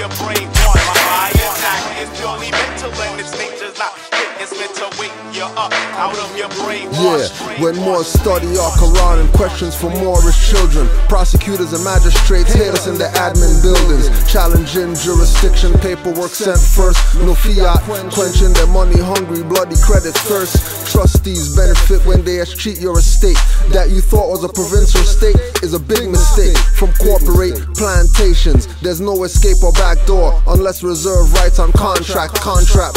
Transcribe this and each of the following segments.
your brain wash. My attack is purely mental and its nature's not fit. It's meant to wake you up out of your brain wash. Yeah, when Moors study our Quran and questions for Moorish children, prosecutors and magistrates hate us in the admin buildings, challenging jurisdiction, paperwork sent first, no fiat, quenching their money-hungry, bloody credit thirst. Trustees benefit when they escheat your estate. That you thought was a provincial state is a big mistake. From corporate plantations, there's no escape or back door unless reserve rights on contract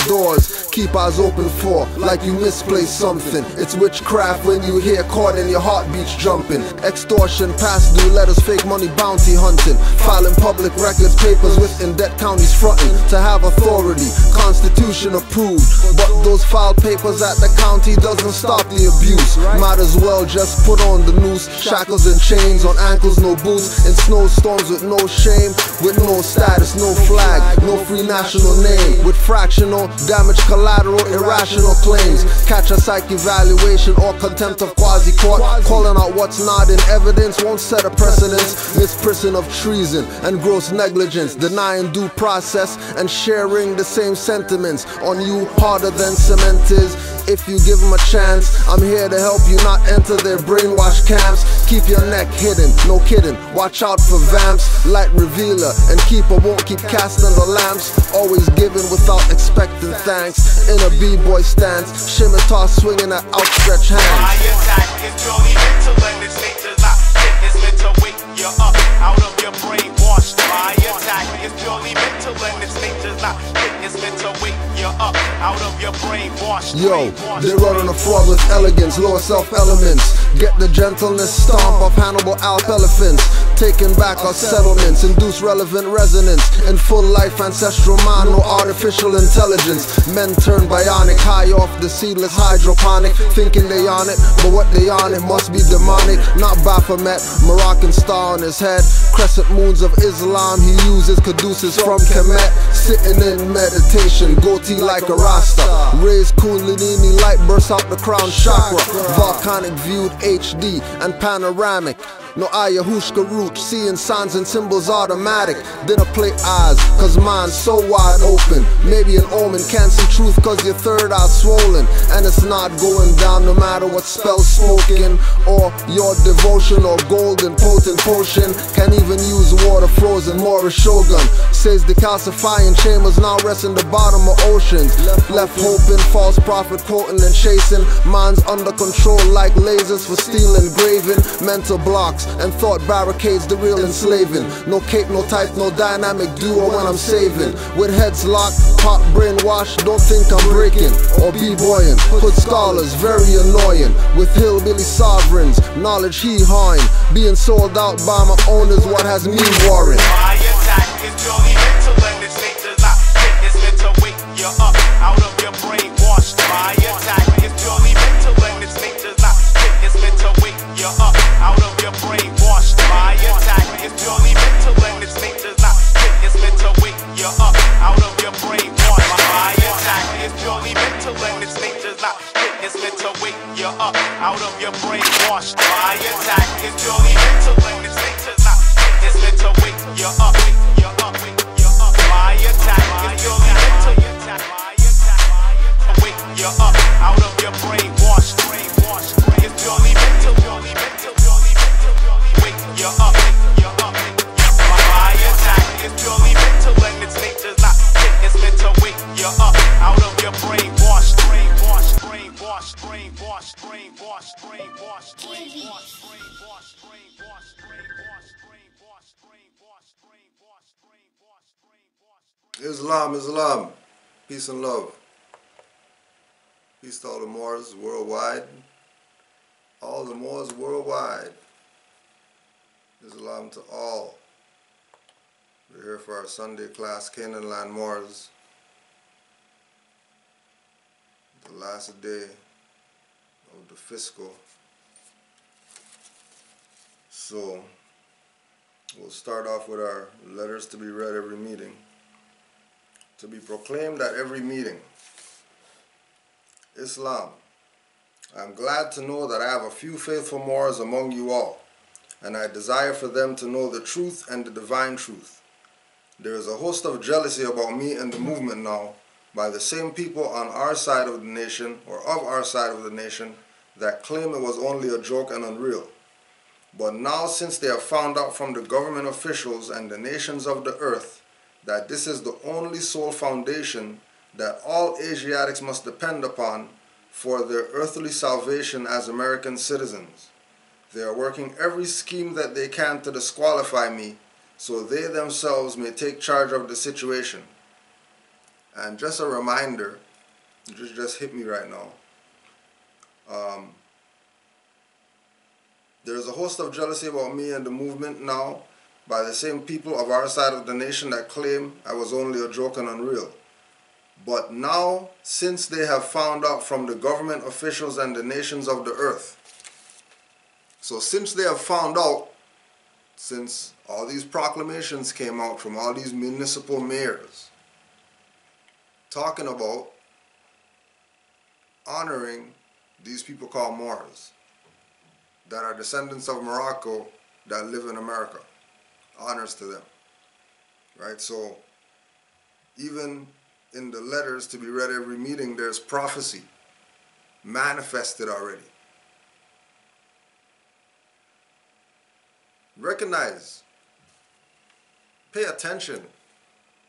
doors. Keep eyes open for, like you misplaced something. It's witchcraft when you hear caught and your heartbeats jumping. Extortion, past due letters, fake money, bounty hunting. Filing public records, papers with in-debt counties fronting to have authority, constitution approved. But those filed papers at the county doesn't stop the abuse. Might as well just put on the noose, shackles and chains on ankles, no boots. In snowstorms with no shame, with no status, no flag, no free national name. With fractional damage, collateral, irrational claims. Catch a psych evaluation or contempt of quasi-court. Calling out what's not in evidence won't set a precedence. Misprision of treason and gross negligence, denying due process and sharing the same sentiments. On you harder than cement is. If you give them a chance, I'm here to help you not enter their brainwash camps. Keep your neck hidden, no kidding, watch out for vamps. Light revealer and keeper won't keep casting the lamps. Always giving without expecting thanks. In a b-boy stance, scimitar swinging at outstretched hands. My attack is purely mental and its nature's not fit. It's meant to wake you up out of your brainwash. My attack is purely mental and its nature's not fit. It's meant to wake you up out of your brainwash. Yo, they run on a fraud with elegance, lower self elements. Get the gentleness stomp of Hannibal Alp elephants. Taking back our settlements, induce relevant resonance. In full life, ancestral mind, no artificial intelligence. Men turn bionic, high off the seedless hydroponic. Thinking they on it, but what they on it must be demonic. Not Baphomet, Moroccan star on his head. Crescent moons of Islam, he uses caduceus from Kemet. Sitting in meditation, goatee like a Rasta. Raised Kundalini light bursts out the crown chakra. Volcanic viewed HD and panoramic. No ayahuasca root, seeing signs and symbols automatic. Dinner plate eyes, cause mine's so wide open. Maybe an omen, can't see truth cause your third eye's swollen. And it's not going down no matter what spell's spoken. Or your devotion or golden potent potion. Can't even use water frozen, Moorish shogun. Says the calcifying chambers now rest in the bottom of oceans. Left hoping, false prophet quoting and chasing. Minds under control like lasers for steel engraving. Mental blocks and thought barricades, the real enslaving. No cape, no type, no dynamic duo when I'm saving. With heads locked, pop brainwash, don't think I'm breaking or b-boying. Hood scholars, very annoying. With hillbilly sovereigns, knowledge hee-hawing. Being sold out by my owners, what has me worrying? My attack is purely mental and its nature's not fit. It's meant to wake you up out of your brainwash. My attack is purely mental and its nature's not fit. It's meant to wake you up out of your brainwash. My attack is purely mental and its nature's not fit. It's meant to wake you up out of your brainwash. My attack is purely mental and its nature's not fit. It's meant to wake you up out of your brainwash. My attack is purely mental and its nature's not fit. It's meant to wake you up. My attack is purely mental. Wake you up out of your brainwash. It's purely mental. Wake you up. My attack is purely mental and its nature's not fit. It's meant to wake you up out of your brainwash. Islam, peace and love. Peace to all the Moors worldwide. All the Moors worldwide. Islam to all. We're here for our Sunday class, Canaanland Moors. The last day of the fiscal. So, we'll start off with our letters to be read every meeting. To be proclaimed at every meeting. Islam. I am glad to know that I have a few faithful Moors among you all, and I desire for them to know the truth and the divine truth. There is a host of jealousy about me and the movement now by the same people on our side of the nation, or of our side of the nation, that claim it was only a joke and unreal. But now, since they have found out from the government officials and the nations of the earth that this is the only sole foundation that all Asiatics must depend upon for their earthly salvation as American citizens, they are working every scheme that they can to disqualify me so they themselves may take charge of the situation. And just a reminder, it just hit me right now, there is a host of jealousy about me and the movement now by the same people of our side of the nation that claim I was only a joke and unreal. But now, since they have found out from the government officials and the nations of the earth, so since they have found out, since all these proclamations came out from all these municipal mayors talking about honoring these people called Moors that are descendants of Morocco that live in America, honors to them, right? So even in the letters to be read every meeting, there's prophecy manifested already. Recognize, pay attention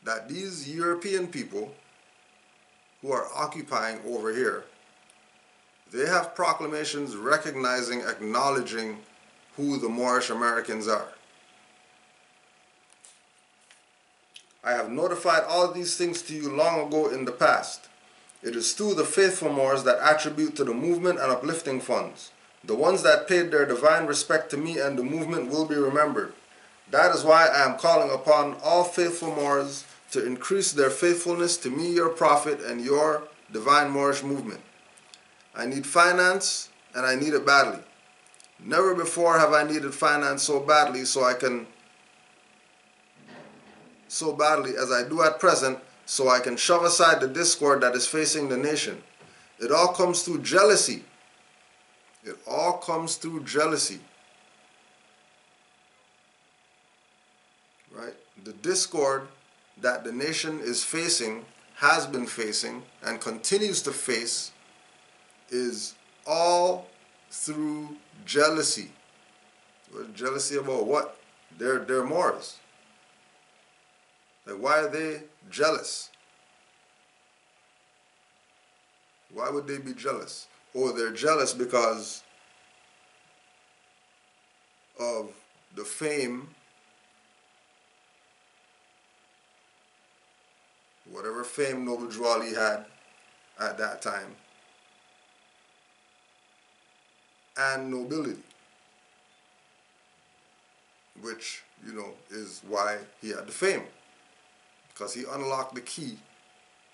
that these European people who are occupying over here, they have proclamations recognizing, acknowledging who the Moorish Americans are. I have notified all of these things to you long ago in the past. It is still the faithful Moors that attribute to the movement and uplifting funds. The ones that paid their divine respect to me and the movement will be remembered. That is why I am calling upon all faithful Moors to increase their faithfulness to me, your prophet, and your divine Moorish movement. I need finance, and I need it badly. Never before have I needed finance so badly as I do at present, so I can shove aside the discord that is facing the nation. It all comes through jealousy. It all comes through jealousy. Right? The discord that the nation is facing, has been facing, and continues to face is all through jealousy. Jealousy about what? They're Moors. Like, why are they jealous? Why would they be jealous? Or they're jealous because of the fame, whatever fame Noble Drew Ali had at that time, and nobility, which, you know, is why he had the fame, because he unlocked the key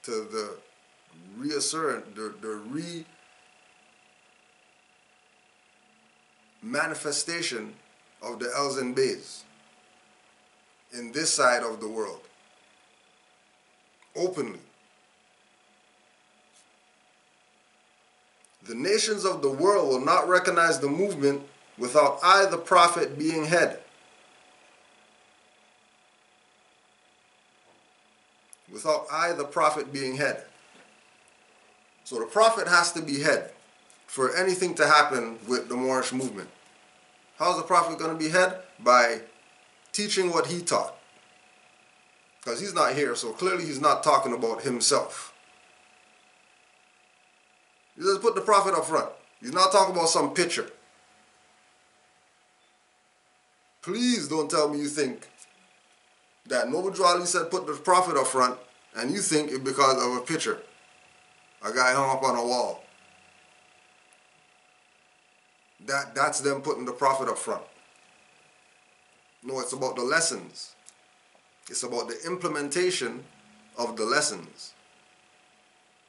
to the manifestation of the Els and Beys in this side of the world, openly. The nations of the world will not recognize the movement without I, the prophet, being head. Without I, the prophet, being head. So the prophet has to be head for anything to happen with the Moorish movement. How's the prophet going to be head? By teaching what he taught. Because he's not here, so clearly he's not talking about himself. He just put the prophet up front. He's not talking about some picture. Please don't tell me you think that Noble Drew Ali said put the prophet up front and you think it's because of a picture. A guy hung up on a wall. That's them putting the prophet up front. No, it's about the lessons. It's about the implementation of the lessons.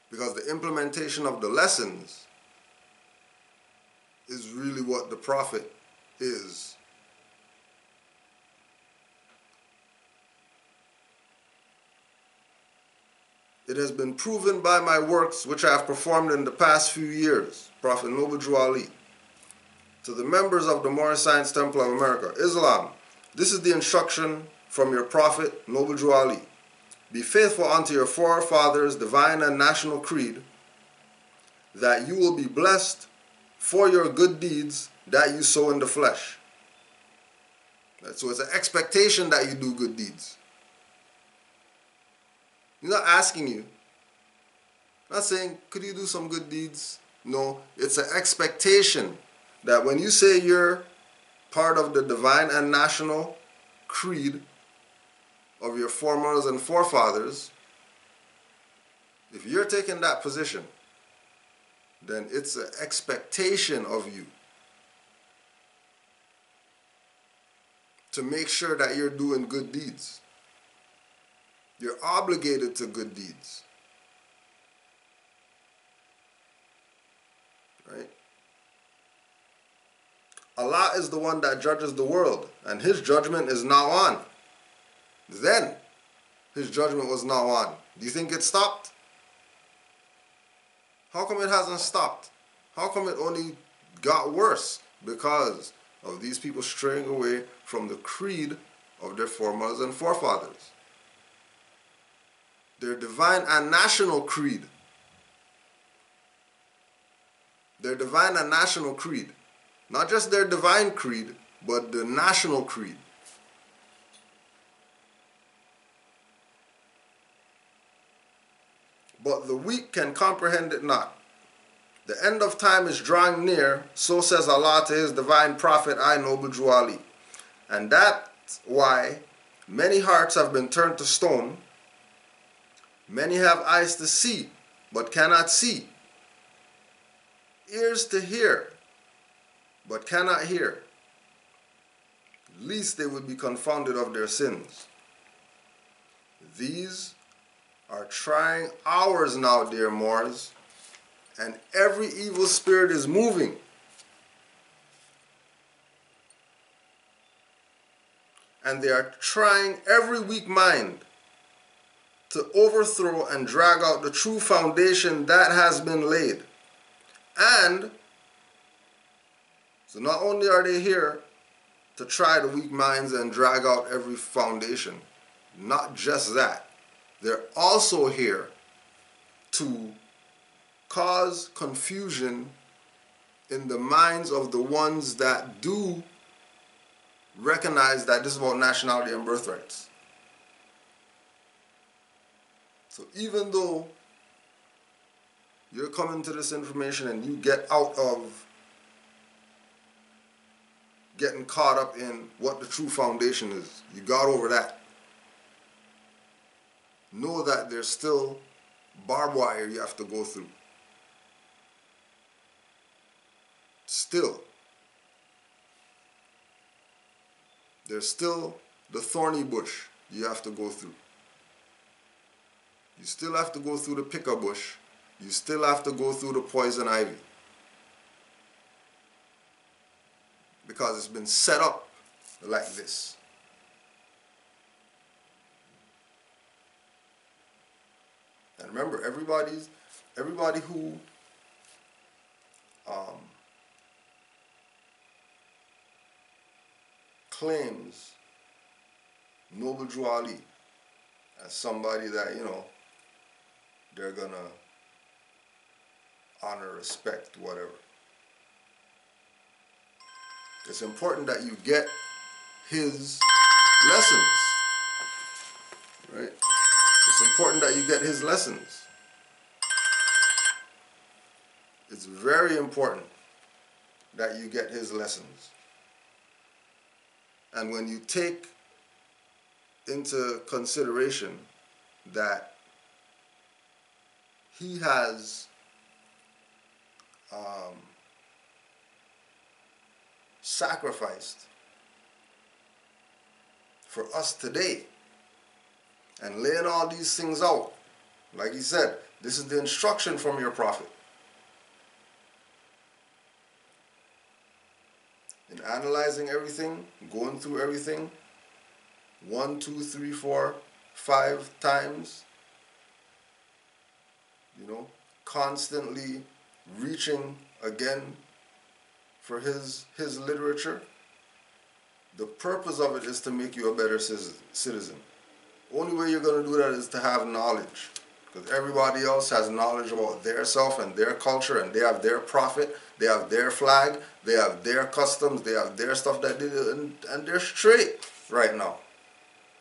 Because the implementation of the lessons is really what the prophet is. It has been proven by my works which I have performed in the past few years, Prophet Noble Drew Ali, to the members of the Moorish Science Temple of America, Islam. This is the instruction from your prophet, Noble Drew Ali. Be faithful unto your forefathers' divine and national creed, that you will be blessed for your good deeds that you sow in the flesh. So it's an expectation that you do good deeds. He's not asking you. Not saying, could you do some good deeds? No, it's an expectation that when you say you're part of the divine and national creed of your foremothers and forefathers, if you're taking that position, then it's an expectation of you to make sure that you're doing good deeds. You're obligated to good deeds. Right? Allah is the one that judges the world, and His judgment is now on. Then, His judgment was now on. Do you think it stopped? How come it hasn't stopped? How come it only got worse? Because of these people straying away from the creed of their foremothers and forefathers. Their divine and national creed. Their divine and national creed. Not just their divine creed, but the national creed. But the weak can comprehend it not. The end of time is drawing near, so says Allah to His divine prophet, I, Noble Drew Ali. And that's why many hearts have been turned to stone. Many have eyes to see, but cannot see. Ears to hear, but cannot hear. Least they would be confounded of their sins. These are trying hours now, dear Moors, and every evil spirit is moving. And they are trying every weak mind to overthrow and drag out the true foundation that has been laid. And so not only are they here to try the weak minds and drag out every foundation, not just that, they're also here to cause confusion in the minds of the ones that do recognize that this is about nationality and birthrights. So even though you're coming to this information and you get out of getting caught up in what the true foundation is, you got over that. Know that there's still barbed wire you have to go through. Still. There's still the thorny bush you have to go through. You still have to go through the picker bush. You still have to go through the poison ivy. Because it's been set up like this. And remember, everybody who claims Noble Drew Ali as somebody that, they're gonna honor, respect, whatever. It's important that you get his lessons, right? It's important that you get his lessons. It's very important that you get his lessons. And when you take into consideration that he has sacrificed for us today and laying all these things out, like he said, this is the instruction from your prophet. In analyzing everything, going through everything, 1, 2, 3, 4, 5 times, constantly reaching again for his literature, The purpose of it is to make you a better citizen. Only way you're going to do that is to have knowledge. Because everybody else has knowledge about their self and their culture, and they have their prophet, they have their flag, they have their customs, they have their stuff that they do, and they're straight right now.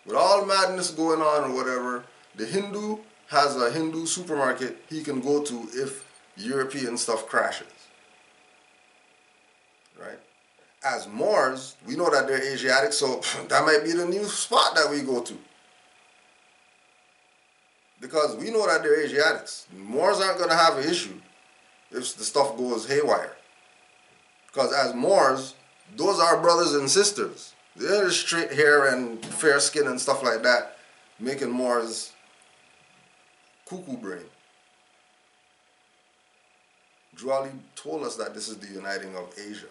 With all madness going on or whatever, the Hindu has a Hindu supermarket he can go to if European stuff crashes. Right? As Moors, we know that they're Asiatic, so that might be the new spot that we go to. Because we know that they're Asiatics. Moors aren't going to have an issue if the stuff goes haywire. Because as Moors, those are brothers and sisters. They're straight hair and fair skin and stuff like that, making Moors cuckoo brain. Juali told us that this is the uniting of Asia.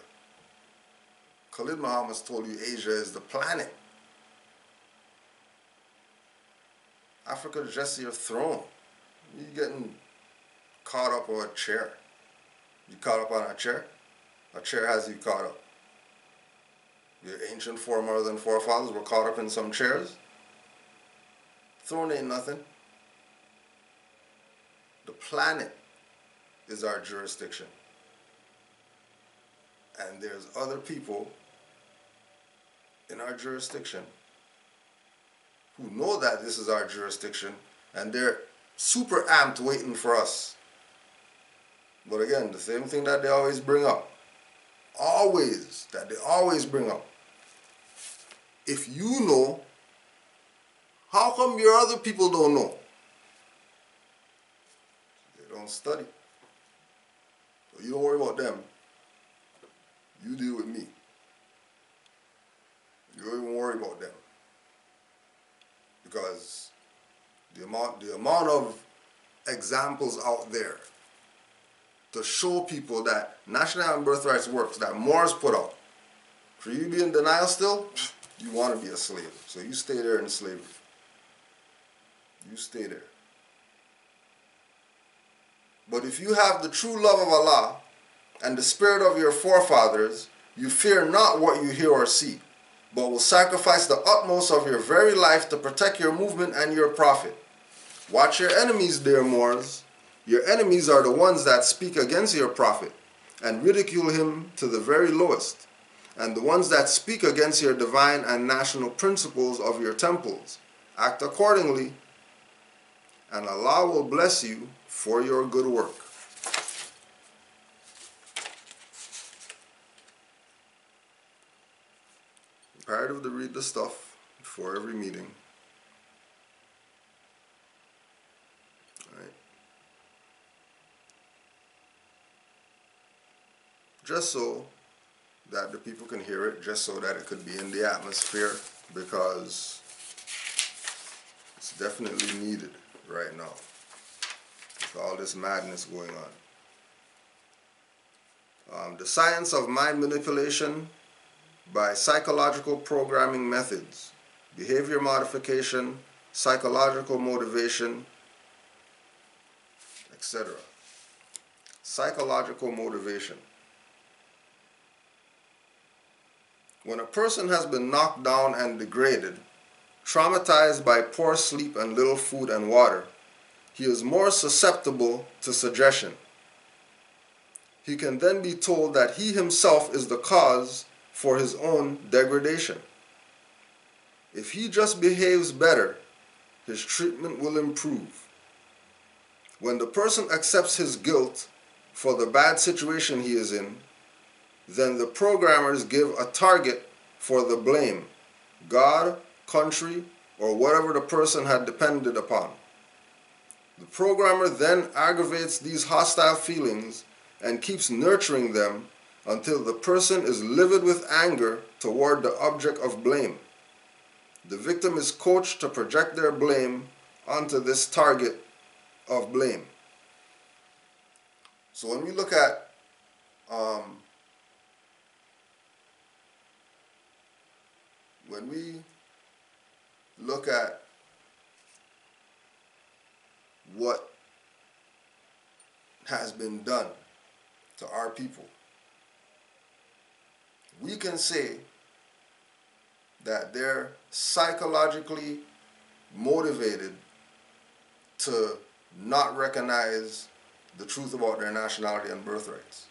Khalid Muhammad's told you Asia is the planet. Africa is just your throne. You're getting caught up on a chair. You caught up on a chair? A chair has you caught up. Your ancient foremothers and forefathers were caught up in some chairs. Throne ain't nothing. The planet is our jurisdiction. And there's other people in our jurisdiction who know that this is our jurisdiction, and they're super amped waiting for us. But again, the same thing that they always bring up. That they always bring up. If you know, how come your other people don't know? They don't study. So you don't worry about them. You deal with me. You don't even worry about them. Because the amount of examples out there to show people that national and birthrights works, that Moors put out. For you to be in denial still, you want to be a slave. So you stay there in slavery. You stay there. But if you have the true love of Allah and the spirit of your forefathers, you fear not what you hear or see, but will sacrifice the utmost of your very life to protect your movement and your profit. Watch your enemies, dear Moors. Your enemies are the ones that speak against your prophet and ridicule him to the very lowest, and the ones that speak against your divine and national principles of your temples. Act accordingly, and Allah will bless you for your good work. Imperative to read the stuff before every meeting. Right? Just so that the people can hear it, just so that it could be in the atmosphere, because it's definitely needed right now with all this madness going on. The science of mind manipulation by psychological programming methods, behavior modification, psychological motivation, etc. Psychological motivation. When a person has been knocked down and degraded, traumatized by poor sleep and little food and water, he is more susceptible to suggestion. He can then be told that he himself is the cause for his own degradation. If he just behaves better, his treatment will improve. When the person accepts his guilt for the bad situation he is in, then the programmers give a target for the blame, God, country, or whatever the person had depended upon. The programmer then aggravates these hostile feelings and keeps nurturing them until the person is livid with anger toward the object of blame. The victim is coached to project their blame onto this target of blame. So when we look at what has been done to our people, we can say that they're psychologically motivated to not recognize the truth about their nationality and birthrights.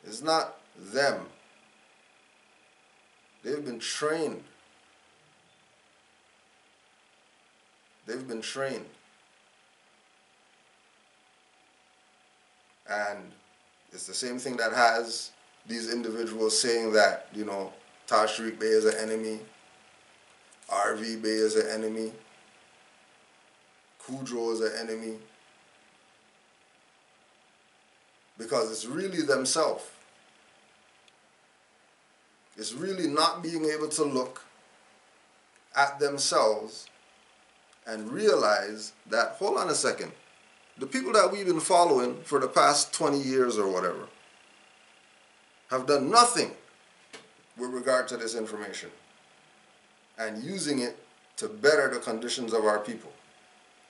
It's not them. They've been trained. They've been trained. And it's the same thing that has these individuals saying that, you know, Tashriq Bey is an enemy, RV Bey is an enemy, Kudrow is an enemy, because it's really themselves. It's really not being able to look at themselves and realize that, hold on a second, the people that we've been following for the past 20 years or whatever have done nothing with regard to this information and using it to better the conditions of our people.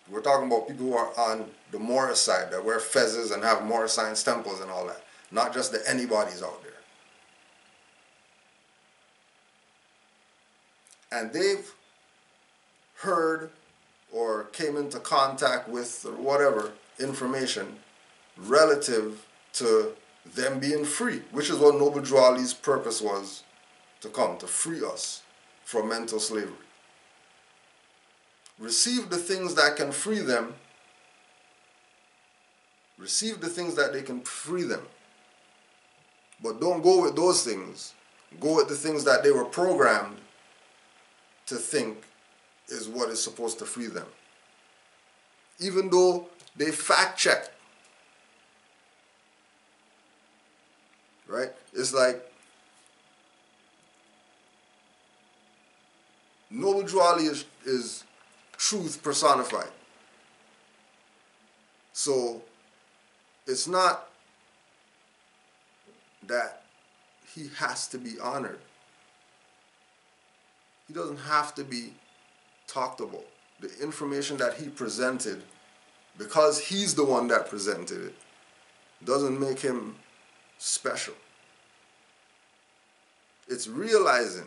We're talking about people who are on the Morris side, that wear fezzes and have Morris science temples and all that, not just the anybodies out there. And they've heard or came into contact with or whatever information relative to them being free, which is what Noble Drew Ali's purpose was to come, to free us from mental slavery. Receive the things that can free them. Receive the things that they can free them. But don't go with those things. Go with the things that they were programmed to think is what is supposed to free them. Even though they fact check. Right? It's like Noble Drew Ali is truth personified. So it's not that he has to be honored. He doesn't have to be talked about. The information that he presented, because he's the one that presented it, doesn't make him special. It's realizing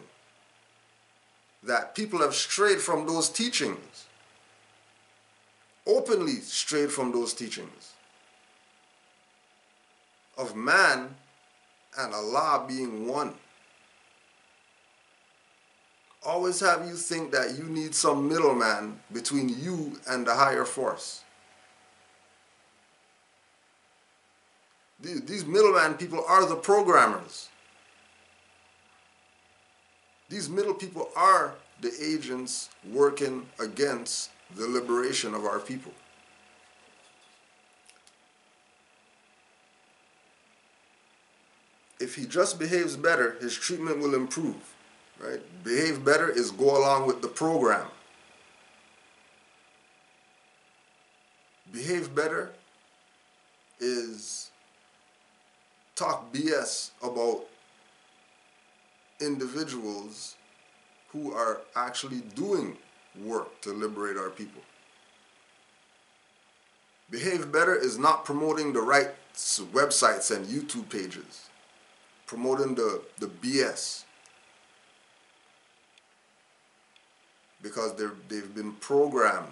that people have strayed from those teachings, openly strayed from those teachings of man and Allah being one. Always have you think that you need some middleman between you and the higher force. These middleman people are the programmers. These middle people are the agents working against the liberation of our people. If he just behaves better, his treatment will improve. Right? Behave better is go along with the program. Behave better is talk BS about individuals who are actually doing work to liberate our people. Behave better is not promoting the right websites and YouTube pages, promoting the BS. Because they've been programmed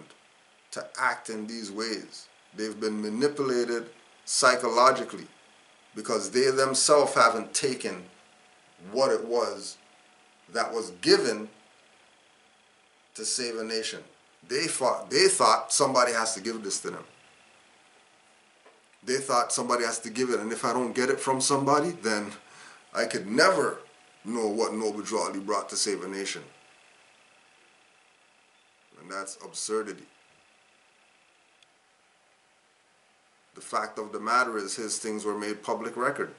to act in these ways. They've been manipulated psychologically because they themselves haven't taken what it was that was given to save a nation. They thought somebody has to give this to them. They thought somebody has to give it, and if I don't get it from somebody, then I could never know what Noble Drew Ali brought to save a nation. And that's absurdity. The fact of the matter is his things were made public record.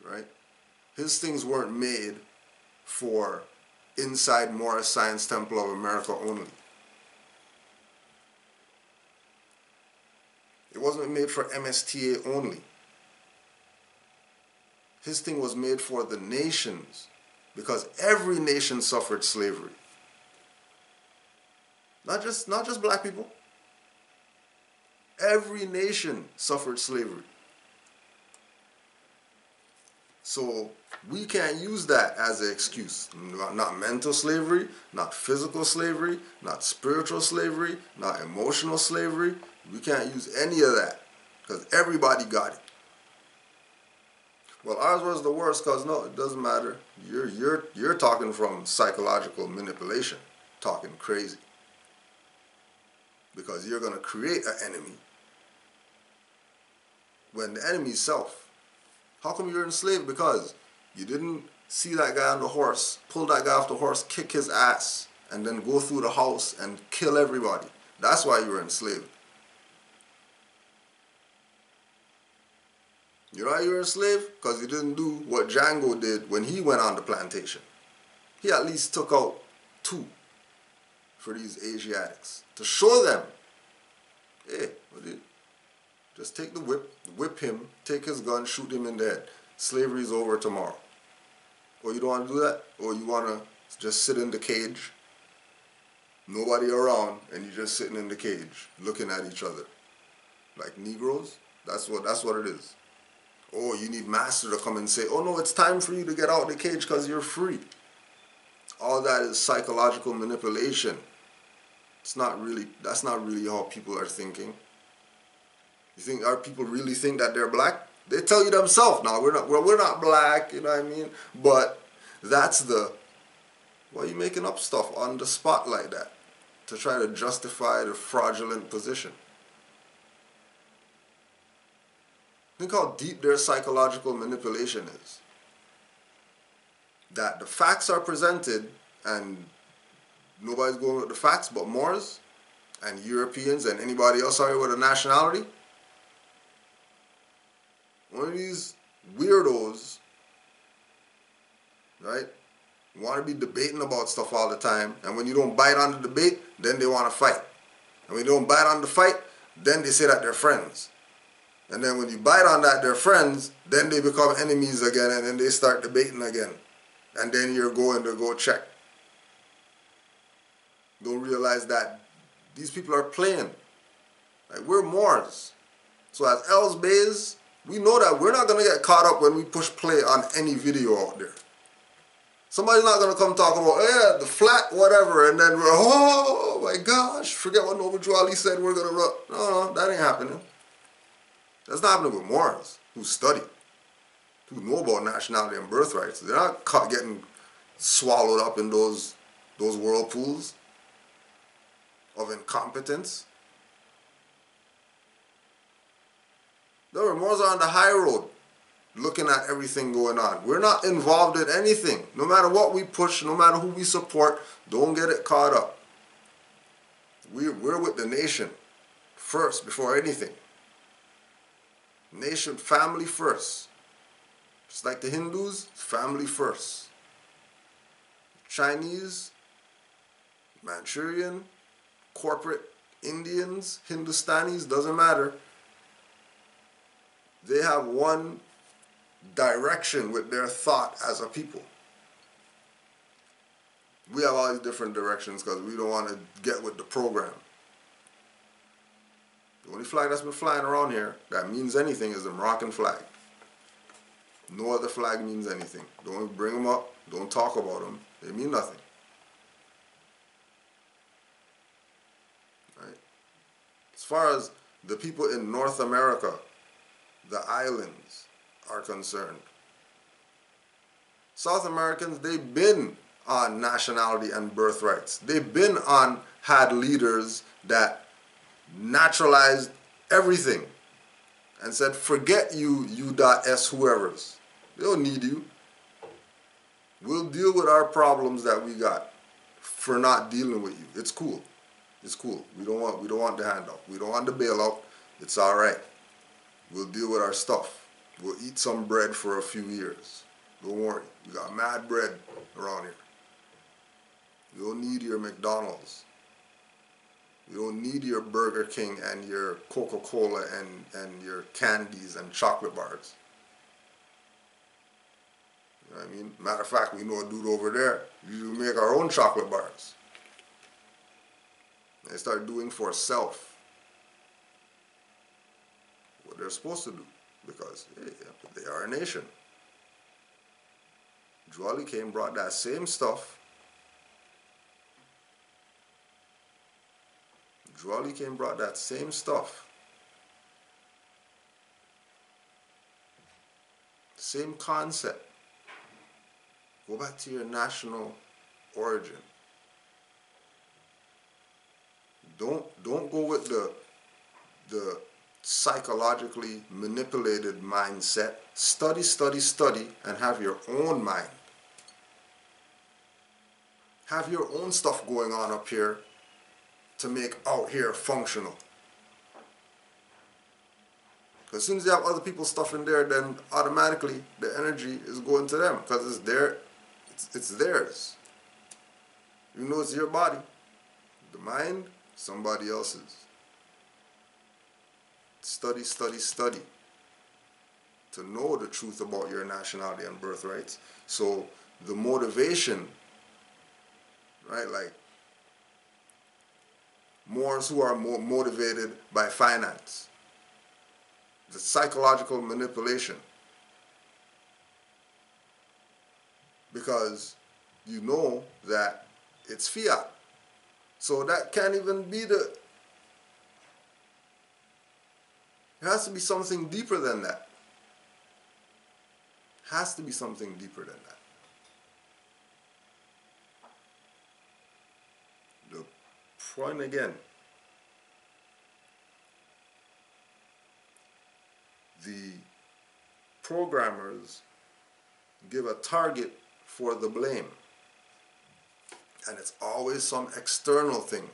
Right? His things weren't made for inside Morris Science Temple of America only. It wasn't made for MSTA only. His thing was made for the nations, because every nation suffered slavery. Not just black people. Every nation suffered slavery. So we can't use that as an excuse. Not mental slavery, not physical slavery, not spiritual slavery, not emotional slavery. We can't use any of that because everybody got it. Well, ours was the worst because no, it doesn't matter. You're talking from psychological manipulation, talking crazy. Because you're going to create an enemy when the enemy is self. How come you're enslaved? Because you didn't see that guy on the horse, pull that guy off the horse, kick his ass, and then go through the house and kill everybody. That's why you were enslaved. You know why you were enslaved? Because you didn't do what Django did when he went on the plantation. He at least took out 2 for these Asiatics to show them, hey, just take the whip him, take his gun, shoot him in the head. Slavery is over tomorrow. Or you don't want to do that? Or you want to just sit in the cage, nobody around, and you're just sitting in the cage looking at each other like Negroes? That's what it is. Or you need master to come and say, oh no, it's time for you to get out of the cage because you're free. All that is psychological manipulation. That's not really how people are thinking. You think our people really think that they're black? They tell you themselves, now we're not black, you know what I mean? But that's why are you making up stuff on the spot like that to try to justify the fraudulent position? Think how deep their psychological manipulation is. That the facts are presented and nobody's going with the facts but Moors and Europeans and anybody else out here with a nationality. One of these weirdos, right, want to be debating about stuff all the time, and when you don't bite on the debate, then they want to fight. And when you don't bite on the fight, then they say that they're friends. And then when you bite on that they're friends, then they become enemies again, and then they start debating again. And then you're going to go check. Don't realize that these people are playing. Like, we're Moors. So as Els Bays, we know that we're not going to get caught up when we push play on any video out there. Somebody's not going to come talk about, oh yeah, the flat, whatever, and then we're, oh my gosh, forget what Nova Joali said, we're going to run. No, that ain't happening. That's not happening with Moors who study, who know about nationality and birthrights. They're not getting swallowed up in those whirlpools of incompetence. The Moors are on the high road, looking at everything going on. We're not involved in anything. No matter what we push, no matter who we support, don't get it caught up. We're with the nation first, before anything. Nation, family first. Just like the Hindus, family first. Chinese, Manchurian, corporate Indians, Hindustanis, doesn't matter. They have one direction with their thought as a people. We have all these different directions because we don't want to get with the program. The only flag that's been flying around here that means anything is the Moroccan flag. No other flag means anything. Don't bring them up. Don't talk about them. They mean nothing. Right? As far as the people in North America, the islands, are concerned, South Americans, they've been on nationality and birthrights. They've been on, had leaders that naturalized everything and said, forget you, U.S. whoever's. They don't need you. We'll deal with our problems that we got for not dealing with you. It's cool. It's cool. We don't want the handout. We don't want the bailout. It's all right. We'll deal with our stuff. We'll eat some bread for a few years. Don't worry. We got mad bread around here. You don't need your McDonald's. You don't need your Burger King and your Coca-Cola and your candies and chocolate bars. You know what I mean? Matter of fact, we know a dude over there. We make our own chocolate bars. They start doing for self what they're supposed to do because hey, they are a nation. Jwali came, brought that same stuff. Jwali came, brought that same stuff. Same concept. Go back to your national origin. Don't go with the psychologically manipulated mindset. Study, study, study, and have your own mind. Have your own stuff going on up here to make out here functional. Because as soon as you have other people's stuff in there, then automatically the energy is going to them because it's there, it's theirs. You know it's your body. The mind, somebody else's. Study, study, study to know the truth about your nationality and birthrights. So the motivation, right, like Moors who are more motivated by finance, the psychological manipulation, because you know that it's fiat. So that can't even be the, it has to be something deeper than that. Has to be something deeper than that. The point again, the programmers give a target for the blame. And it's always some external thing.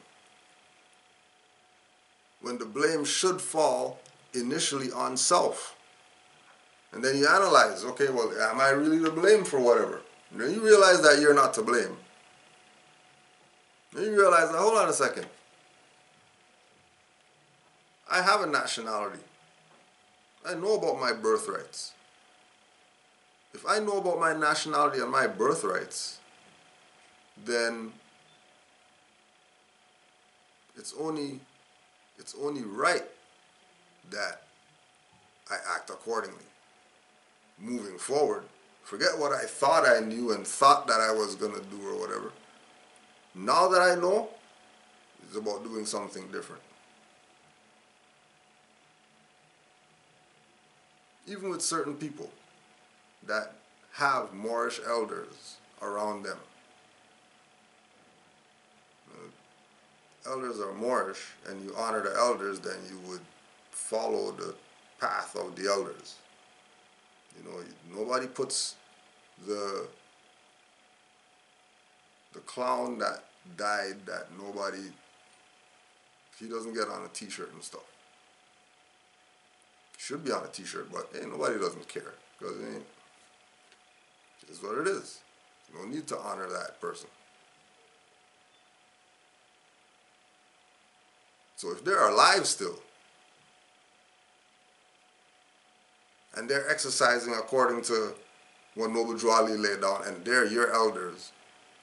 When the blame should fall initially on self. And then you analyze, okay, well, am I really to blame for whatever? And then you realize that you're not to blame. Then you realize that, hold on a second. I have a nationality. I know about my birthrights. If I know about my nationality and my birthrights, then it's only right that I act accordingly. Moving forward, forget what I thought I knew and thought that I was going to do or whatever. Now that I know, it's about doing something different. Even with certain people that have Moorish elders around them. Elders are Moorish, and you honor the elders, then you would follow the path of the elders. You know, nobody puts the clown that died that nobody, he doesn't get on a t-shirt and stuff. Should be on a t-shirt, but hey, nobody doesn't care because it is what it is. No need to honor that person. So if they're alive still, and they're exercising according to what Noble Jwali laid down, and they're your elders,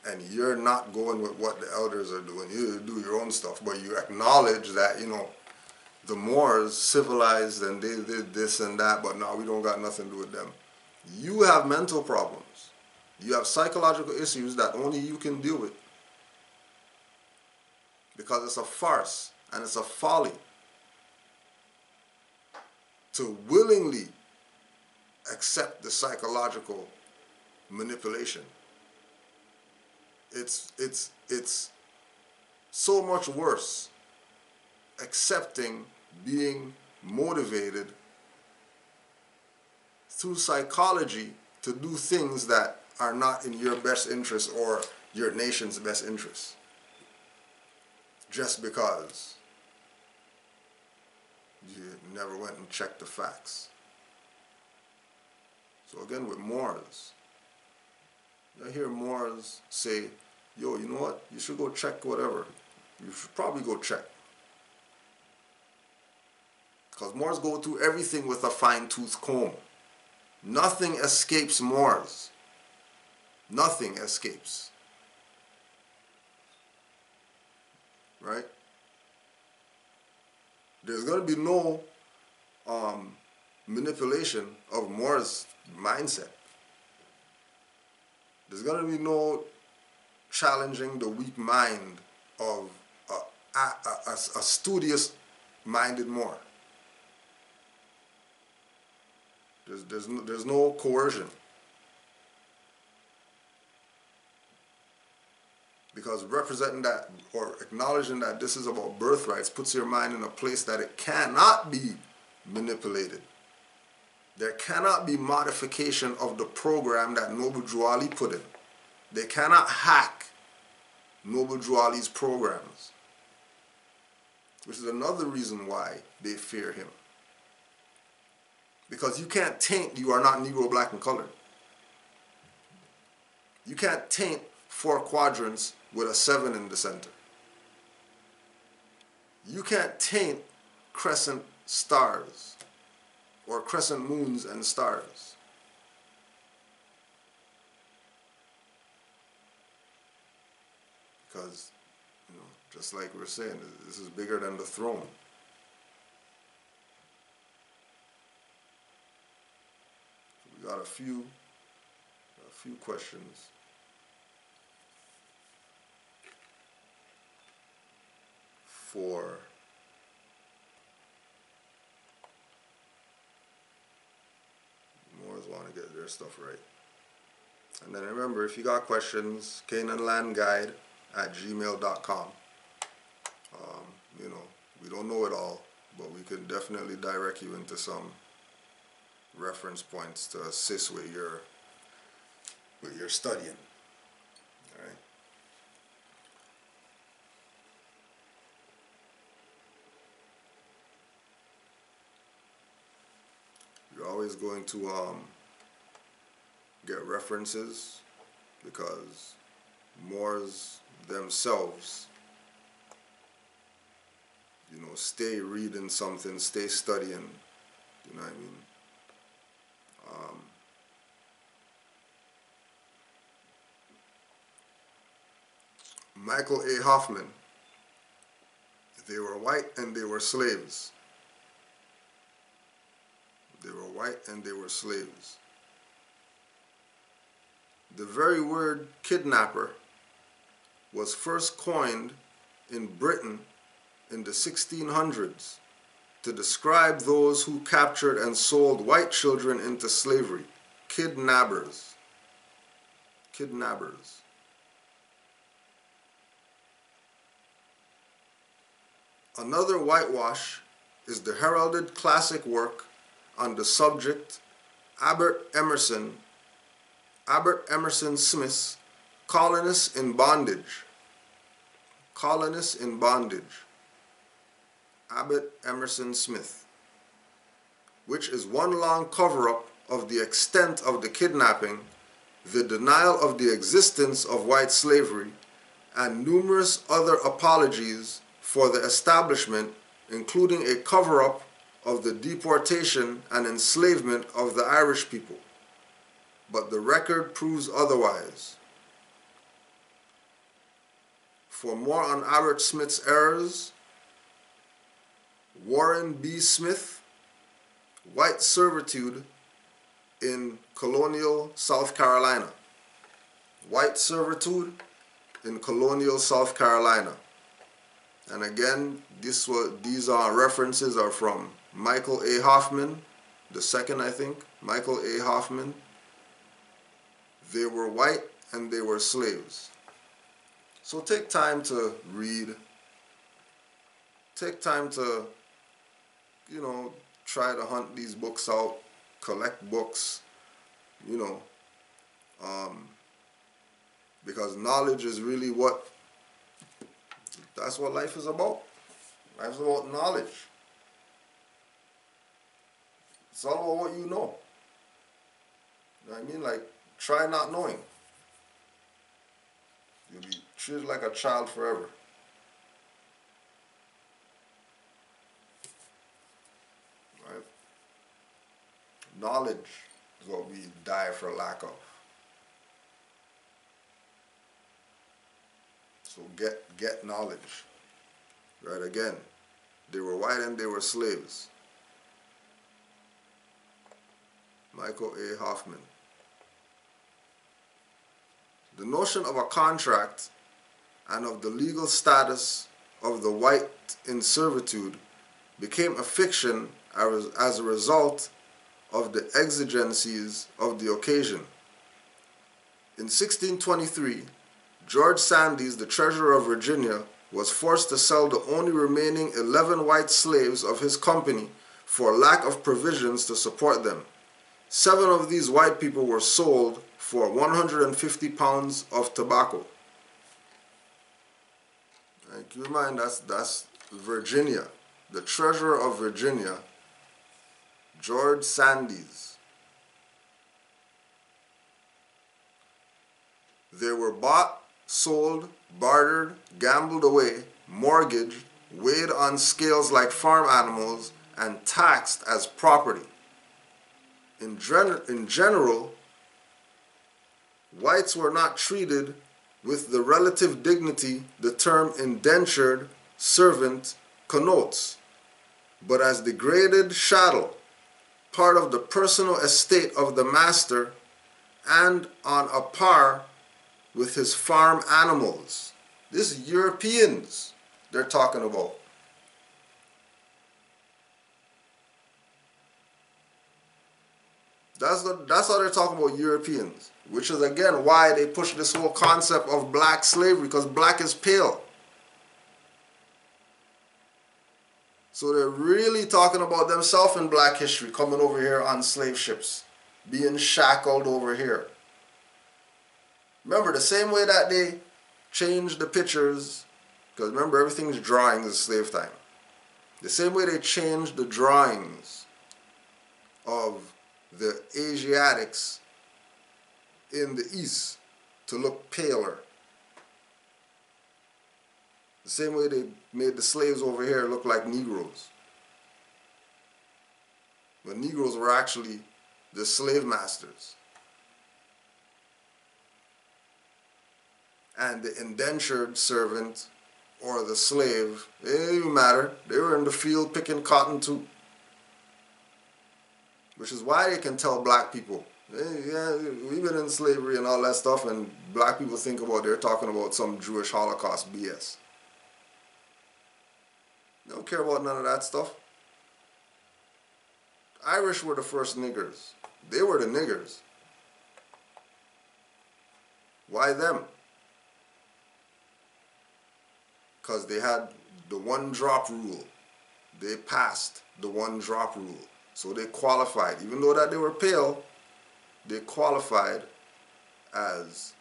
and you're not going with what the elders are doing, you do your own stuff, but you acknowledge that, you know, the Moors civilized and they did this and that, but now we don't got nothing to do with them. You have mental problems. You have psychological issues that only you can deal with. Because it's a farce and it's a folly to willingly accept the psychological manipulation. It's so much worse accepting being motivated through psychology to do things that are not in your best interest or your nation's best interest. Just because you never went and checked the facts. So again with Moors, I hear Moors say, yo, you know what, you should go check whatever. You should probably go check. Because Moors go through everything with a fine-tooth comb. Nothing escapes Moors. Nothing escapes. Right? There's going to be no manipulation of Moors' mindset. There's going to be no challenging the weak mind of a studious-minded Moor. There's no coercion. Because representing that or acknowledging that this is about birthrights puts your mind in a place that it cannot be manipulated. There cannot be modification of the program that Noble Drew Ali put in. They cannot hack Noble Drew Ali's programs, which is another reason why they fear him. Because you can't taint you are not Negro, black, and colored. You can't taint 4 quadrants with a 7 in the center. You can't taint crescent stars or crescent moons and stars. Because, you know, just like we're saying, this is bigger than the throne. We got a few questions. For Moors want to get their stuff right. And then remember, if you got questions, canaanlandguide@gmail.com. You know, we don't know it all, but we can definitely direct you into some reference points to assist with your studying. All right. You're always going to get references, because Moors themselves, you know, stay reading something, stay studying, you know what I mean? Michael A. Hoffman, they were white and they were slaves. They were white and they were slaves. The very word kidnapper was first coined in Britain in the 1600s to describe those who captured and sold white children into slavery. Kidnappers. Kidnappers. Another whitewash is the heralded classic work on the subject Albert Emerson Smith's Colonists in Bondage. Colonists in Bondage. Albert Emerson Smith, which is one long cover-up of the extent of the kidnapping, the denial of the existence of white slavery, and numerous other apologies for the establishment, including a cover-up of the deportation and enslavement of the Irish people. But the record proves otherwise. For more on Albert Smith's errors, Warren B. Smith, White Servitude in Colonial South Carolina. White Servitude in Colonial South Carolina. And again, these references are from Michael A. Hoffman, the second, I think, Michael A. Hoffman. They were white and they were slaves. So take time to read. Take time to, you know, try to hunt these books out, collect books, you know, because knowledge is really that's what life is about. Life is about knowledge. It's all about what you know. You know what I mean? Like, try not knowing. You'll be treated like a child forever. Right? Knowledge is what we die for lack of. So get knowledge. Right, again, they were white and they were slaves. Michael A. Hoffman. The notion of a contract and of the legal status of the white in servitude became a fiction as a result of the exigencies of the occasion. In 1623, George Sandys, the treasurer of Virginia, was forced to sell the only remaining 11 white slaves of his company for lack of provisions to support them. 7 of these white people were sold for 150 pounds of tobacco. Keep in mind, that's Virginia. The treasurer of Virginia, George Sandys. They were bought, sold, bartered, gambled away, mortgaged, weighed on scales like farm animals, and taxed as property. In general, whites were not treated with the relative dignity the term indentured servant connotes, but as degraded chattel, part of the personal estate of the master, and on a par with his farm animals. This is Europeans they're talking about. That's how they're talking about Europeans, which is again why they push this whole concept of black slavery, because black is pale. So they're really talking about themselves in black history, coming over here on slave ships, being shackled over here. Remember, the same way that they changed the pictures, because remember, everything's drawings in slave time. The same way they changed the drawings of the Asiatics in the East to look paler. The same way they made the slaves over here look like Negroes. But Negroes were actually the slave masters. And the indentured servant or the slave, it didn't matter. They were in the field picking cotton too. Which is why they can tell black people, hey, yeah, we've been in slavery and all that stuff, and black people think they're talking about some Jewish Holocaust BS. They don't care about none of that stuff. Irish were the first niggers. They were the niggers. Why them? Because they had the one drop rule. They passed the one drop rule. So they qualified. Even though that they were pale, they qualified as,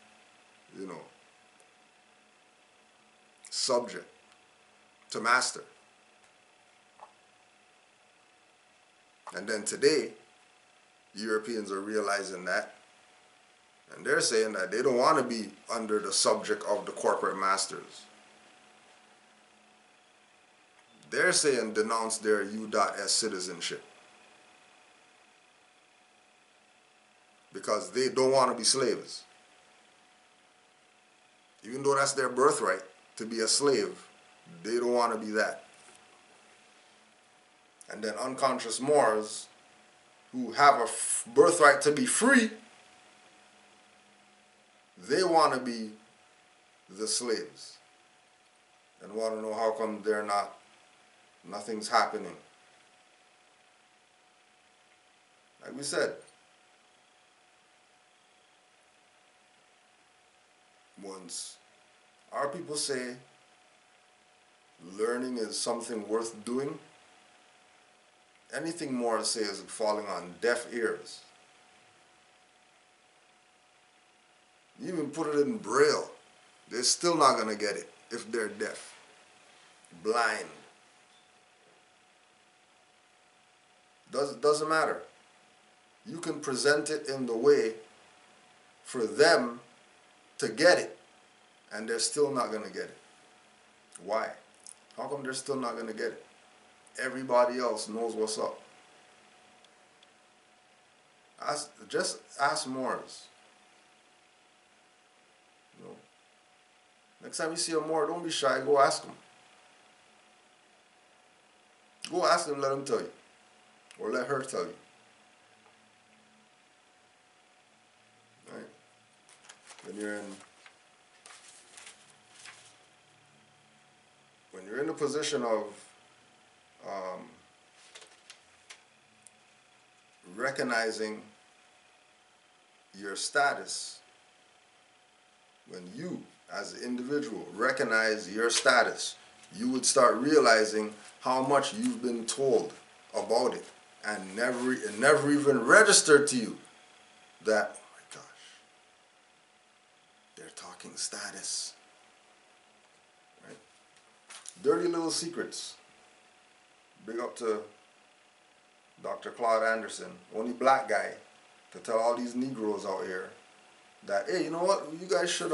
subject to master. And then today, Europeans are realizing that. And they're saying that they don't want to be under the subject of the corporate masters. They're saying denounce their U.S. citizenship. Because they don't want to be slaves. Even though that's their birthright, to be a slave, they don't want to be that. And then unconscious Moors, who have a birthright to be free, they want to be the slaves. And want to know how come nothing's happening. Like we said, once our people say learning is something worth doing, anything more to say is falling on deaf ears. You even put it in Braille, they're still not going to get it if they're deaf, blind. Doesn't matter. You can present it in the way for them to get it, and they're still not going to get it. Why? How come they're still not going to get it? Everybody else knows what's up. Just ask Moors. Next time you see a Moor, don't be shy. Go ask him. Go ask him, let him tell you. Or let her tell you. Right? when you're in the position of recognizing your status, when you as an individual recognize your status, you would start realizing how much you've been told about it and it never even registered to you that, oh my gosh, they're talking status. Right? Dirty little secrets. Big up to Dr. Claude Anderson, only black guy to tell all these Negroes out here that, hey, you know what, you guys should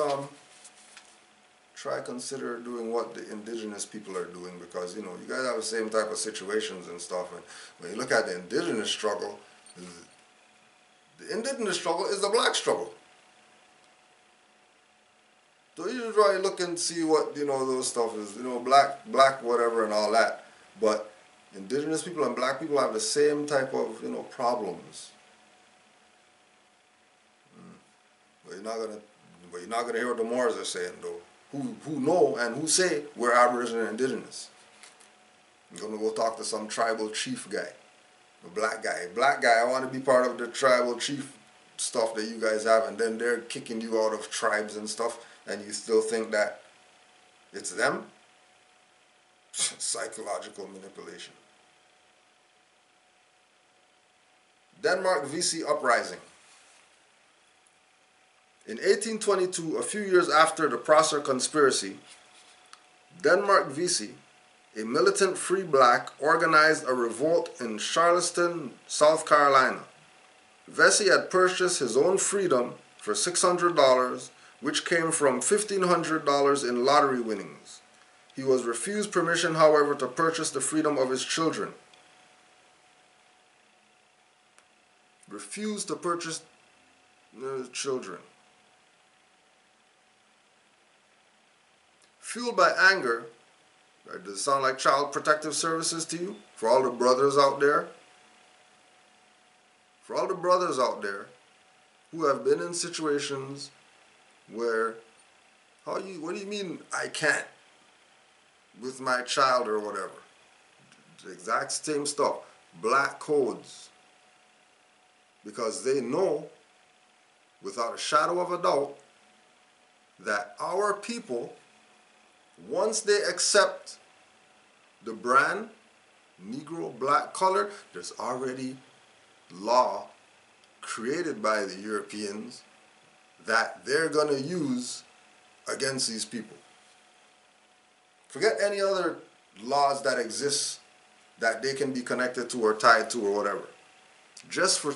try consider doing what the indigenous people are doing, because you know you guys have the same type of situations and stuff. And when you look at the indigenous struggle is the black struggle. So you should try to look and see what, you know, those stuff is, you know, black whatever and all that. But indigenous people and black people have the same type of, you know, problems. But you're not gonna hear what the Moors are saying though. Who know and who say we're Aboriginal and Indigenous. You're gonna go talk to some tribal chief guy, a black guy. Black guy, I want to be part of the tribal chief stuff that you guys have, and then they're kicking you out of tribes and stuff, and you still think that it's them? Psychological manipulation. Denmark VC uprising. In 1822, a few years after the Prosser conspiracy, Denmark VC, a militant free black, organized a revolt in Charleston, South Carolina. Vesey had purchased his own freedom for $600, which came from $1,500 in lottery winnings. He was refused permission, however, to purchase the freedom of his children. Refused to purchase the children. Fueled by anger, does it sound like Child Protective Services to you? For all the brothers out there? For all the brothers out there who have been in situations where, what do you mean I can't with my child or whatever? The exact same stuff. Black codes. Because they know, without a shadow of a doubt, that our people, once they accept the brand, Negro, black, color, there's already law created by the Europeans that they're going to use against these people. Forget any other laws that exist that they can be connected to or tied to or whatever. Just for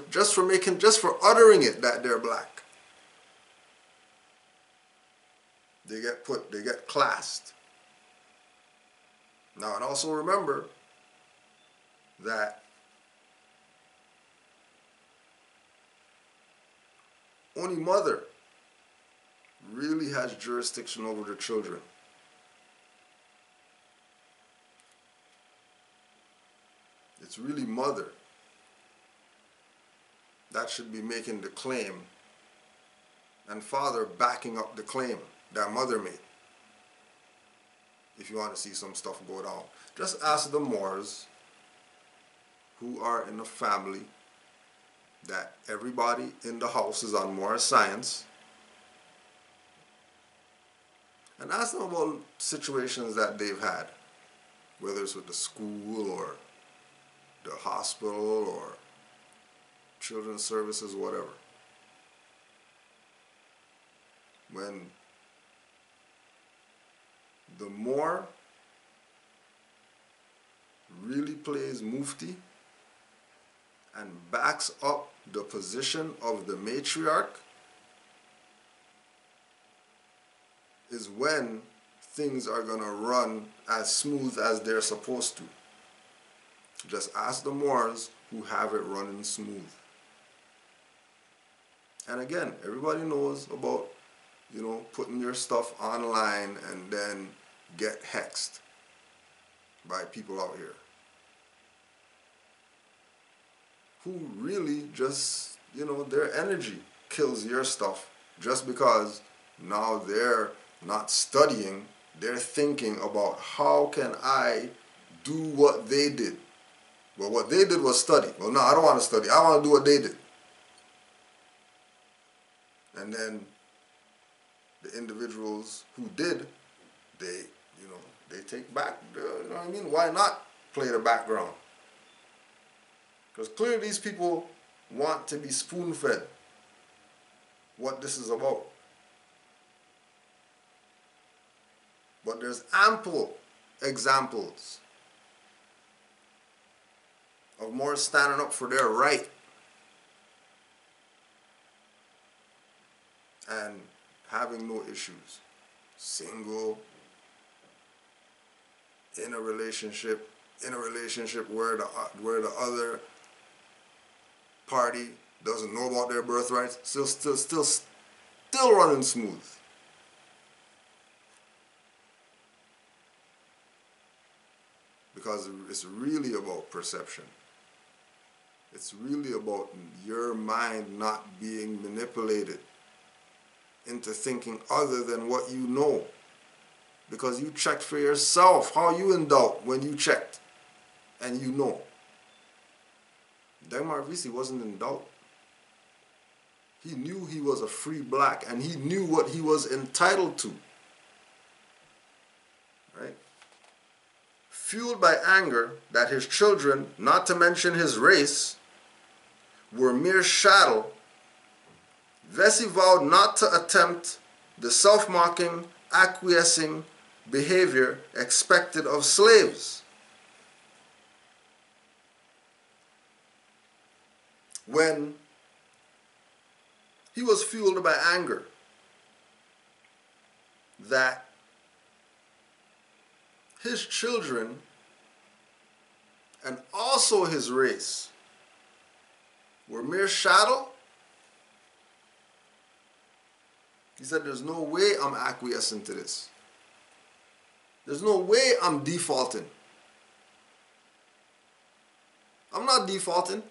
uttering it that they're black. They get classed. Now, and also remember that only mother really has jurisdiction over the children. It's really mother that should be making the claim, and father backing up the claim that mother made. If you want to see some stuff go down, just ask the Moors who are in a family that everybody in the house is on Moor science, and ask them about situations that they've had, whether it's with the school or the hospital or children's services, whatever. When the Moor really plays Mufti and backs up the position of the matriarch is when things are going to run as smooth as they're supposed to. Just ask the Moors who have it running smooth. And again, everybody knows about, you know, putting your stuff online and then get hexed by people out here who really just, you know, their energy kills your stuff just because Now they're not studying, they're thinking about how can I do what they did. Well, what they did was study. Well, no, I don't want to study. I want to do what they did. And then the individuals who did, they, they take back, you know what I mean? Why not play the background? Because clearly these people want to be spoon-fed what this is about. But there's ample examples of more standing up for their right and having no issues. Single, in a relationship where the other party doesn't know about their birthrights, still running smooth. Because it's really about perception. It's really about your mind not being manipulated into thinking other than what you know. Because you checked for yourself. How you in doubt when you checked and you know? Dagmar Visi wasn't in doubt. He knew he was a free black and he knew what he was entitled to. Right? Fueled by anger that his children, not to mention his race, were mere chattel, Vesey vowed not to attempt the self-mocking, acquiescing behavior expected of slaves. When he was fueled by anger that his children and also his race were mere chattel, he said, there's no way I'm acquiescing to this. There's no way I'm defaulting. I'm not defaulting.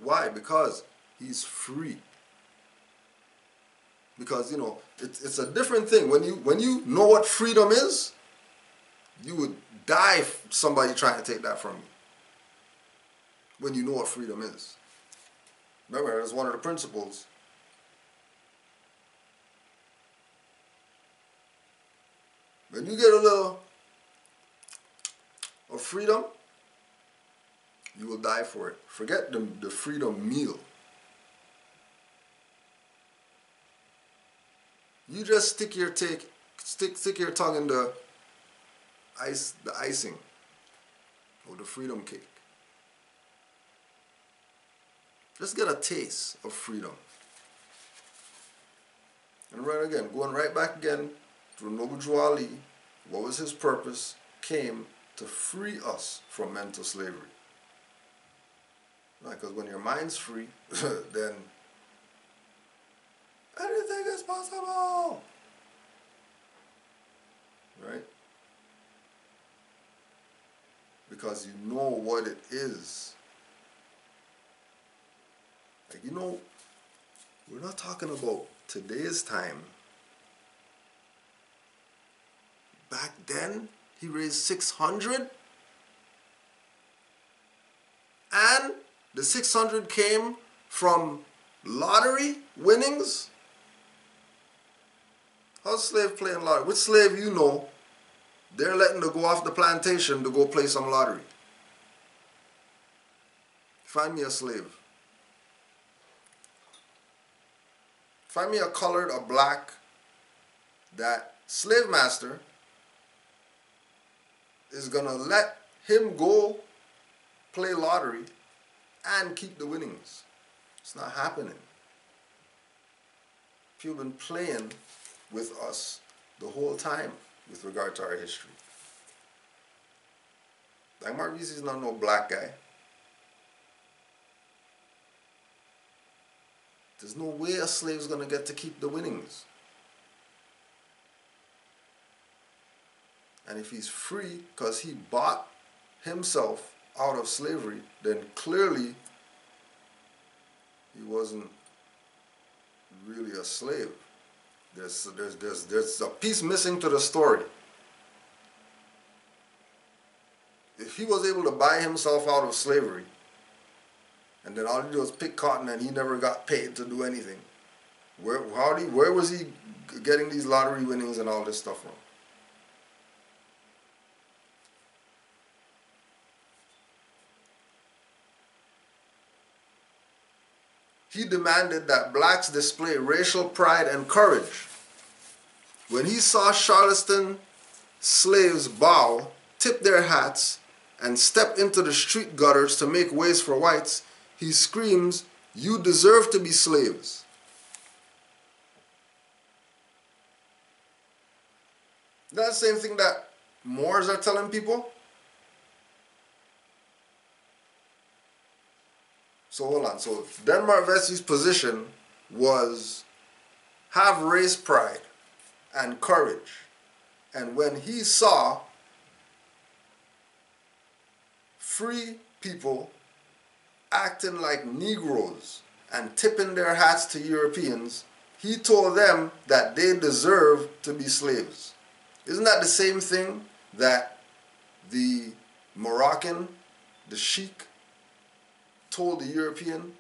Why? Because he's free. Because, it's a different thing. When you know what freedom is, you would die if somebody trying to take that from you. When you know what freedom is. Remember, that's one of the principles. When you get a little of freedom, you will die for it. Forget the freedom meal. You just stick your tongue in the icing or the freedom cake. Just get a taste of freedom. And right again, going right back again to Noble Drew Ali, what was his purpose? Came to free us from mental slavery. Right, because when your mind's free, then anything is possible. Right? Because you know what it is. Like, we're not talking about today's time. Back then, he raised 600. And the 600 came from lottery winnings. How's slave playing lottery? Which slave they're letting to go off the plantation to go play some lottery? Find me a slave. Find me a colored, a black, that slave master is gonna let him go play lottery and keep the winnings. It's not happening. You've been playing with us the whole time with regard to our history. Like Mark Vesey is not no black guy. There's no way a slave's gonna get to keep the winnings. And if he's free because he bought himself out of slavery, then clearly he wasn't really a slave. There's a piece missing to the story. If he was able to buy himself out of slavery, and then all he did was pick cotton and he never got paid to do anything, where was he getting these lottery winnings and all this stuff from? He demanded that blacks display racial pride and courage. When he saw Charleston slaves bow, tip their hats, and step into the street gutters to make ways for whites, he screams, "You deserve to be slaves." That's the same thing that Moors are telling people. So hold on. So Denmark Vesey's position was have race pride and courage. And when he saw free people acting like Negroes and tipping their hats to Europeans, he told them that they deserve to be slaves. Isn't that the same thing that the Moroccan, the Sheikh, told the European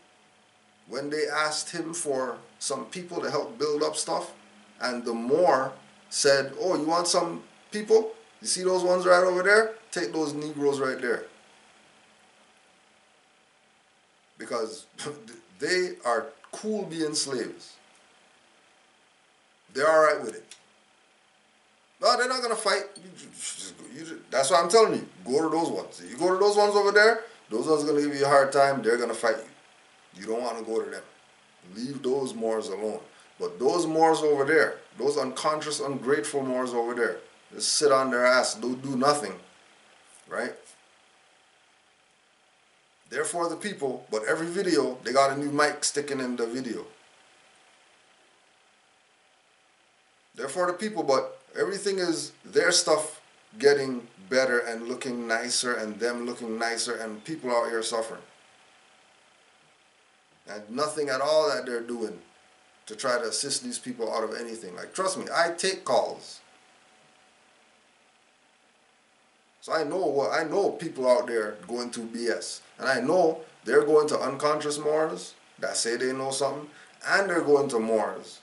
when they asked him for some people to help build up stuff? And the Moor said, "Oh, you want some people? You see those ones right over there? Take those Negroes right there." Because they are cool being slaves. They're all right with it. No, they're not going to fight. That's what I'm telling you. Go to those ones. If you go to those ones over there, those ones are going to give you a hard time. They're going to fight you. You don't want to go to them. Leave those Moors alone. But those Moors over there, those unconscious, ungrateful Moors over there, just sit on their ass, don't do nothing, right? They're for the people, but every video, they got a new mic sticking in the video. They're for the people, but everything is their stuff getting better and looking nicer and them looking nicer and people out here suffering. And nothing at all that they're doing to try to assist these people out of anything. Like, trust me, I take calls. So I know people out there going through BS. And I know they're going to unconscious Moors that say they know something, and they're going to Moors.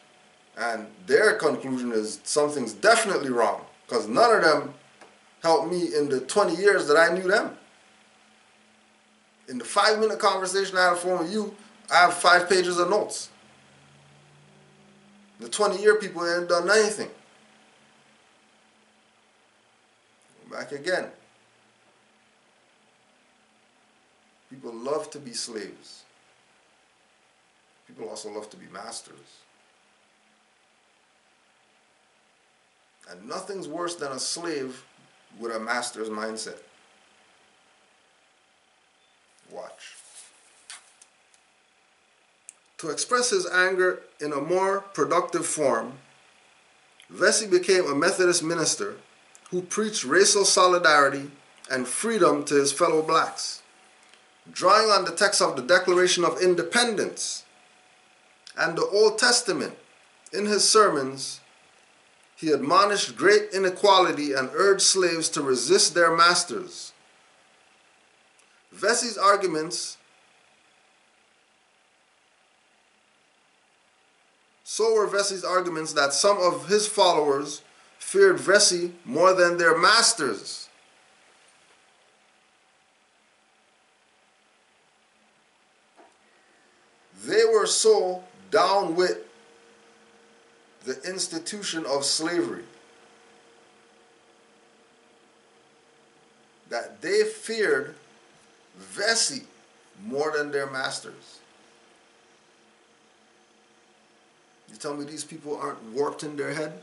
And their conclusion is something's definitely wrong, because none of them helped me in the 20 years that I knew them. In the 5-minute conversation I had on the phone with you, I have 5 pages of notes. The 20-year people ain't done anything. Back again. People love to be slaves. People also love to be masters. And nothing's worse than a slave with a master's mindset. Watch. To express his anger in a more productive form, Vesey became a Methodist minister who preached racial solidarity and freedom to his fellow blacks. Drawing on the text of the Declaration of Independence and the Old Testament, in his sermons, he admonished great inequality and urged slaves to resist their masters. Vesey's arguments that some of his followers feared Vesey more than their masters. They were so down with the institution of slavery that they feared Vesey more than their masters. You tell me these people aren't warped in their head?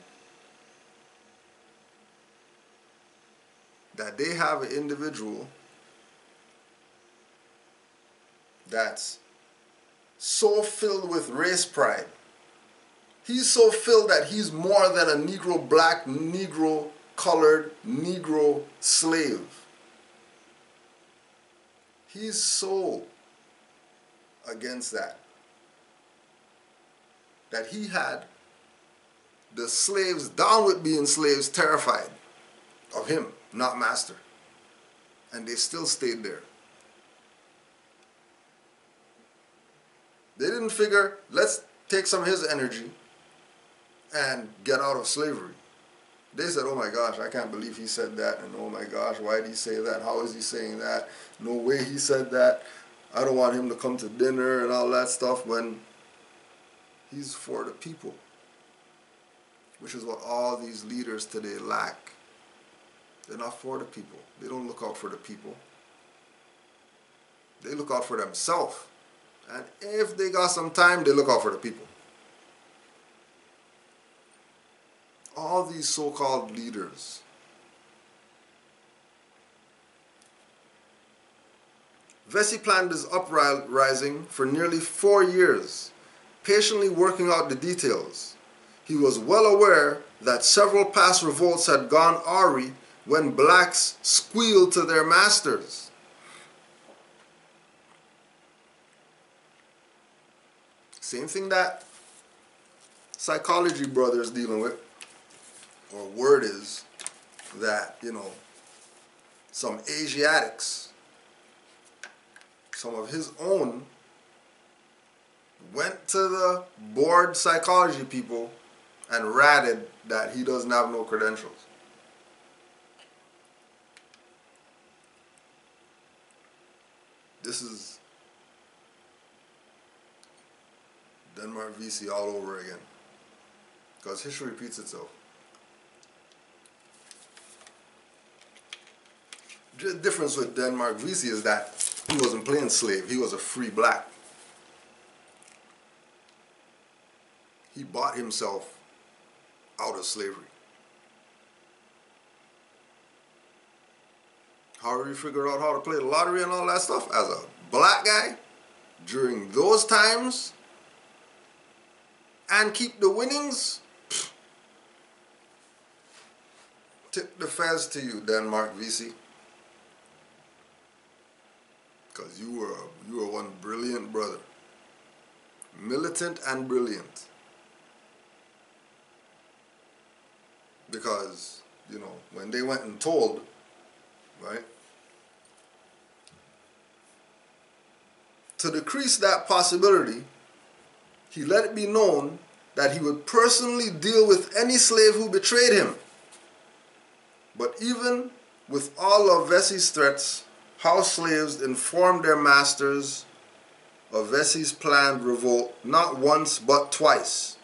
That they have an individual that's so filled with race pride. He's so filled that he's more than a Negro black, Negro colored, Negro slave. He's so against that. that he had the slaves down with being slaves terrified of him, not master. And they still stayed there. They didn't figure, let's take some of his energy and get out of slavery. They said, oh my gosh, I can't believe he said that, and oh my gosh, why did he say that? How is he saying that? No way he said that. I don't want him to come to dinner and all that stuff, when he's for the people, which is what all these leaders today lack. They're not for the people. They don't look out for the people. They look out for themselves. And if they got some time, they look out for the people. All these so-called leaders, Vesey planned his uprising for nearly 4 years, patiently working out the details. He was well aware that several past revolts had gone awry when blacks squealed to their masters. Same thing that psychology brothers dealing with, or word is that, you know, some Asiatics, some of his own, went to the board psychology people and ratted that he doesn't have no credentials. This is Denmark VC all over again, because history repeats itself. The difference with Denmark VC is that he wasn't playing slave, he was a free black. He bought himself out of slavery. How do you figure out how to play the lottery and all that stuff? As a black guy, during those times, and keep the winnings? Tip the fez to you, Denmark VC. Because you were one brilliant brother. Militant and brilliant. Because, you know, when they went and told, right, to decrease that possibility, he let it be known that he would personally deal with any slave who betrayed him. But even with all of Vesey's threats, house slaves informed their masters of Vesey's planned revolt not once but twice.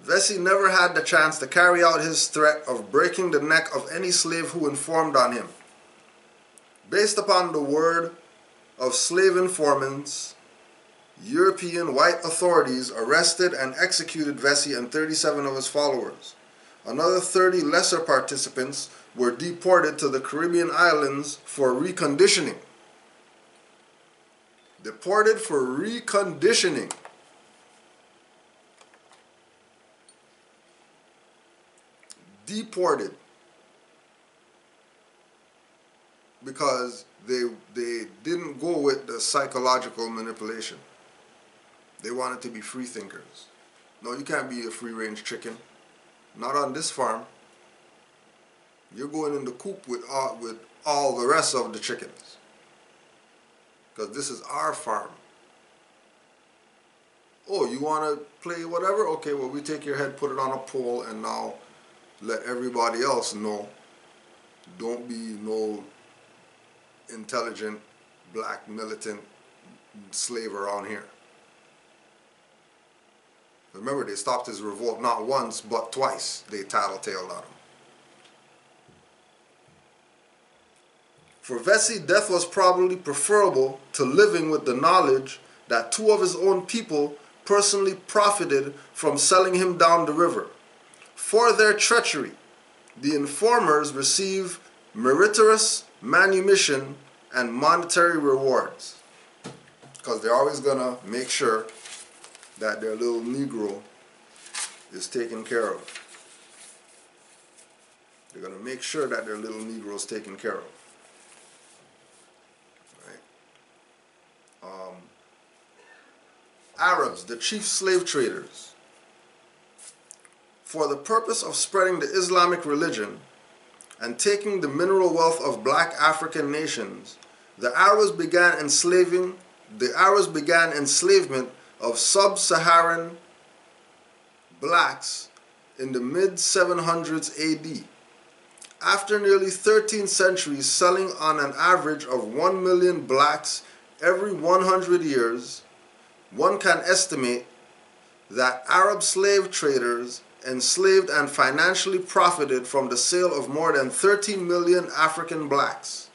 Vesey never had the chance to carry out his threat of breaking the neck of any slave who informed on him. Based upon the word of slave informants, European white authorities arrested and executed Vesey and 37 of his followers. Another 30 lesser participants were deported to the Caribbean islands for reconditioning. Deported for reconditioning. Deported. Because they didn't go with the psychological manipulation. They wanted to be free thinkers. No, you can't be a free-range chicken. Not on this farm. You're going in the coop with all the rest of the chickens. Because this is our farm. Oh, you want to play whatever? Okay, well, we take your head, put it on a pole, and now let everybody else know. Don't be no intelligent, black, militant slave around here. Remember, they stopped his revolt not once, but twice. They tattletaled on him. For Vesey, death was probably preferable to living with the knowledge that 2 of his own people personally profited from selling him down the river. For their treachery, the informers receive meritorious manumission and monetary rewards. Because they're always going to make sure that their little Negro is taken care of. They're going to make sure that their little Negro is taken care of. Right? Arabs, the chief slave traders. For the purpose of spreading the Islamic religion and taking the mineral wealth of black African nations, the Arabs began enslavement of sub-Saharan blacks in the mid-700s AD. After nearly 13 centuries selling on an average of 1 million blacks every 100 years, one can estimate that Arab slave traders enslaved and financially profited from the sale of more than 13 million African blacks.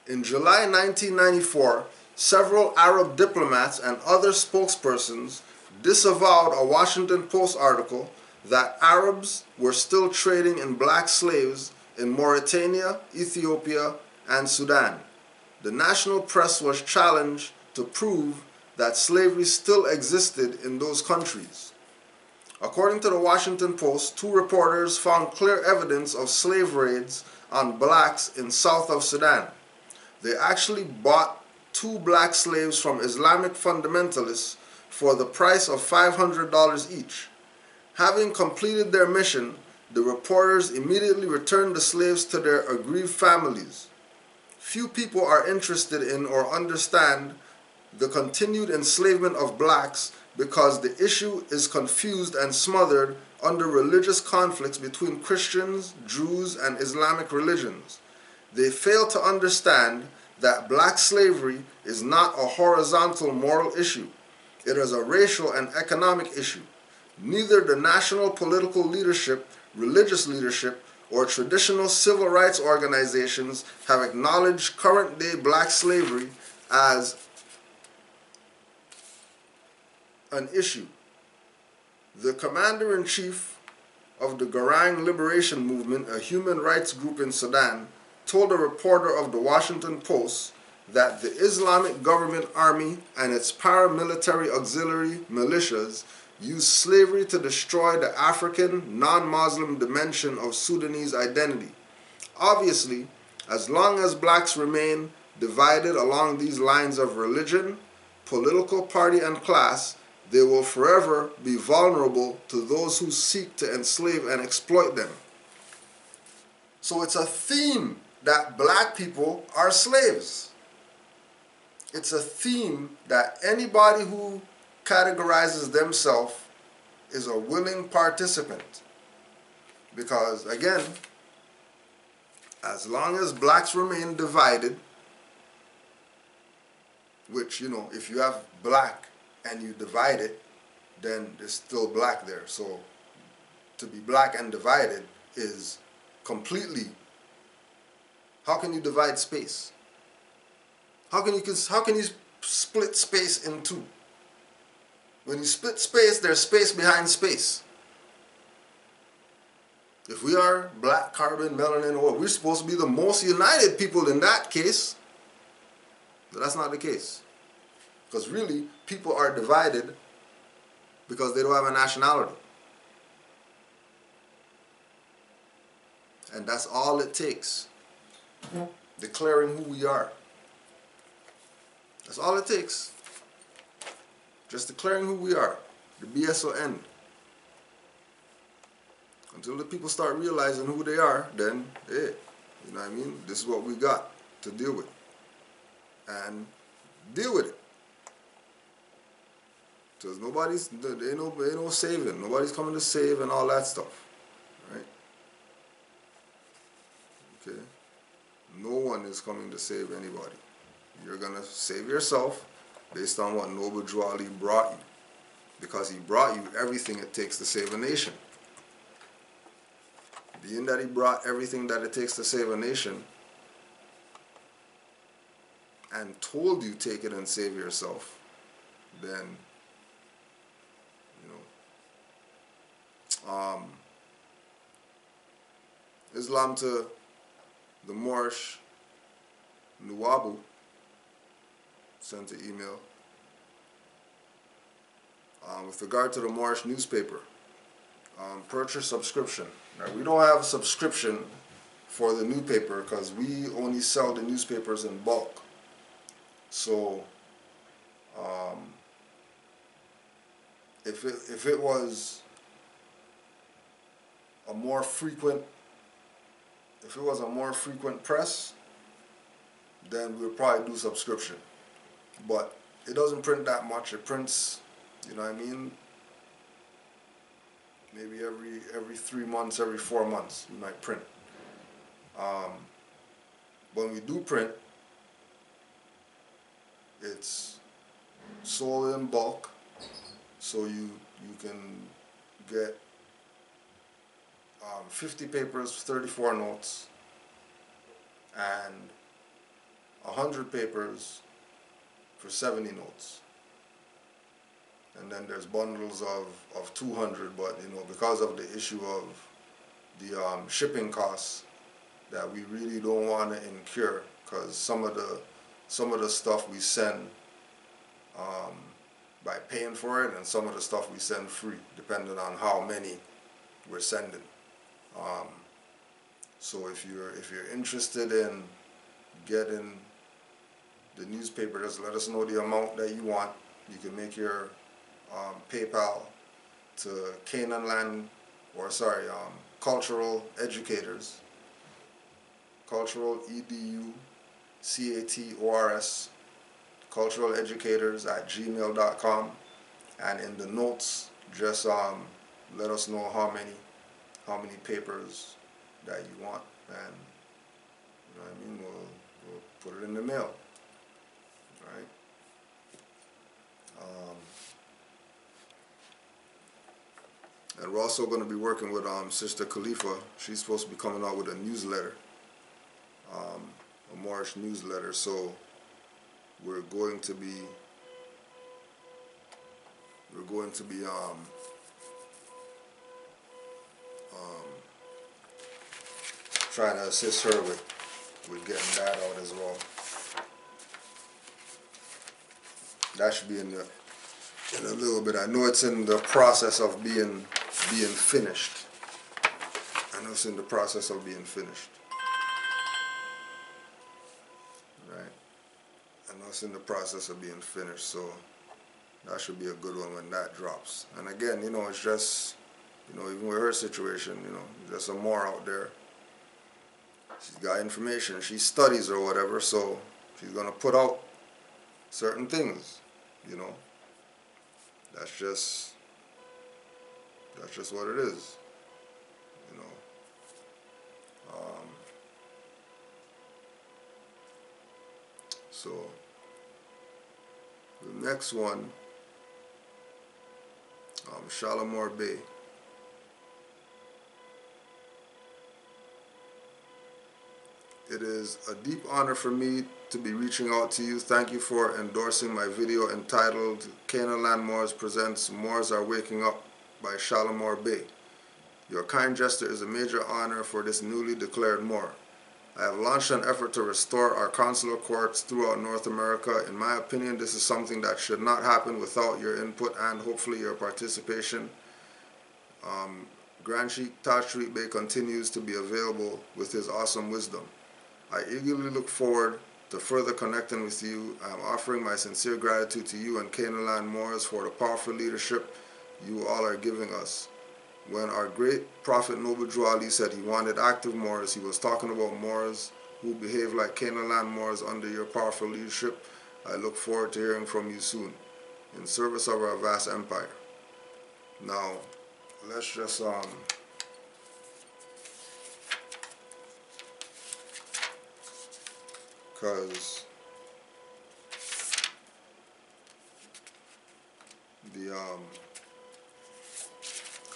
In July 1994, several Arab diplomats and other spokespersons disavowed a Washington Post article that Arabs were still trading in black slaves in Mauritania, Ethiopia, and Sudan. The national press was challenged to prove that slavery still existed in those countries. According to the Washington Post, 2 reporters found clear evidence of slave raids on blacks in south of Sudan. They actually bought 2 black slaves from Islamic fundamentalists for the price of $500 each. Having completed their mission, the reporters immediately returned the slaves to their aggrieved families. Few people are interested in or understand the continued enslavement of blacks because the issue is confused and smothered under religious conflicts between Christians, Jews, and Islamic religions. They fail to understand that black slavery is not a horizontal moral issue. It is a racial and economic issue. Neither the national political leadership, religious leadership, or traditional civil rights organizations have acknowledged current-day black slavery as an issue. The commander-in-chief of the Garang Liberation Movement, a human rights group in Sudan, told a reporter of the Washington Post that the Islamic government army and its paramilitary auxiliary militias used slavery to destroy the African, non-Muslim dimension of Sudanese identity. Obviously, as long as blacks remain divided along these lines of religion, political party, and class, they will forever be vulnerable to those who seek to enslave and exploit them. So it's a theme that black people are slaves. It's a theme that anybody who categorizes themselves is a willing participant. Because again, as long as blacks remain divided, which, you know, if you have black and you divide it, then there's still black there. So to be black and divided is completely, how can you divide space? How can you split space in two? When you split space, there's space behind space. If we are black, carbon, melanin, or we're supposed to be the most united people in that case, but that's not the case. Because really, people are divided because they don't have a nationality. And that's all it takes. Declaring who we are. That's all it takes. Just declaring who we are. The BS will end. Until the people start realizing who they are, then, hey, you know what I mean? This is what we got to deal with. And deal with it. Because nobody's, there ain't no saving. Nobody's coming to save and all that stuff. Right? Okay? No one is coming to save anybody. You're going to save yourself based on what Noble Drew Ali brought you. Because he brought you everything it takes to save a nation. Being that he brought everything that it takes to save a nation and told you take it and save yourself, then, you know, Islam to the Moorish Nuwabu sent an email with regard to the Moorish newspaper. Purchase subscription. Now, we don't have subscription for the newspaper because we only sell the newspapers in bulk. So if it was a more frequent press, then we'll probably do subscription. But it doesn't print that much. It prints, you know what I mean, maybe every 3 months, every 4 months we might print. When we do print, it's sold in bulk, so you can get 50 papers, 34 notes, and 100 papers for 70 notes. And then there's bundles of 200, but you know, because of the issue of the shipping costs that we really don't want to incur, because some of the stuff we send by paying for it, and some of the stuff we send free, depending on how many we're sending. So if you're interested in getting the newspaper, just let us know the amount that you want. You can make your PayPal to Canaanland, or sorry, Cultural Educators, Cultural EDUCATORS, Cultural Educators at gmail.com, and in the notes, just let us know how many papers that you want, and you know what I mean, we'll put it in the mail. Right? And we're also going to be working with Sister Khalifa. She's supposed to be coming out with a newsletter, a Moorish newsletter. So we're going to be trying to assist her with getting that out as well. That should be in a little bit. I know it's in the process of being finished. I know it's in the process of being finished. Right? I know it's in the process of being finished, so that should be a good one when that drops. And again, you know, it's just, you know, even with her situation, you know, there's some more out there. She's got information, she studies or whatever, so she's gonna put out certain things, you know. That's just what it is, you know. So the next one, Shalimar Bay. It is a deep honor for me to be reaching out to you. Thank you for endorsing my video entitled Canaanland Moors presents Moors Are Waking Up by Shalimar Bay. Your kind gesture is a major honor for this newly declared Moor. I have launched an effort to restore our consular courts throughout North America. In my opinion, this is something that should not happen without your input and hopefully your participation. Grand Sheikh Tajriq Bey continues to be available with his awesome wisdom. I eagerly look forward to further connecting with you. I am offering my sincere gratitude to you and Canaanland Moors for the powerful leadership you all are giving us. When our great Prophet Noble Drew Ali said he wanted active Moors, he was talking about Moors who behave like Canaanland Moors under your powerful leadership. I look forward to hearing from you soon, in service of our vast empire. Now, let's just because the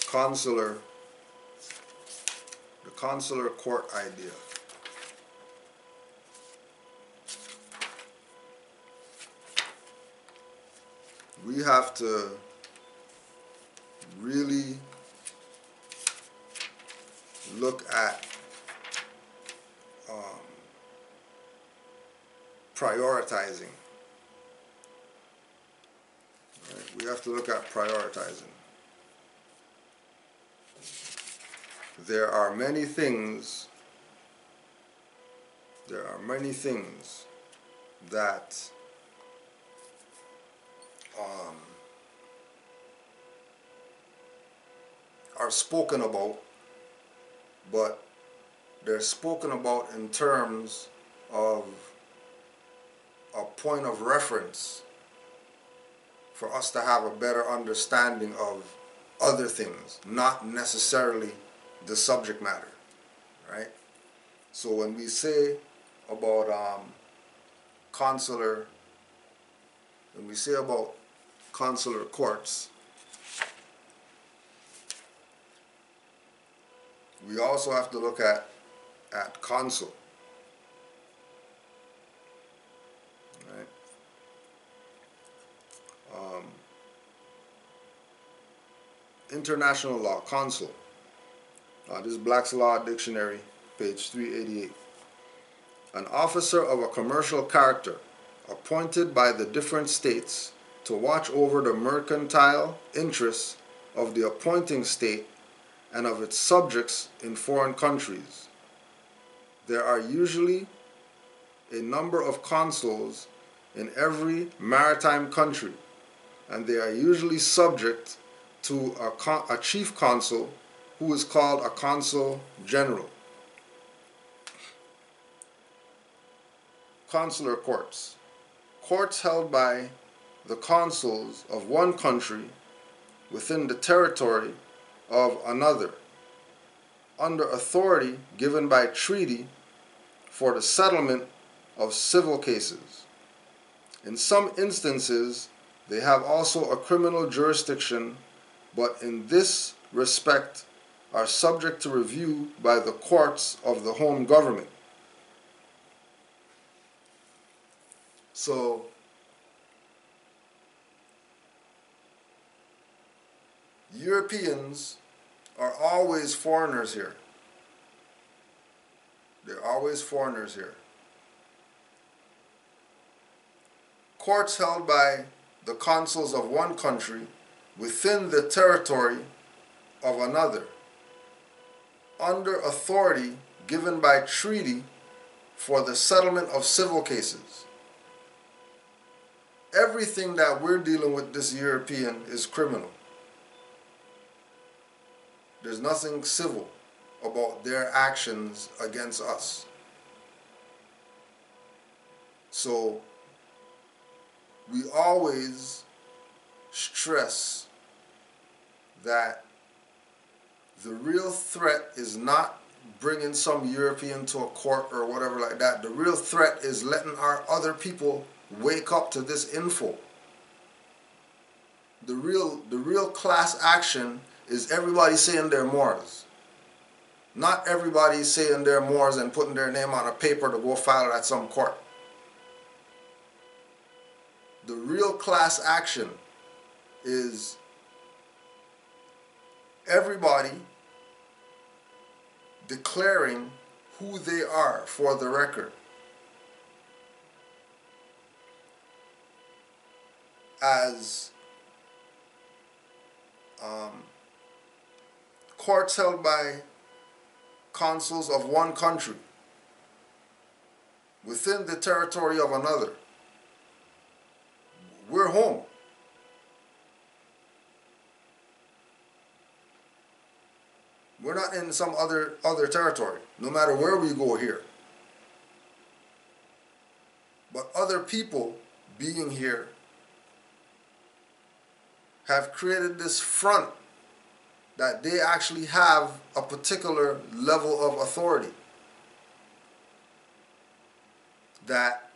consular court idea. We have to really look at prioritizing. Right? We have to look at prioritizing. There are many things that are spoken about, but they're spoken about in terms of a point of reference for us to have a better understanding of other things, not necessarily the subject matter, right? So when we say about consular, when we say about consular courts, we also have to look at consul, right? International law, consul. This is Black's Law Dictionary, page 388. An officer of a commercial character appointed by the different states to watch over the mercantile interests of the appointing state and of its subjects in foreign countries. There are usually a number of consuls in every maritime country, and they are usually subject to a chief consul who is called a consul general. Consular courts. Courts held by the consuls of one country within the territory of another, under authority given by treaty for the settlement of civil cases. In some instances, they have also a criminal jurisdiction, but in this respect are subject to review by the courts of the home government. So, Europeans are always foreigners here. They're always foreigners here. Courts held by the consuls of one country within the territory of another, under authority given by treaty for the settlement of civil cases. Everything that we're dealing with this European is criminal. There's nothing civil about their actions against us. So we always stress that the real threat is not bringing some European to a court or whatever like that. The real threat is letting our other people wake up to this info. The real class action is everybody saying they're Moors. Not everybody saying they're Moors and putting their name on a paper to go file it at some court. The real class action is everybody declaring who they are for the record. As courts held by consuls of one country within the territory of another. We're home. We're not in some other territory, no matter where we go here. But other people being here have created this front that they actually have a particular level of authority that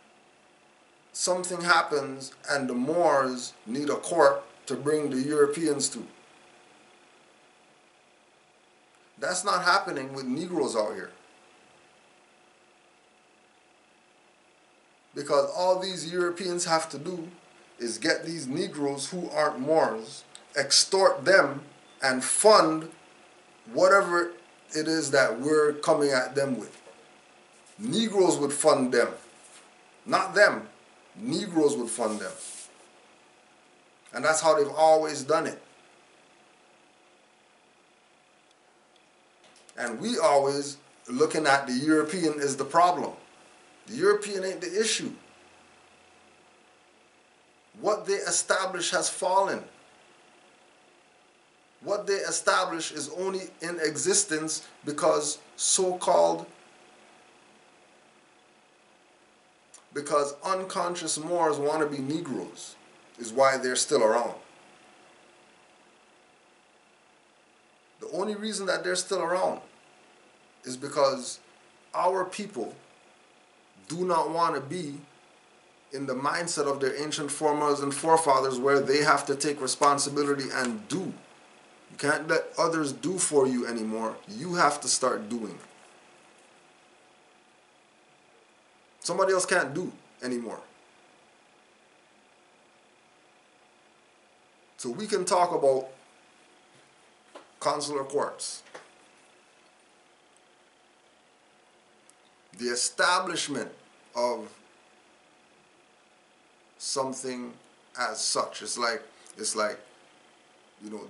something happens and the Moors need a court to bring the Europeans to. That's not happening with Negroes out here. Because all these Europeans have to do is get these Negroes who aren't Moors, extort them, and fund whatever it is that we're coming at them with. Negroes would fund them. Not them. Negroes would fund them. And that's how they've always done it. And we always looking at the European as the problem. The European ain't the issue. What they established has fallen. what they establish is only in existence because because unconscious Moors want to be Negroes is why they're still around. The only reason that they're still around is because our people do not want to be in the mindset of their ancient foremothers and forefathers where they have to take responsibility and do. You can't let others do for you anymore. You have to start doing. Somebody else can't do anymore. So we can talk about consular courts. The establishment of something as such. It's like you know,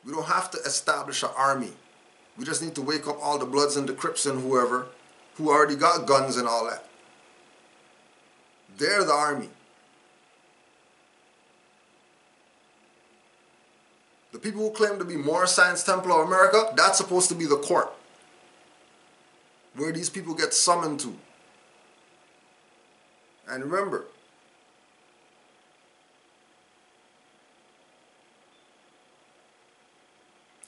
we don't have to establish an army. We just need to wake up all the Bloods and the Crips and whoever who already got guns and all that. They're the army. The people who claim to be Moorish Science Temple of America, that's supposed to be the court where these people get summoned to. And remember,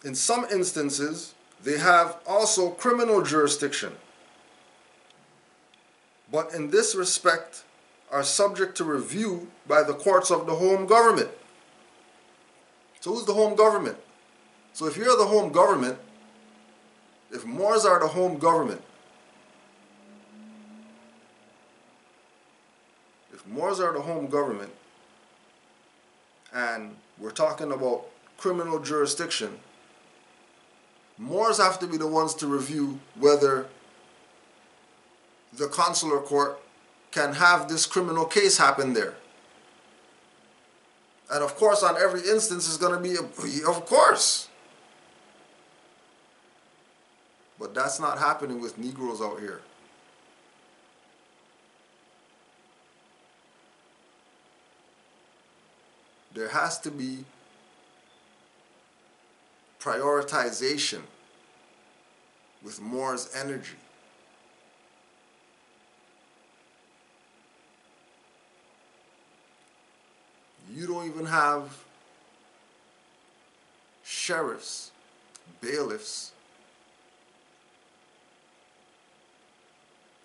in some instances, they have also criminal jurisdiction, but in this respect are subject to review by the courts of the home government. So who's the home government? So if you're the home government, if Moors are the home government, and we're talking about criminal jurisdiction, Moors have to be the ones to review whether the consular court can have this criminal case happen there. And of course, on every instance is going to be, of course. But that's not happening with Negroes out here. There has to be prioritization with Moors' energy. You don't even have sheriffs, bailiffs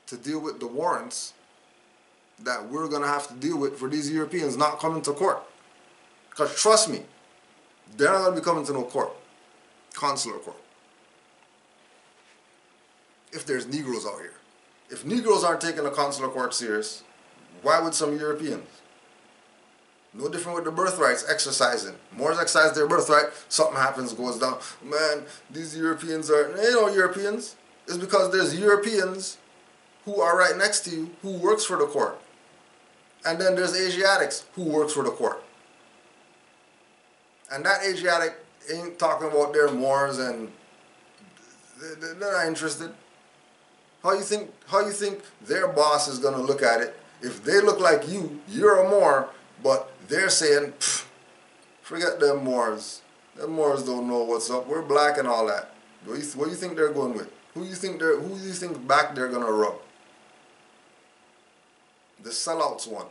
to deal with the warrants that we're going to have to deal with for these Europeans not coming to court. Because trust me, they're not going to be coming to no court, consular court, if there's Negroes out here. If Negroes aren't taking the consular court serious, why would some Europeans? No different with the birthrights exercising. Moors exercise their birthright, something happens, goes down. Man, these Europeans are, they know Europeans. It's because there's Europeans who are right next to you who works for the court. And then there's Asiatics who works for the court. And that Asiatic ain't talking about their Moors and they're not interested. How you think their boss is going to look at it if they look like you, you're a Moor, but they're saying, forget them Moors. Them Moors don't know what's up. We're black and all that. What do you think they're going with? Who do you think back they're gonna rub? The sellouts one.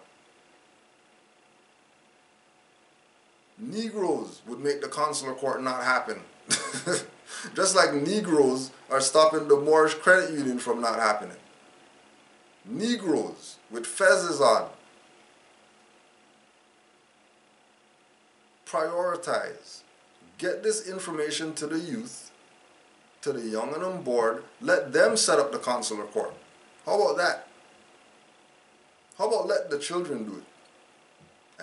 Negroes would make the consular court not happen. Just like Negroes are stopping the Moorish credit union from not happening. Negroes with fezzes on. Prioritize. Get this information to the youth, to the young and on board. Let them set up the consular court. How about that? How about let the children do it?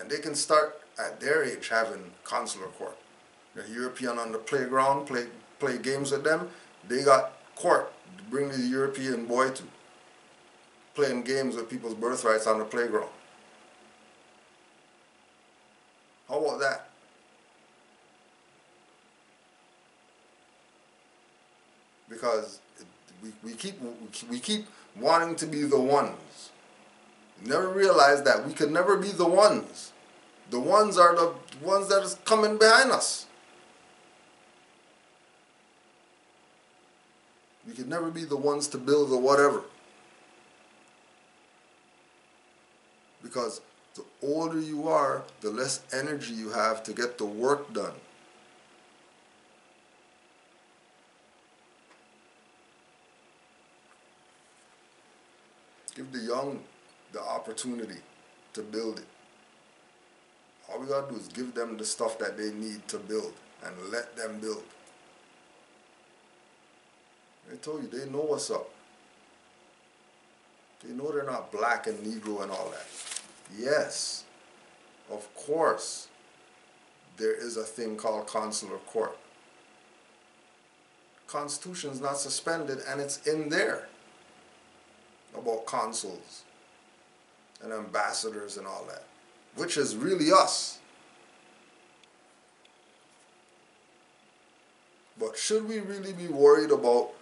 And they can start at their age having consular court. The European on the playground, play games with them. They got court to bring the European boy to. Playing games with people's birthrights on the playground. How about that? Because we keep wanting to be the ones. We never realize that we could never be the ones. The ones are the ones that is coming behind us. We can never be the ones to build or whatever. Because the older you are, the less energy you have to get the work done. Give the young the opportunity to build it. All we gotta do is give them the stuff that they need to build and let them build. I told you, they know what's up. They know they're not black and Negro and all that. Yes, of course, there is a thing called consular court. Constitution's not suspended, and it's in there about consuls and ambassadors and all that, which is really us. But should we really be worried about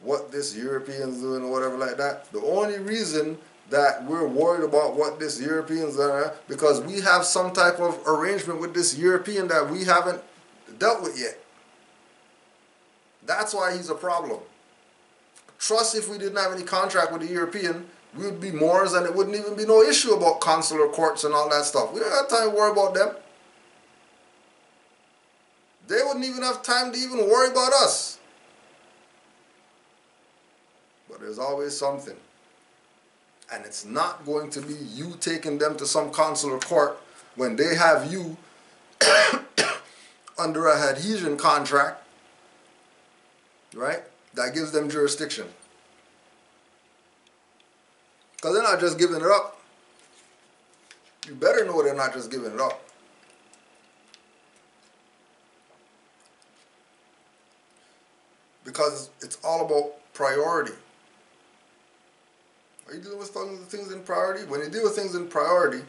what this Europeans doing or whatever like that? The only reason that we're worried about what this Europeans are because we have some type of arrangement with this European that we haven't dealt with yet. That's why he's a problem. Trust, if we didn't have any contract with the European, we would be Moors and it wouldn't even be no issue about consular courts and all that stuff. We don't have time to worry about them. They wouldn't even have time to even worry about us. But there's always something. And it's not going to be you taking them to some consular court when they have you under a adhesion contract, right? That gives them jurisdiction. Because they're not just giving it up. You better know they're not just giving it up. Because it's all about priority. Are you dealing with things in priority? When you deal with things in priority,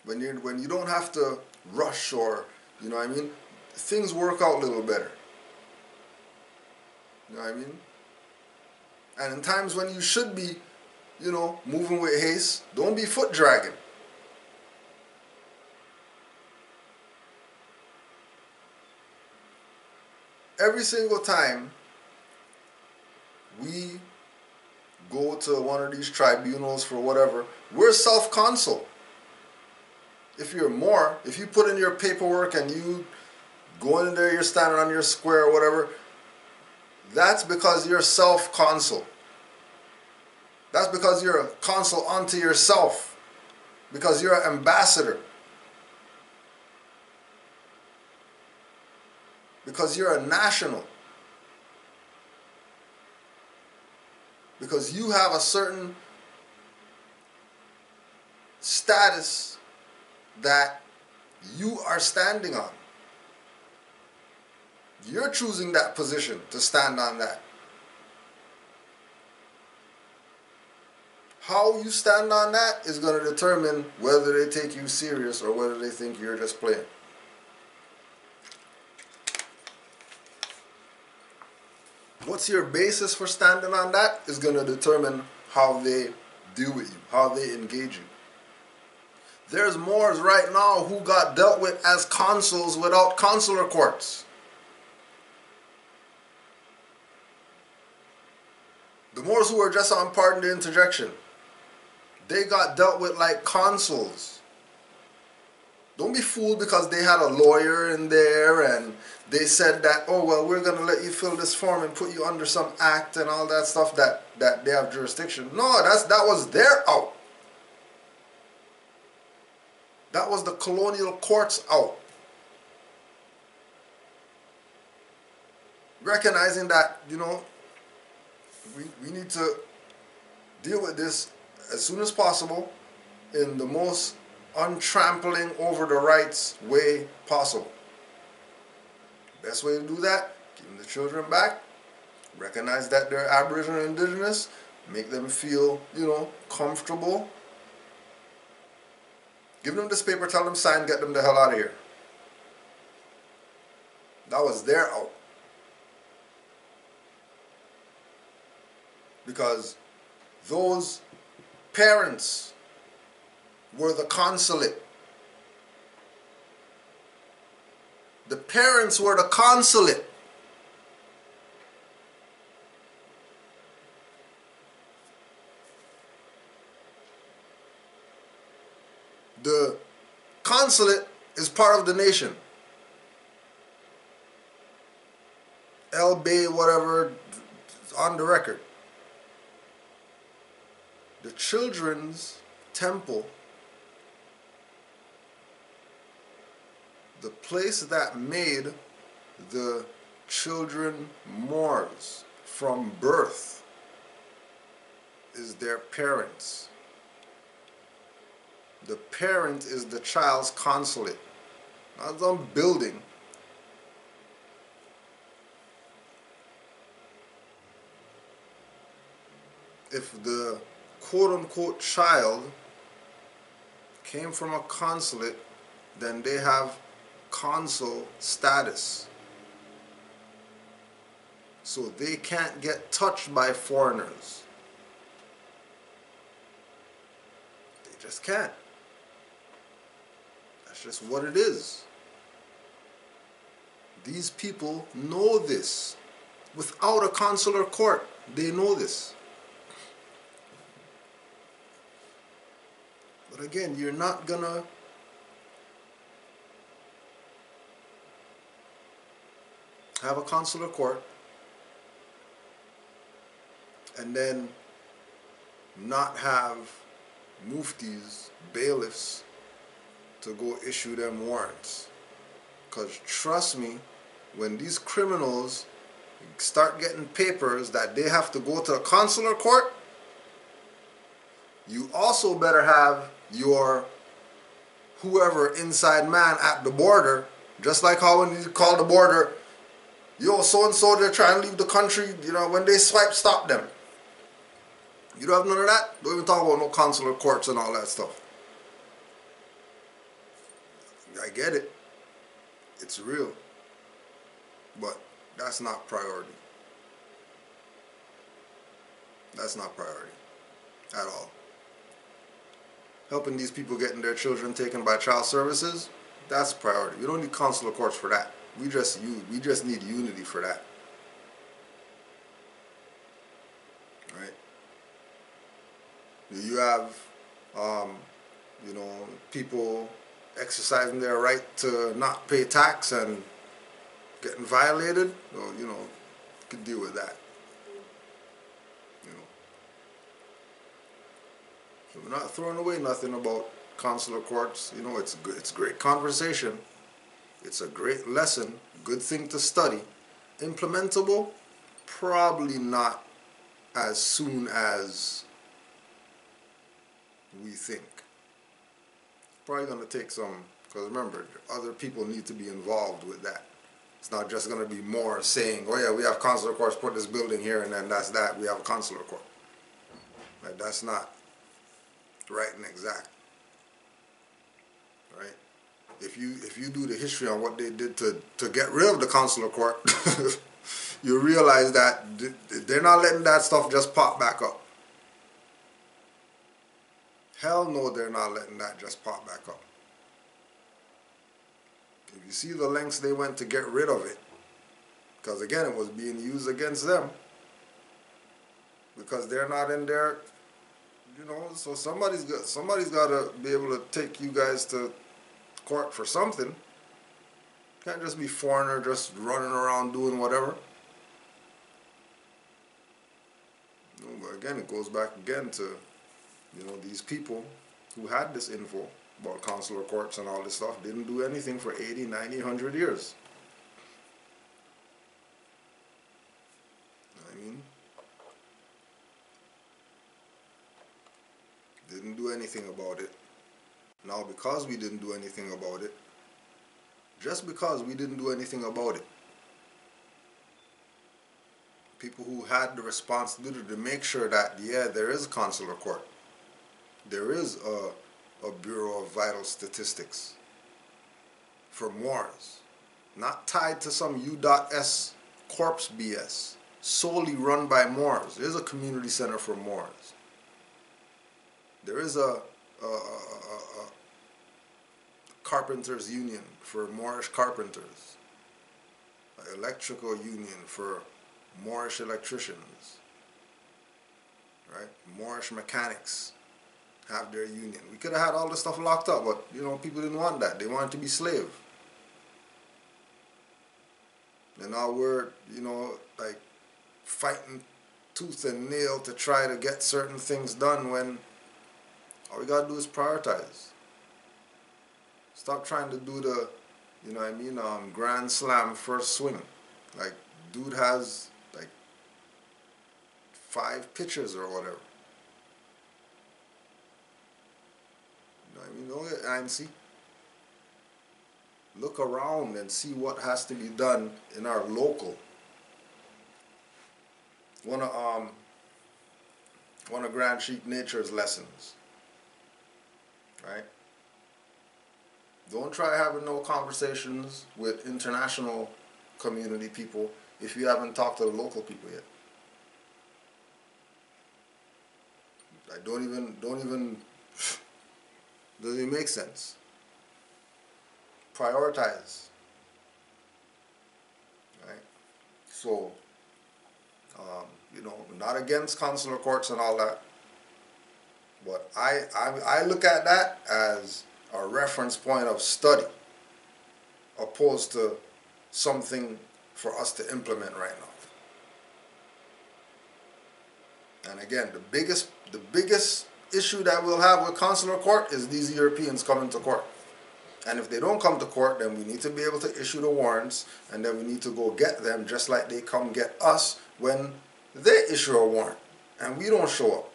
when you don't have to rush or, you know what I mean, things work out a little better. You know what I mean? And in times when you should be, you know, moving with haste, don't be foot dragging. Every single time we go to one of these tribunals for whatever, we're self-consul. If you're more, if you put in your paperwork and you go in there, you're standing on your square or whatever, that's because you're self-consul. That's because you're a consul unto yourself. Because you're an ambassador. Because you're a national. Because you have a certain status that you are standing on. You're choosing that position to stand on that. How you stand on that is going to determine whether they take you serious or whether they think you're just playing. What's your basis for standing on that is going to determine how they deal with you, how they engage you. There's Moors right now who got dealt with as consuls without consular courts. The Moors who were just on, pardon the interjection, they got dealt with like consuls. Don't be fooled because they had a lawyer in there and they said that, oh, well, we're going to let you fill this form and put you under some act and all that stuff that they have jurisdiction. No, that was their out. That was the colonial courts out. Recognizing that, you know, we need to deal with this as soon as possible in the most untrampling over the rights way possible. Best way to do that, give the children back, recognize that they're Aboriginal and Indigenous, make them feel, you know, comfortable. Give them this paper, tell them sign, get them the hell out of here. That was their out. Because those parents were the consulate The parents were the consulate. The consulate is part of the nation. El Bay, whatever, on the record. The children's temple, the place that made the children Moors from birth, is their parents. The parent is the child's consulate, not some building. If the quote-unquote child came from a consulate, then they have consul status. So they can't get touched by foreigners. They just can't. That's just what it is. These people know this. Without a consular court, they know this. But again, you're not gonna have a consular court and then not have muftis, bailiffs, to go issue them warrants. Because trust me, when these criminals start getting papers that they have to go to a consular court, you also better have your whoever inside man at the border, just like how when you call the border, yo, so-and-so, they're trying to leave the country, you know, when they swipe, stop them. You don't have none of that? Don't even talk about no consular courts and all that stuff. I get it. It's real. But that's not priority. That's not priority at all. Helping these people getting their children taken by child services, that's priority. We don't need consular courts for that. We just need unity for that. Right? You have, you know, people exercising their right to not pay tax and getting violated. Well, you know, you could deal with that. You know. So we're not throwing away nothing about consular courts. You know, it's good. It's great conversation. It's a great lesson. Good thing to study. Implementable? Probably not as soon as we think. Probably going to take some, because remember, other people need to be involved with that. It's not just going to be more saying, oh yeah, we have consular courts, put this building here, and then that's that, we have a consular court. Right? That's not right and exact. Right? If you do the history on what they did to get rid of the consular court, you realize that they're not letting that stuff just pop back up. Hell no, they're not letting that just pop back up. If you see the lengths they went to get rid of it, because again, it was being used against them, because they're not in there, you know, so somebody's got to be able to take you guys to court for something. Can't just be foreigner just running around doing whatever. You know, but again, it goes back again to, you know, these people who had this info about consular courts and all this stuff didn't do anything for 80, 90, 100 years. I mean, didn't do anything about it. Now, because we didn't do anything about it, just because we didn't do anything about it, people who had the responsibility to make sure that, yeah, there is a consular court, there is a Bureau of Vital Statistics for Moors, not tied to some U.S. corpse BS, solely run by Moors. There's a community center for Moors. There is a carpenters union for Moorish carpenters. electrical union for Moorish electricians, right? Moorish mechanics have their union. We could have had all this stuff locked up, but you know, people didn't want that. They wanted to be slave. And now we're, you know, like fighting tooth and nail to try to get certain things done when all we gotta do is prioritize. Stop trying to do the, you know what I mean, grand slam first swing. Like, dude has like 5 pitches or whatever. You know what I mean? Don't get antsy. Look around and see what has to be done in our local. One of Grand Sheep Nature's lessons, right? Don't try having no conversations with international community people if you haven't talked to the local people yet. Like, don't even doesn't even make sense. Prioritize, right? So, you know, not against consular courts and all that, but I look at that as a reference point of study, opposed to something for us to implement right now. And again, the biggest issue that we'll have with consular court is these Europeans coming to court. And if they don't come to court, then we need to be able to issue the warrants, and then we need to go get them just like they come get us when they issue a warrant and we don't show up.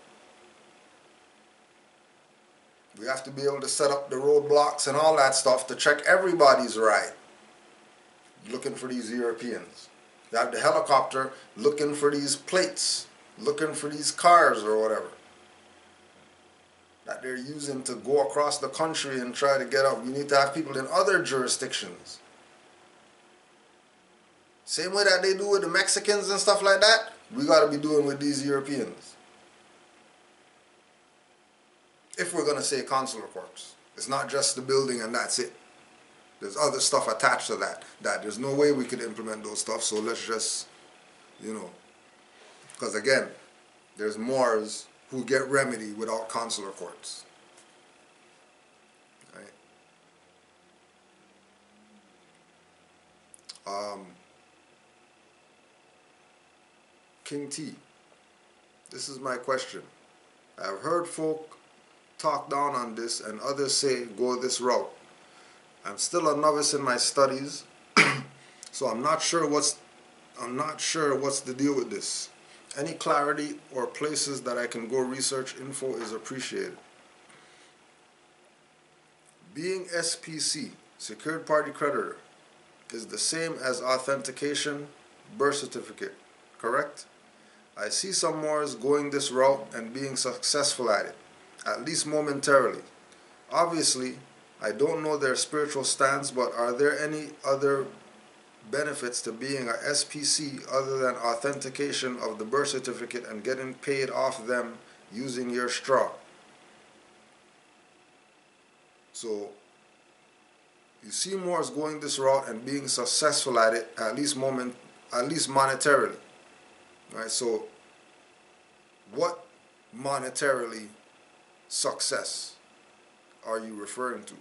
We have to be able to set up the roadblocks and all that stuff to check everybody's ride, looking for these Europeans. They have the helicopter looking for these plates, looking for these cars or whatever that they're using to go across the country and try to get up. We need to have people in other jurisdictions. Same way that they do with the Mexicans and stuff like that, we got to be doing with these Europeans. If we're going to say consular courts. It's not just the building and that's it. There's other stuff attached to that there's no way we could implement those stuff, so let's just, you know, because again, there's Moors who get remedy without consular courts. Right? King T, this is my question. I've heard folk talk down on this and others say go this route. I'm still a novice in my studies, so I'm not sure what's the deal with this. Any clarity or places that I can go research info is appreciated. Being SPC, secured party creditor, is the same as authentication birth certificate, correct? I see some Moors going this route and being successful at least momentarily. Obviously, I don't know their spiritual stance, but are there any other benefits to being a SPC other than authentication of the birth certificate and getting paid off them using your straw? So you see Moors going this route and being successful at it, at least monetarily. Right? So what monetarily success are you referring to?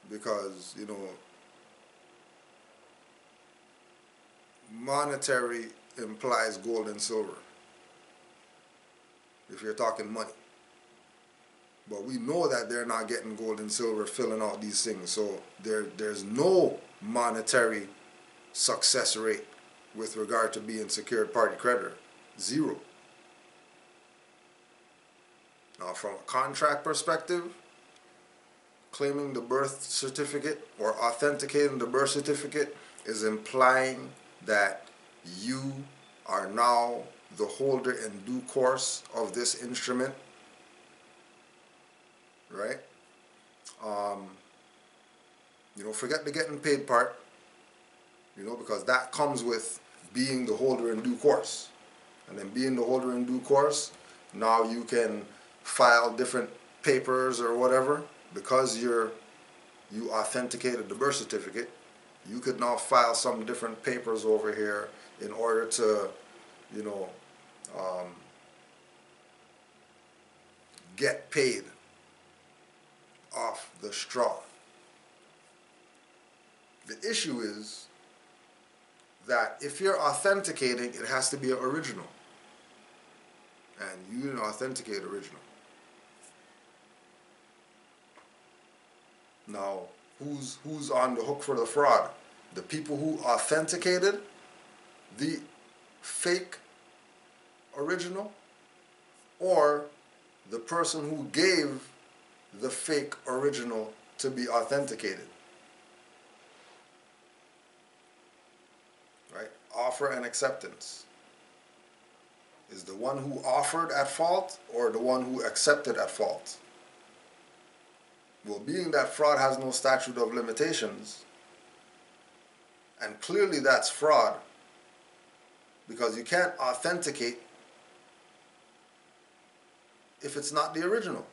Because, you know, monetary implies gold and silver, if you're talking money. But we know that they're not getting gold and silver filling out these things, so there's no monetary success rate with regard to being secured party creditor. Zero. Now, from a contract perspective, claiming the birth certificate or authenticating the birth certificate is implying that you are now the holder in due course of this instrument, right? You know, forget the getting paid part, you know, because that comes with being the holder in due course. And then being the holder in due course, now you can file different papers or whatever because you authenticated the birth certificate. you could now file some different papers over here in order to, you know, get paid off the straw. The issue is that if you're authenticating, it has to be an original. And you didn't authenticate original. Now, who's on the hook for the fraud? The people who authenticated the fake original, or the person who gave the fake original to be authenticated? Right? Offer and acceptance. Is the one who offered at fault or the one who accepted at fault? Well, being that fraud has no statute of limitations, and clearly that's fraud, because you can't authenticate if it's not the original.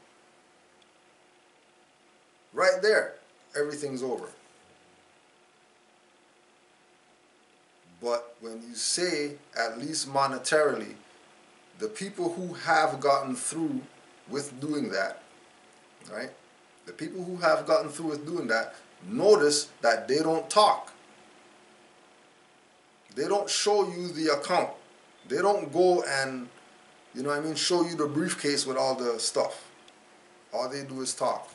Right there, everything's over. But when you say, at least monetarily, the people who have gotten through with doing that, right? The people who have gotten through with doing that, notice that they don't talk. They don't show you the account. They don't go and, you know what I mean, show you the briefcase with all the stuff. All they do is talk.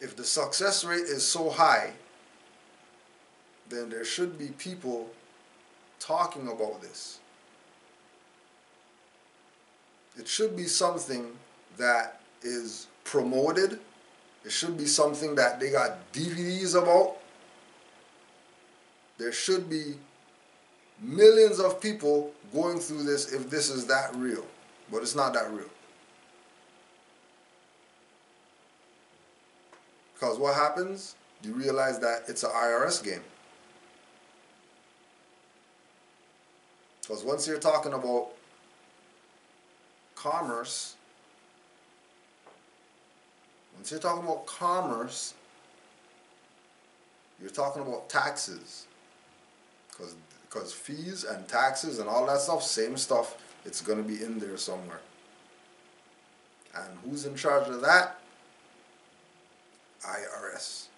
If the success rate is so high, then there should be people talking about this. It should be something that is promoted. It should be something that they got DVDs about. There should be millions of people going through this if this is that real. But it's not that real. Because what happens? You realize that it's an IRS game. Because once you're talking about commerce, you're talking about taxes. Because fees and taxes and all that stuff, same stuff, it's going to be in there somewhere. And who's in charge of that? IRS.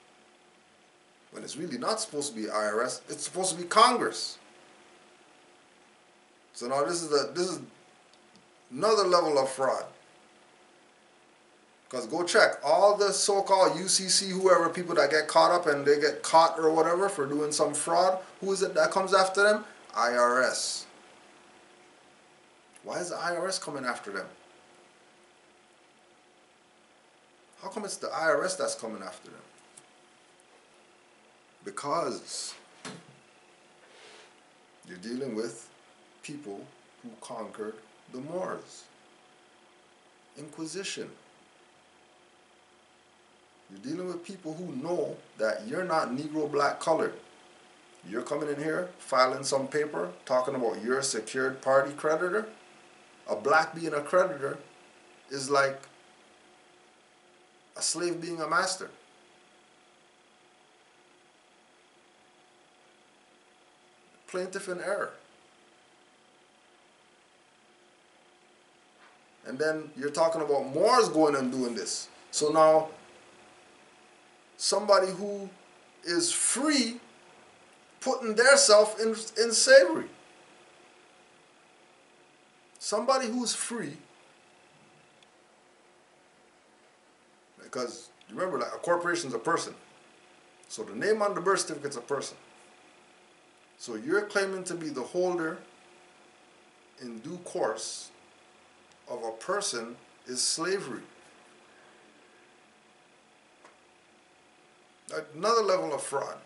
When it's really not supposed to be IRS, it's supposed to be Congress. So now this is another level of fraud. Because go check all the so-called UCC, whoever, people that get caught up and they get caught or whatever for doing some fraud. Who is it that comes after them? IRS. Why is the IRS coming after them? How come it's the IRS that's coming after them? Because you're dealing with people who conquered the Moors. Inquisition. You're dealing with people who know that you're not Negro black colored. You're coming in here, filing some paper, talking about you're a secured party creditor. A black being a creditor is like a slave being a master. Plaintiff in error. And then you're talking about Moors going and doing this. So now, somebody who is free putting their self in slavery. Somebody who's free, because remember, like, a corporation's a person. So the name on the birth certificate's a person. So you're claiming to be the holder in due course of a person is slavery. Another level of fraud.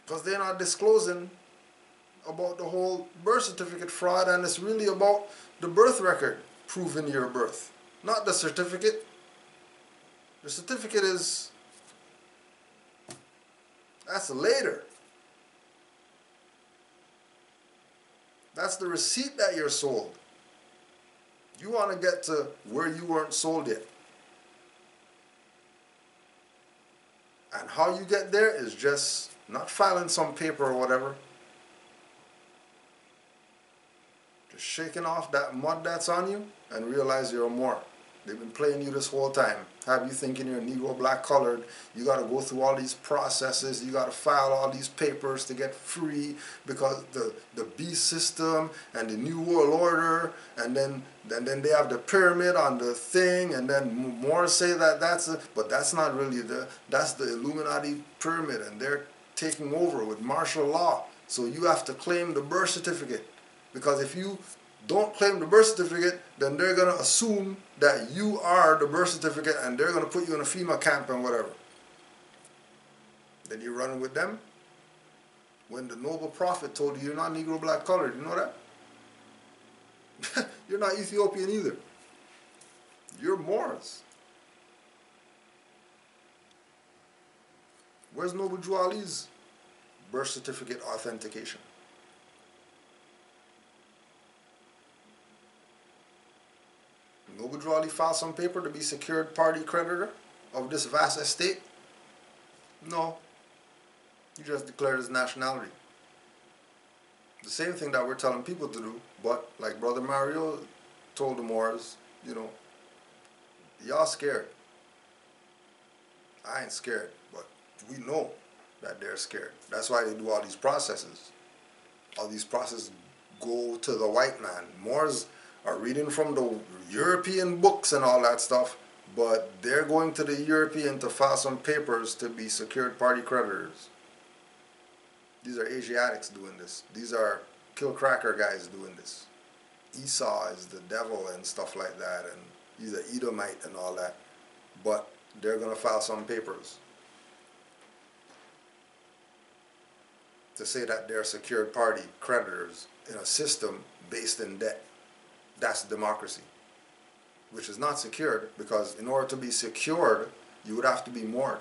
Because they're not disclosing about the whole birth certificate fraud, and it's really about the birth record proving your birth, not the certificate. The certificate that's later. That's the receipt that you're sold. You want to get to where you weren't sold yet. And how you get there is just not filing some paper or whatever. Just shaking off that mud that's on you and realize you're a Moor. They've been playing you this whole time. Have you thinking you're Negro, black, colored. You got to go through all these processes. You got to file all these papers to get free because the beast system and the New World Order, and then they have the pyramid on the thing, and then more say that but that's not really that's the Illuminati pyramid, and they're taking over with martial law. So you have to claim the birth certificate, because if you don't claim the birth certificate, then they're going to assume that you are the birth certificate, and they're going to put you in a FEMA camp and whatever. Then you're running with them. When the noble prophet told you you're not Negro, black, colored, you know that? You're not Ethiopian either. You're Moors. Where's Noble Drew Ali's birth certificate authentication? Noble Drew Ali filed some paper to be secured party creditor of this vast estate? No. He just declared his nationality. The same thing that we're telling people to do, but like Brother Mario told the Moors, you know, y'all scared. I ain't scared, but we know that they're scared. That's why they do all these processes. All these processes go to the white man. Moors are reading from the European books and all that stuff, but they're going to the European to file some papers to be secured party creditors. These are Asiatics doing this. These are kill cracker guys doing this. Esau is the devil and stuff like that, and he's an Edomite and all that, but they're going to file some papers to say that they're secured party creditors in a system based in debt. That's democracy, which is not secured, because in order to be secured, you would have to be moored.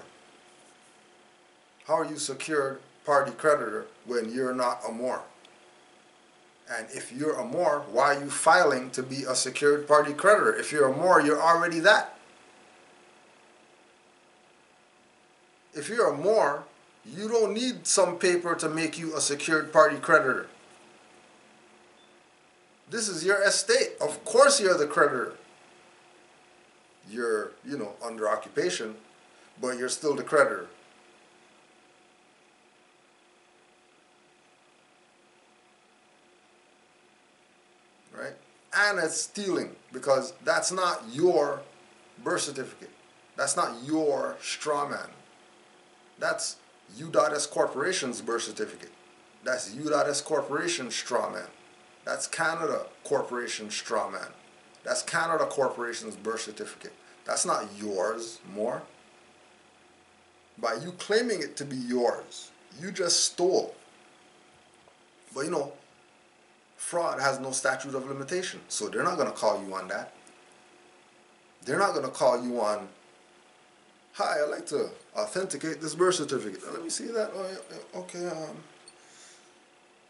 How are you secured party creditor when you're not a Moor? And if you're a Moor, why are you filing to be a secured party creditor? If you're a Moor, you're already that. If you're a Moor, you don't need some paper to make you a secured party creditor. This is your estate. Of course you're the creditor. You're, you know, under occupation, but you're still the creditor. Right? And it's stealing, because that's not your birth certificate. That's not your straw man. That's U.S. Corporation's birth certificate. That's U.S. Corporation's straw man. That's Canada Corporation straw man. That's Canada Corporation's birth certificate. That's not yours, Moor. By you claiming it to be yours, you just stole. But you know, fraud has no statute of limitation, so they're not going to call you on that. They're not going to call you on, hi, I'd like to authenticate this birth certificate. Let me see that. Oh, yeah, okay.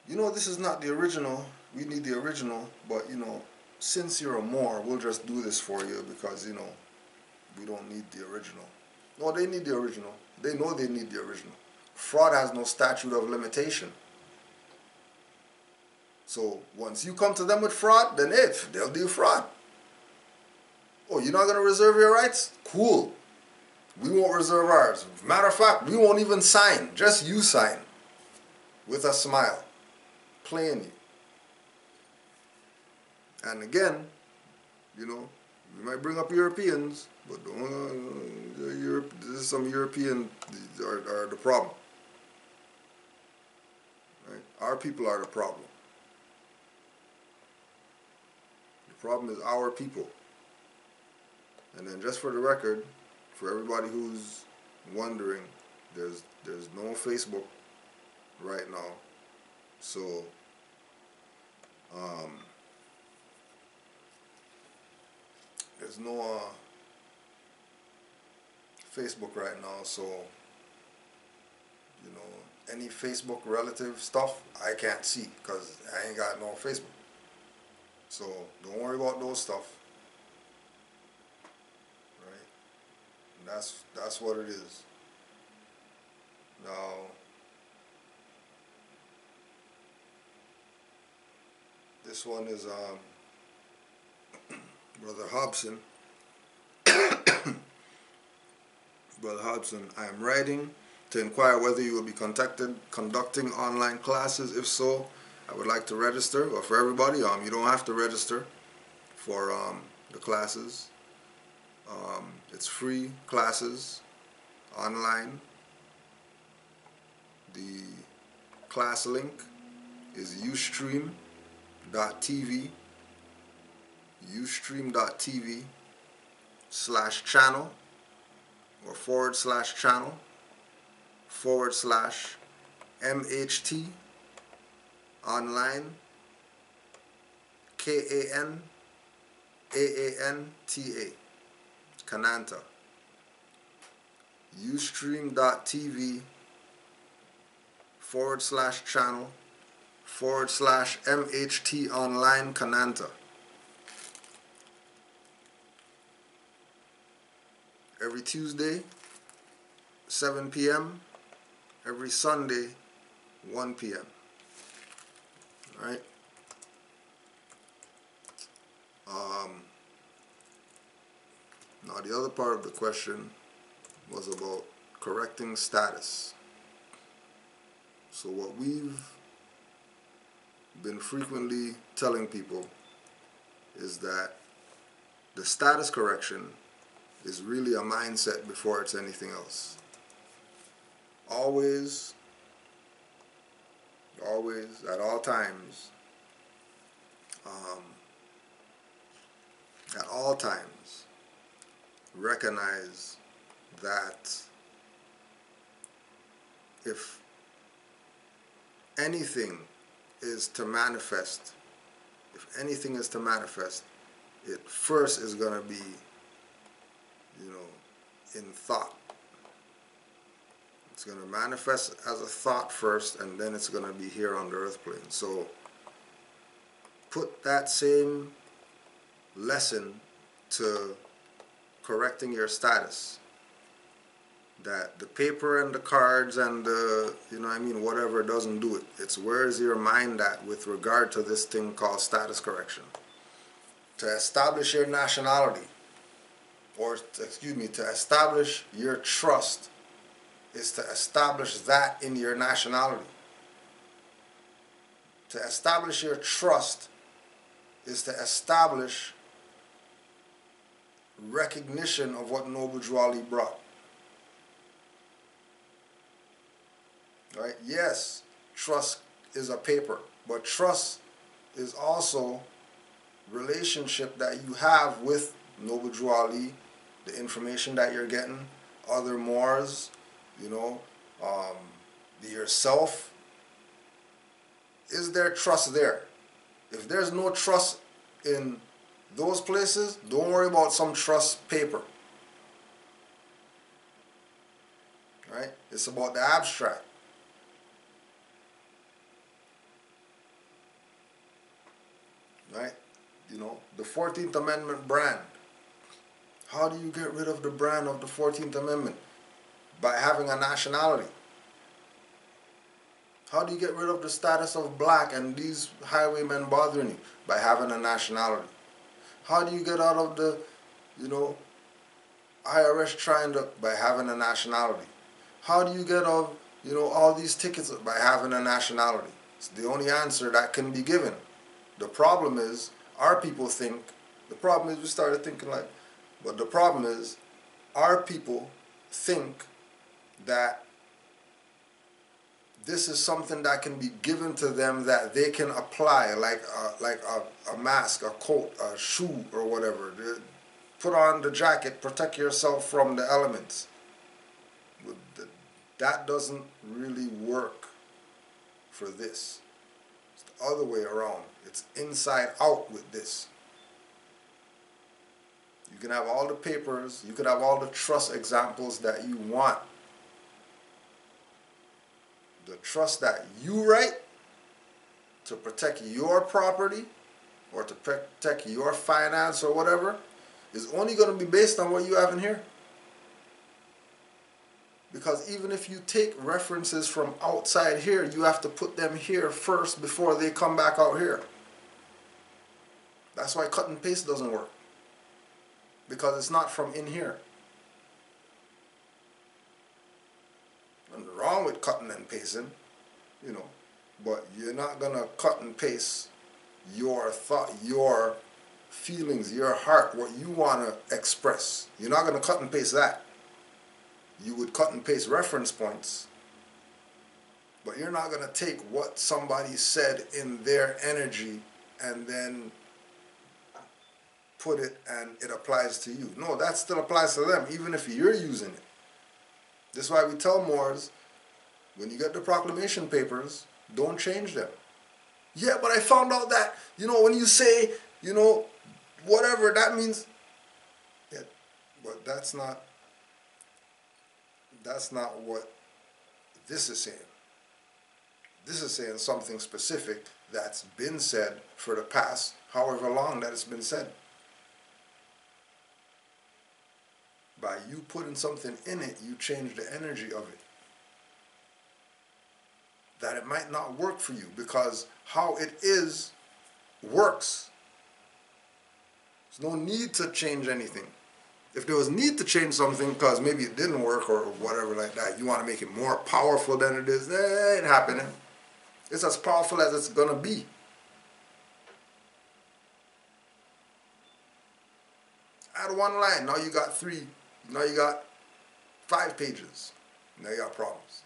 You know, this is not the original. We need the original, but, you know, since you're a Moor, we'll just do this for you because, you know, we don't need the original. No, they need the original. They know they need the original. Fraud has no statute of limitation. So once you come to them with fraud, then they'll do fraud. Oh, you're not going to reserve your rights? Cool. We won't reserve ours. Matter of fact, we won't even sign. Just you sign. With a smile. Playing you. And again, you know, we might bring up Europeans, but some European are the problem. Right? Our people are the problem. The problem is our people. And then just for the record, for everybody who's wondering, there's no Facebook right now. So there's no Facebook right now, so you know, any Facebook relative stuff I can't see because I ain't got no Facebook. So don't worry about those stuff. Right? And that's what it is. Now, this one is Brother Hobson. Brother Hobson, I am writing to inquire whether you will be conducting online classes. If so, I would like to register. Or for everybody, you don't have to register for the classes. It's free classes online. The class link is ustream.tv, ustream.tv/channel or /channel/MHT online KANAANTA Kananta. ustream.tv /channel/MHT online Kananta. Every Tuesday, 7 p.m. Every Sunday, 1 p.m. All right. Now the other part of the question was about correcting status. So what we've been frequently telling people is that the status correction is really a mindset before it's anything else. Always, at all times, recognize that if anything is to manifest, it first is going to be, in thought. It's going to manifest as a thought first, and then it's going to be here on the earth plane. So put that same lesson to correcting your status. That the paper and the cards and the, whatever doesn't do it. It's where's your mind at with regard to this thing called status correction. To establish your nationality, to establish your trust, is to establish that in your nationality. To establish your trust is to establish recognition of what Noble Drew Ali brought. Right? Yes, trust is a paper, but trust is also relationship that you have with Noble Drew Ali, the information that you're getting, other Moors, yourself. Is there trust there? If there's no trust in those places, don't worry about some trust paper. Right? It's about the abstract. Right? The 14th Amendment brand. How do you get rid of the brand of the 14th Amendment? By having a nationality. How do you get rid of the status of black and these highwaymen bothering you? By having a nationality. How do you get out of the, IRS by having a nationality? How do you get out of, all these tickets? By having a nationality. It's the only answer that can be given. The problem is, our people think, we started thinking but the problem is, our people think that this is something that can be given to them that they can apply, like a mask, a coat, a shoe, or whatever. Put on the jacket, protect yourself from the elements. That doesn't really work for this. It's the other way around. It's inside out with this. You can have all the papers, you could have all the trust examples that you want. The trust that you write to protect your property or to protect your finance or whatever is only going to be based on what you have in here. Because even if you take references from outside here, you have to put them here first before they come back out here. That's why cut and paste doesn't work. Because it's not from in here. Nothing wrong with cutting and pasting, you know, but you're not gonna cut and paste your thought, your feelings, your heart, what you want to express. You're not gonna cut and paste that. You would cut and paste reference points, but you're not gonna take what somebody said in their energy and then put it and it applies to you. No, that still applies to them, even if you're using it. This is why we tell Moors, when you get the proclamation papers, don't change them. Yeah, but I found out that, you know, when you say, you know, whatever, that means, yeah, but that's not what this is saying. This is saying something specific that's been said for the past however long that it's been said. By you putting something in it, you change the energy of it. That it might not work for you, because how it is works. There's no need to change anything. If there was need to change something because maybe it didn't work or whatever like that, you want to make it more powerful than it is, that ain't happening. It's as powerful as it's going to be. Add one line, now you got 3. Now you got 5 pages. Now you got problems.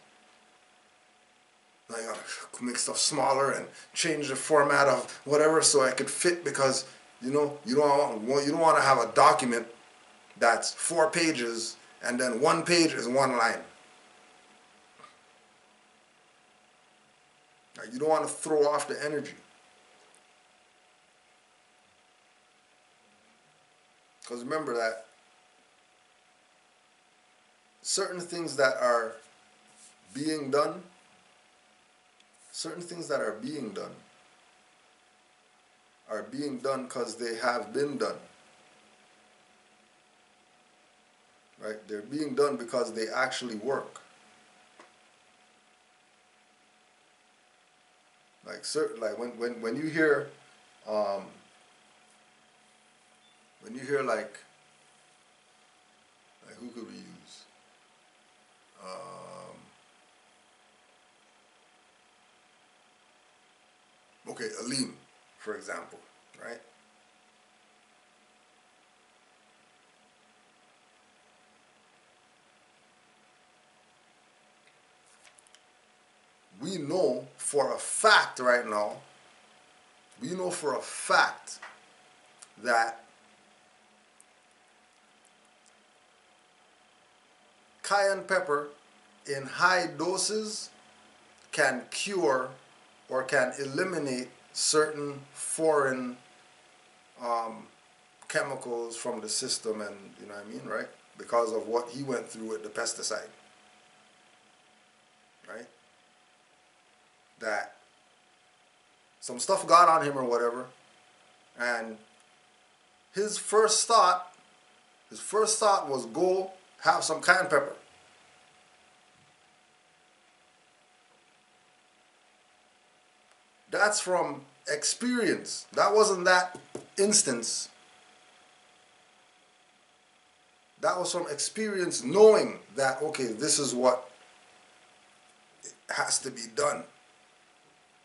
Now you got to make stuff smaller and change the format of whatever so it could fit, because you know you don't want to have a document that's 4 pages and then 1 page is 1 line. Now, you don't want to throw off the energy. Because remember that certain things that are being done, are being done because they have been done. Right? They're being done because they actually work. Like when you hear like who could we use? Okay, Aleem, for example, right? We know for a fact right now, that cayenne pepper in high doses can cure or can eliminate certain foreign chemicals from the system, and you know what I mean, right? Because of what he went through with the pesticide, right? That some stuff got on him or whatever, and his first thought was go have some cayenne pepper. That's from experience. That wasn't that instance. That was from experience, knowing that, okay, this is what has to be done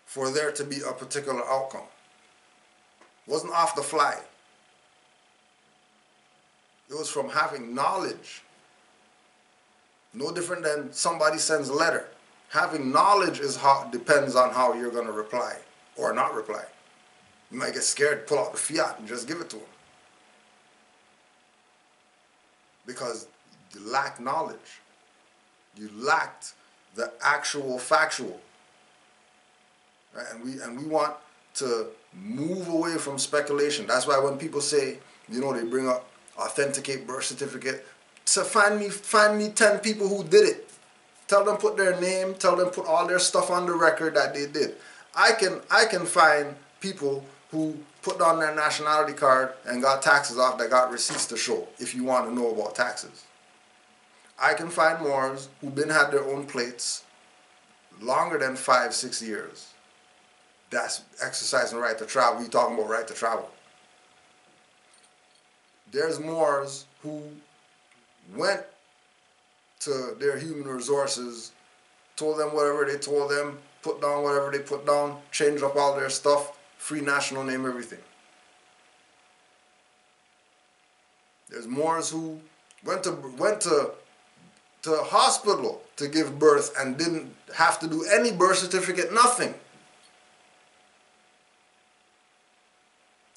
for there to be a particular outcome. It wasn't off the fly. It was from having knowledge. No different than somebody sends a letter. Having knowledge is how depends on how you're going to reply or not reply. You might get scared, pull out the fiat and just give it to them. Because you lack knowledge. You lacked the actual factual. Right? And we want to move away from speculation. That's why when people say, you know, they bring up authenticate birth certificate, so find me 10 people who did it. Tell them put their name, tell them put all their stuff on the record that they did. I can find people who put on their nationality card and got taxes off that got receipts to show, if you want to know about taxes. I can find Moors who've been had their own plates longer than 5-6 years. That's exercising right to travel. We talking about right to travel. There's Moors who went to their human resources, told them whatever they told them, put down whatever they put down, changed up all their stuff, free national name, everything. There's Moors who went to hospital to give birth and didn't have to do any birth certificate, nothing.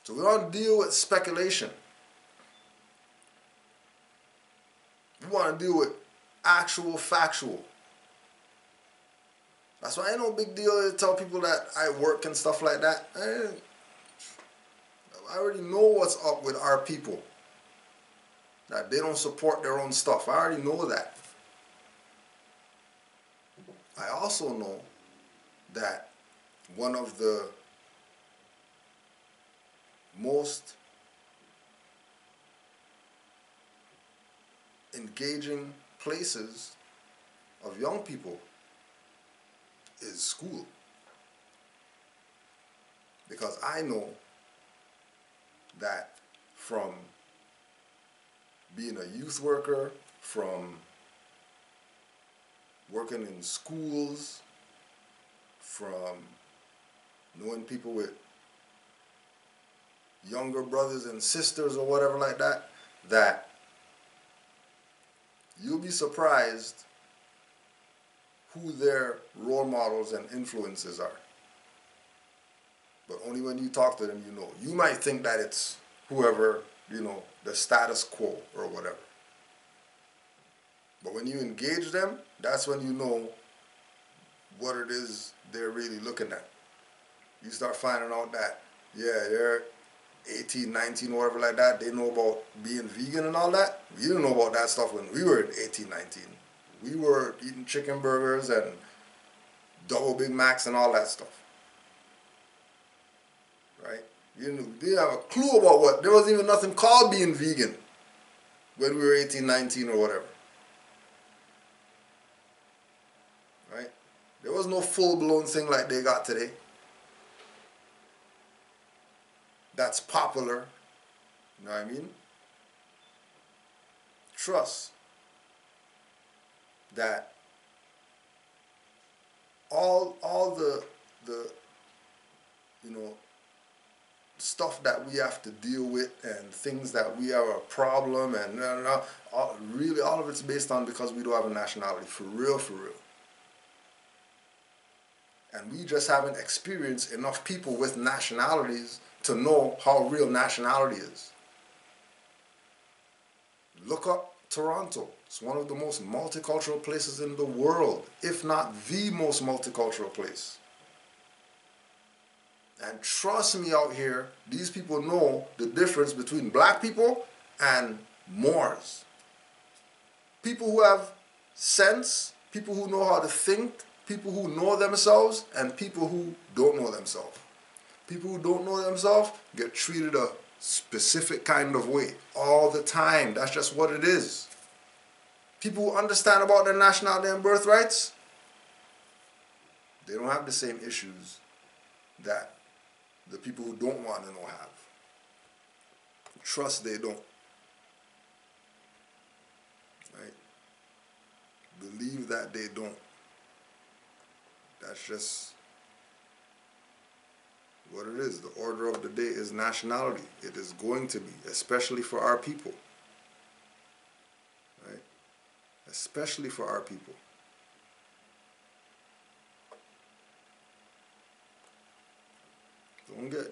So we don't deal with speculation. We want to deal with actual, factual. That's why ain't no big deal to tell people that I work and stuff like that. I already know what's up with our people. That they don't support their own stuff. I already know that. I also know that one of the most engaging places of young people is school. Because I know that from being a youth worker, from working in schools, from knowing people with younger brothers and sisters or whatever like that, that you'll be surprised who their role models and influences are. But only when you talk to them, you know. You might think that it's whoever, you know, the status quo or whatever. But when you engage them, that's when you know what it is they're really looking at. You start finding out that, yeah, they're 18, 19, whatever like that. They know about being vegan and all that. We didn't know about that stuff when we were 18, 19. We were eating chicken burgers and double Big Macs and all that stuff. Right? You didn't have a clue about what. There wasn't even nothing called being vegan when we were 18, 19 or whatever. Right? There was no full-blown thing like they got today. That's popular. You know what I mean? Trust that all the you know, stuff that we have to deal with and things that we have a problem and really all of it's based on because we don't have a nationality. For real, for real. And we just haven't experienced enough people with nationalities to know how real nationality is. Look up Toronto. It's one of the most multicultural places in the world, if not the most multicultural place. And trust me out here, these people know the difference between black people and Moors. People who have sense, people who know how to think, people who know themselves, and people who don't know themselves. People who don't know themselves get treated a specific kind of way all the time. That's just what it is. People who understand about their nationality and birthrights, they don't have the same issues that the people who don't want to know have. Trust they don't. Right? Believe that they don't. That's just what it is. The order of the day is nationality. It is going to be, especially for our people. Right? Especially for our people.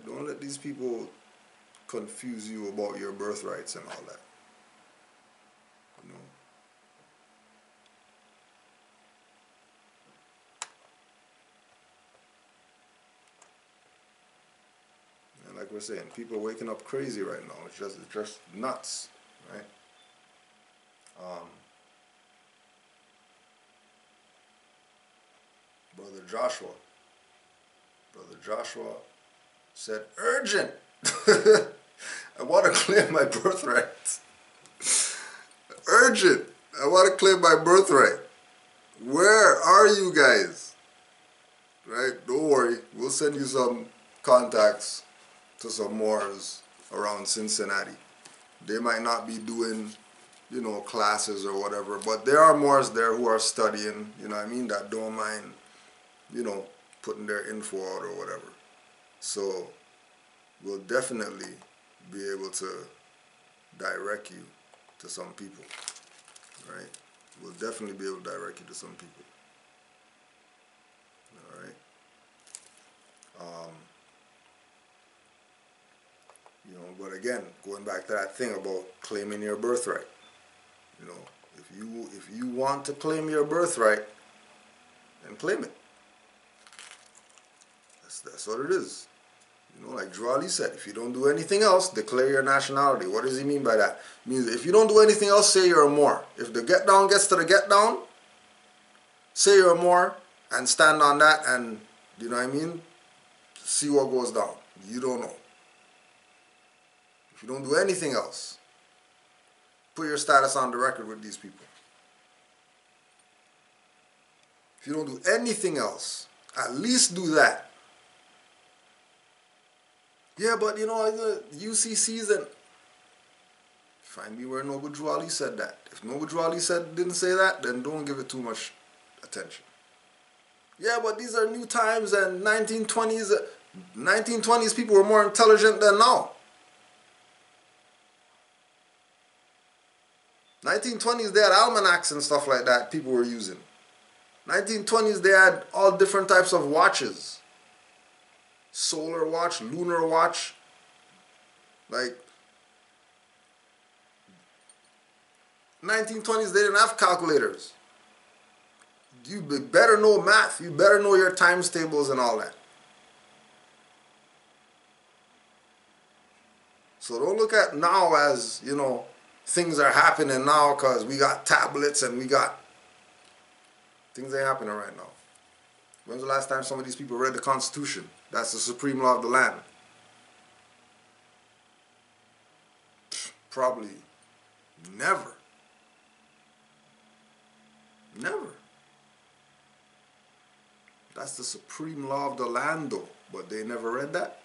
Don't let these people confuse you about your birthrights and all that. You know. And like we're saying, people are waking up crazy right now. It's just nuts, right? Brother Joshua said, urgent. I want to claim my birthright. Urgent. I want to claim my birthright. Where are you guys? Right? Don't worry. We'll send you some contacts to some Moors around Cincinnati. They might not be doing, you know, classes or whatever, but there are Moors there who are studying, you know what I mean, that don't mind, you know, putting their info out or whatever. So we'll definitely be able to direct you to some people, right? We'll definitely be able to direct you to some people. All right. You know, but again, going back to that thing about claiming your birthright. You know, if you want to claim your birthright, then claim it. That's what it is. You know, like Drew Ali said, if you don't do anything else, declare your nationality. What does he mean by that? It means if you don't do anything else, say you're a Moor. If the get down gets to the get down, say you're a Moor and stand on that, and you know what I mean, see what goes down. You don't know. If you don't do anything else, put your status on the record with these people. If you don't do anything else, at least do that. Yeah, but you know, the UCCs and find me where Noble Drew Ali said that. If Noble Drew Ali didn't say that, then don't give it too much attention. Yeah, but these are new times, and 1920s people were more intelligent than now. 1920s they had almanacs and stuff like that people were using. 1920s they had all different types of watches. Solar watch, lunar watch. Like 1920s they didn't have calculators. You better know math. You better know your times tables and all that. So don't look at now as, you know, things are happening now because we got tablets and we got... Things ain't happening right now. When's the last time some of these people read the Constitution? That's the supreme law of the land. Probably never. Never. That's the supreme law of the land though, but they never read that.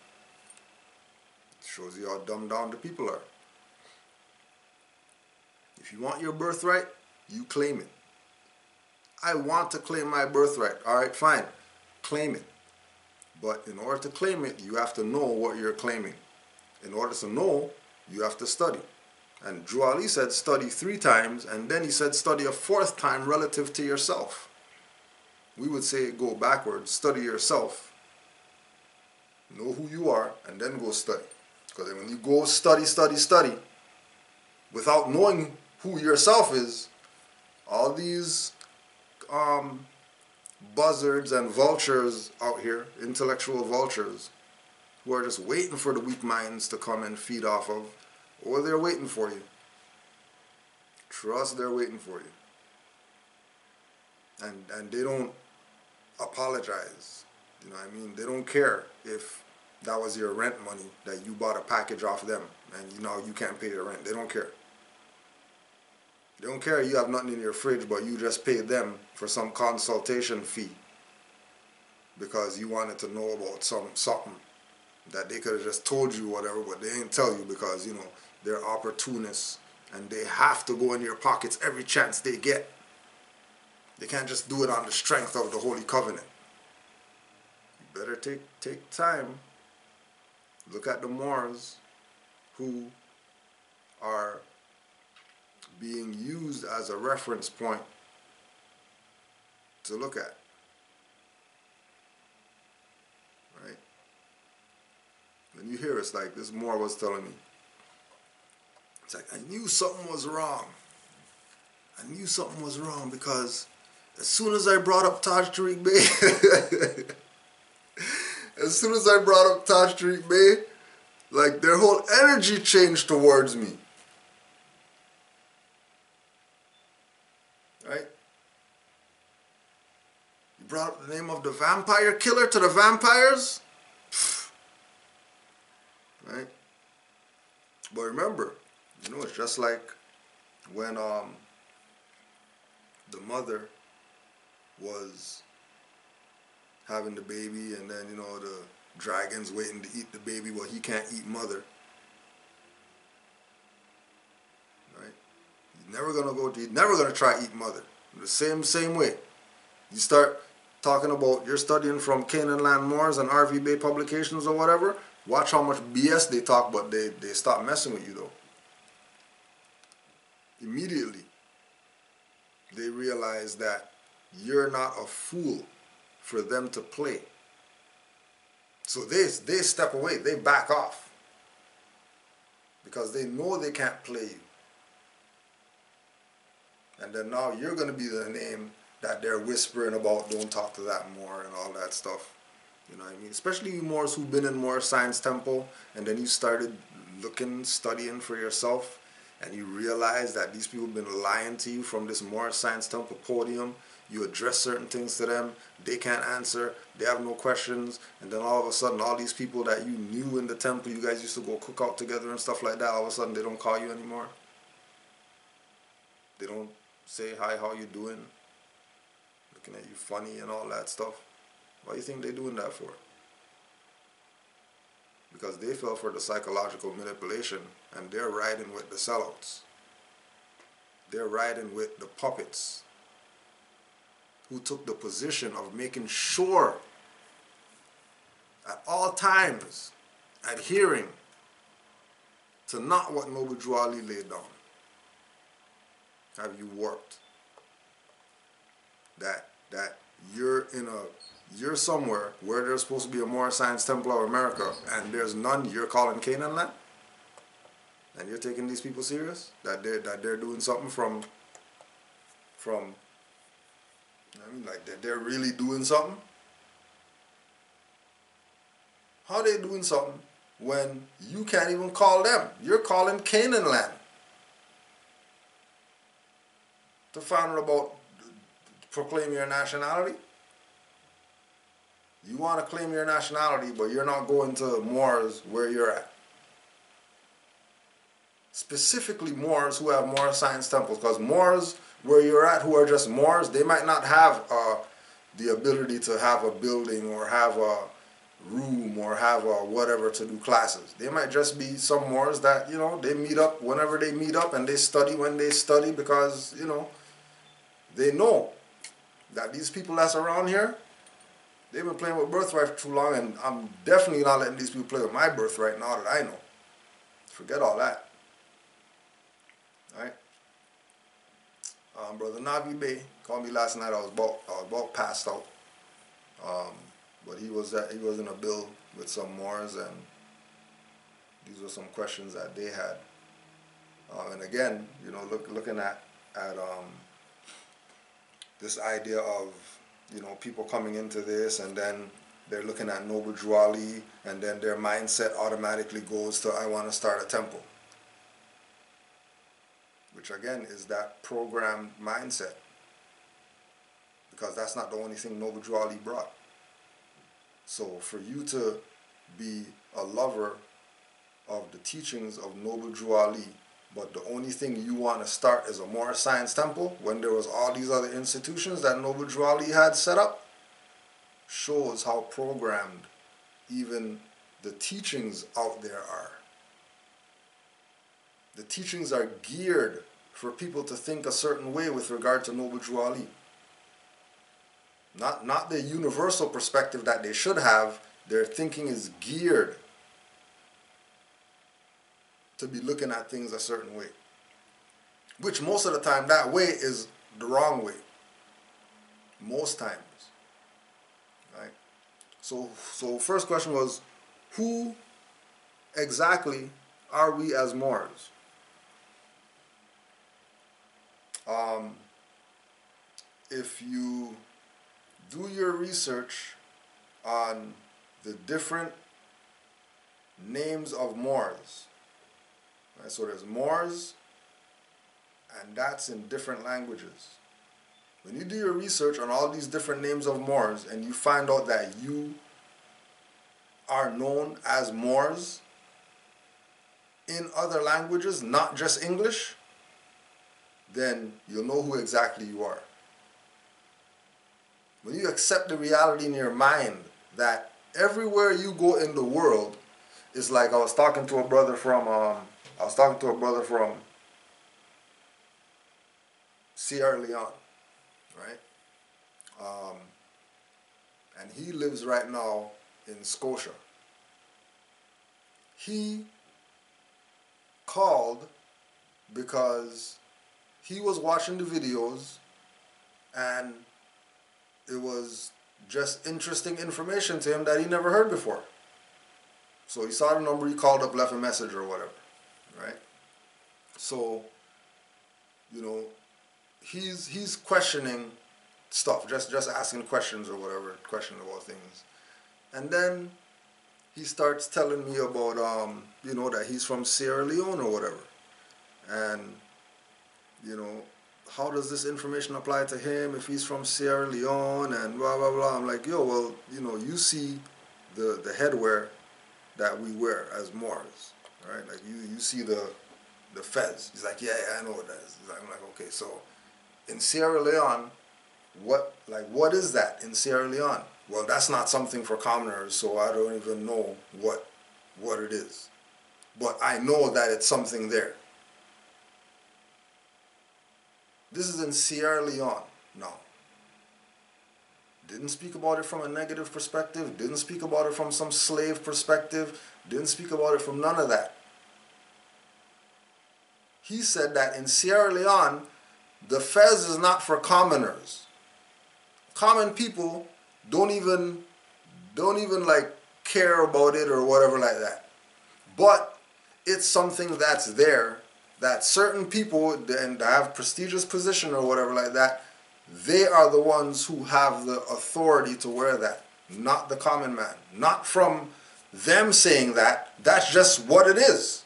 It shows you how dumbed down the people are. If you want your birthright, you claim it. I want to claim my birthright. All right, fine. Claim it. But in order to claim it, you have to know what you're claiming. In order to know, you have to study. And Drew Ali said study 3 times, and then he said study a 4th time relative to yourself. We would say go backwards, study yourself. Know who you are, and then go study. Because when you go study, without knowing who yourself is, all these buzzards and vultures out here, intellectual vultures, who are just waiting for the weak minds to come and feed off of, or they're waiting for you. Trust they're waiting for you. And they don't apologize. You know what I mean? They don't care if that was your rent money that you bought a package off them and you know you can't pay your rent. They don't care. They don't care you have nothing in your fridge, but you just paid them for some consultation fee because you wanted to know about something that they could have just told you whatever, but they didn't tell you because, you know, they're opportunists and they have to go in your pockets every chance they get. They can't just do it on the strength of the Holy Covenant. You better take time. Look at the Moors who are being used as a reference point to look at. Right? When you hear it's like this Moor was telling me. It's like, I knew something was wrong. I knew something was wrong because as soon as I brought up Taj Tariq Bey, like their whole energy changed towards me. Right? You brought up the name of the vampire killer to the vampires? Right? But remember, you know, it's just like when the mother was having the baby, and then, you know, the dragon's waiting to eat the baby. Well, he can't eat mother. Right? He's never gonna try to eat mother. The same way. You start talking about, you're studying from Canaanland Moors and RV Bay publications or whatever, watch how much BS they talk, but they stop messing with you though. Immediately, they realize that you're not a fool for them to play. So they step away, they back off. Because they know they can't play you. And then now you're going to be the name that they're whispering about, don't talk to that Moor and all that stuff. You know what I mean? Especially you Moors who've been in Moor Science Temple, and then you started looking, studying for yourself, and you realize that these people have been lying to you from this Moor Science Temple podium. You address certain things to them, they can't answer, they have no questions, and then all of a sudden all these people that you knew in the temple, you guys used to go cook out together and stuff like that, all of a sudden they don't call you anymore. They don't say, hi, how you doing? Looking at you funny and all that stuff. Why do you think they're doing that for? Because they fell for the psychological manipulation, and they're riding with the sellouts. They're riding with the puppets who took the position of making sure at all times adhering to not what Noble Drew Ali laid down. Have you worked? That you're somewhere where there's supposed to be a Moor Science Temple of America and there's none you're calling Canaanland? And you're taking these people serious? That they're doing something from I mean, like they're really doing something? How are they doing something when you can't even call them? You're calling Canaanland to find out about, proclaim your nationality? You want to claim your nationality, but you're not going to Moors where you're at. Specifically Moors who have Moor Science Temples, because Moors where you're at who are just Moors, they might not have the ability to have a building or have a room or have a whatever to do classes. They might just be some Moors that, you know, they meet up whenever they meet up and they study when they study because, you know, they know that these people that's around here, they've been playing with birthright for too long, and I'm definitely not letting these people play with my birthright now that I know. Forget all that. Alright? Brother Navi Bay called me last night. I was about passed out. But he was in a bill with some Moors, and these were some questions that they had. And again, you know, looking at this idea of, you know, people coming into this and then they're looking at Noble Drew Ali, and then their mindset automatically goes to, I want to start a temple. Which again is that programmed mindset. Because that's not the only thing Noble Drew Ali brought. So for you to be a lover of the teachings of Noble Drew Ali, but the only thing you want to start is a Moor Science Temple when there was all these other institutions that Noble Drew Ali had set up, shows how programmed even the teachings out there are. The teachings are geared for people to think a certain way with regard to Noble Drew Ali. Not the universal perspective that they should have. Their thinking is geared to be looking at things a certain way. Which most of the time, that way is the wrong way. Most times. Right? So first question was, who exactly are we as Moors? If you do your research on the different names of Moors, right? So there's Moors, and that's in different languages. When you do your research on all these different names of Moors and you find out that you are known as Moors in other languages, not just English, then you'll know who exactly you are. when you accept the reality in your mind that everywhere you go in the world, it's like I was talking to a brother from Sierra Leone, right? And he lives right now in Scotia. He called because he was watching the videos and it was just interesting information to him that he never heard before. So he saw the number, he called up, left a message or whatever, right? So, you know, he's questioning stuff, just asking questions or whatever, questioning about things. And then he starts telling me about, you know, that he's from Sierra Leone or whatever. And, you know, how does this information apply to him if he's from Sierra Leone and blah, blah, blah. I'm like, yo, well, you know, you see the headwear that we wear as Moors, right? Like, you see the fez. He's like, yeah, I know what that is. I'm like, okay, so in Sierra Leone, what is that in Sierra Leone? Well, that's not something for commoners, so I don't even know what it is. But I know that it's something there. This is in Sierra Leone now. Didn't speak about it from a negative perspective, didn't speak about it from some slave perspective, didn't speak about it from none of that. He said that in Sierra Leone, the fez is not for commoners. Common people don't even like care about it or whatever like that. But it's something that's there that certain people and have prestigious position or whatever like that, they are the ones who have the authority to wear that, not the common man. Not from them saying that, that's just what it is.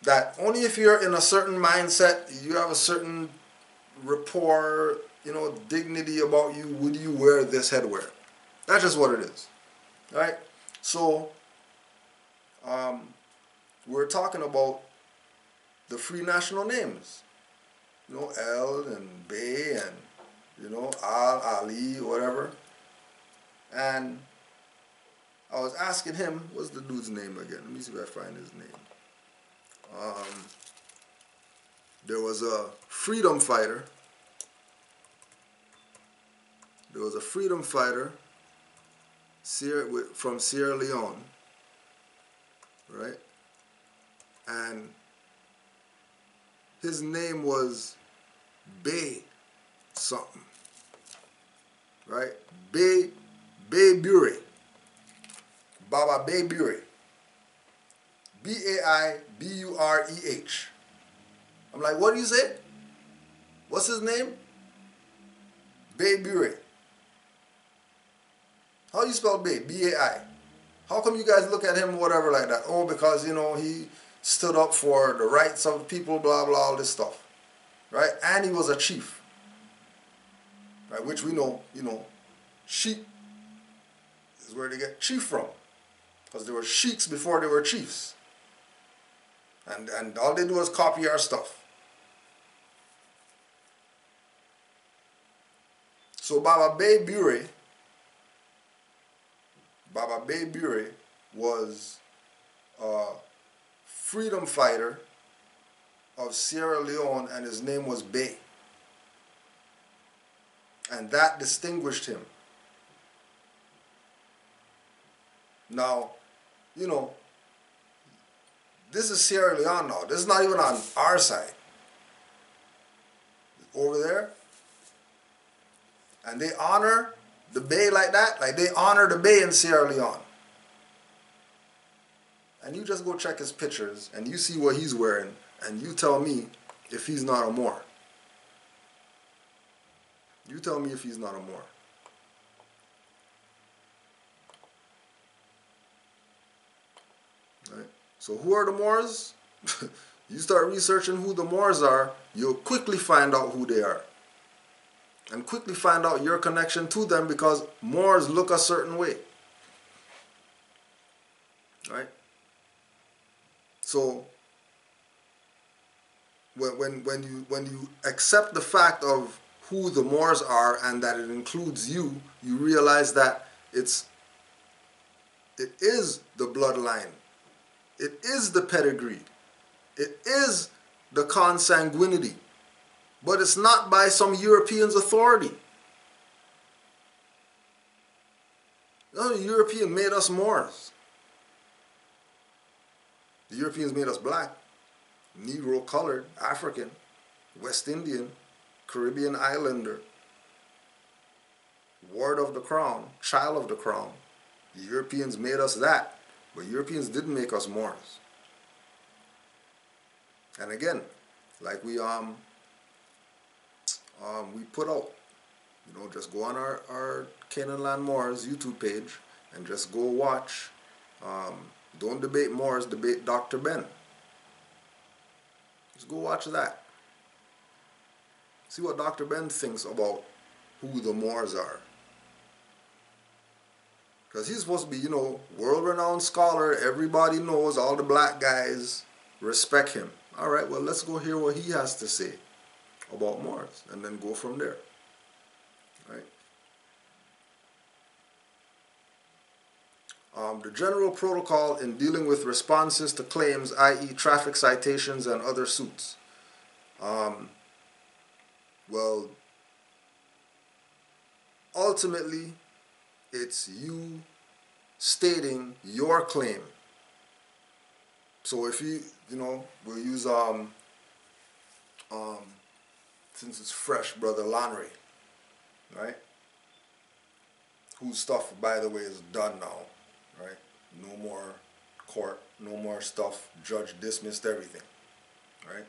That only if you're in a certain mindset, you have a certain rapport, you know, dignity about you, would you wear this headwear. That's just what it is. Right? So, we're talking about the free national names. You know, El and Bey and, you know, Al, Ali, whatever. And I was asking him, what's the dude's name again? Let me see if I find his name. There was a freedom fighter. There was a freedom fighter from Sierra Leone, right? And his name was Bey something, right? Bey Bure. Baba Bey Bure. Baibureh. I'm like, what do you say? What's his name? Bey Bure. How do you spell Bey? B-A-I. How come you guys look at him whatever like that? Oh, because, you know, he stood up for the rights of people, blah, blah, all this stuff. Right? And he was a chief. Right? Which we know, you know, sheep is where they get chief from. Because there were sheiks before there were chiefs. And all they do is copy our stuff. So Baba Bey Bure was a freedom fighter of Sierra Leone, and his name was Bey. And that distinguished him. Now, you know, this is Sierra Leone now. This is not even on our side. Over there. And they honor the Bey like that. Like they honor the Bey in Sierra Leone. And you just go check his pictures and you see what he's wearing and you tell me if he's not a Moor. You tell me if he's not a Moor. Right? So who are the Moors? You start researching who the Moors are, you'll quickly find out who they are. And quickly find out your connection to them, because Moors look a certain way. Right? So when you accept the fact of who the Moors are and that it includes you, you realize that it is the bloodline. It is the pedigree. It is the consanguinity. But it's not by some European's authority. No, the European made us Moors. The Europeans made us black, Negro colored, African, West Indian, Caribbean islander, ward of the crown, child of the crown. The Europeans made us that, but Europeans didn't make us Moors. And again, like we put out, you know, just go on our Canaanland Moors YouTube page and just go watch. Don't debate Moors, debate Dr. Ben. Just go watch that. See what Dr. Ben thinks about who the Moors are. Because he's supposed to be, you know, world-renowned scholar. Everybody knows, all the black guys respect him. All right, well, let's go hear what he has to say about Moors and then go from there. Right? The general protocol in dealing with responses to claims, i.e. traffic citations and other suits. Well, ultimately, it's you stating your claim. So if you know, we'll use, since it's fresh, Brother Lanry, right? Whose stuff, by the way, is done now, right? No more court, no more stuff. Judge dismissed everything, right?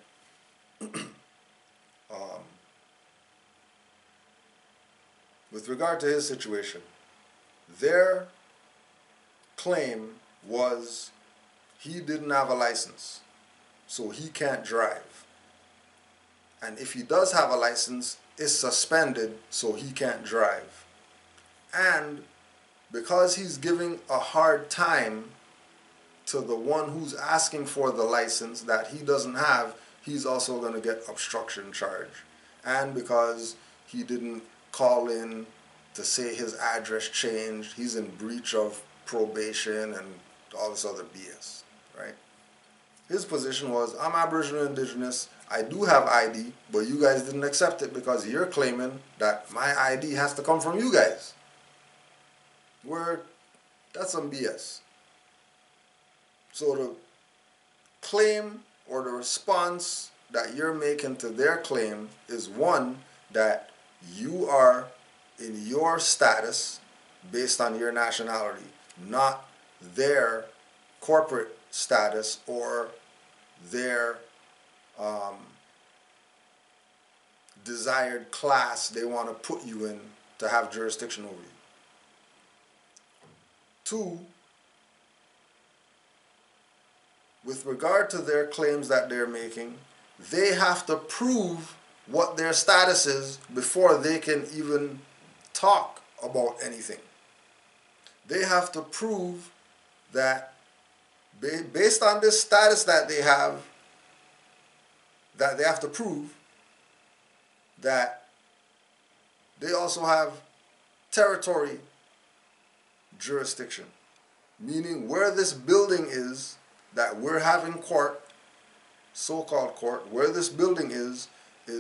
With regard to his situation, their claim was he didn't have a license, so he can't drive. And if he does have a license, it's suspended, so he can't drive. And because he's giving a hard time to the one who's asking for the license that he doesn't have, he's also going to get obstruction charge. And because he didn't call in to say his address changed, he's in breach of probation and all this other BS, right? His position was, I'm Aboriginal Indigenous, I do have ID, but you guys didn't accept it because you're claiming that my ID has to come from you guys. That's some BS. So the claim or the response that you're making to their claim is one, that you are in your status based on your nationality, not their corporate status or their desired class they want to put you in to have jurisdiction over you. Two, with regard to their claims that they're making, they have to prove what their status is before they can even talk about anything. They have to prove that based on this status that they have to prove that they also have territory jurisdiction, meaning where this building is that we're having court, so-called court, where this building is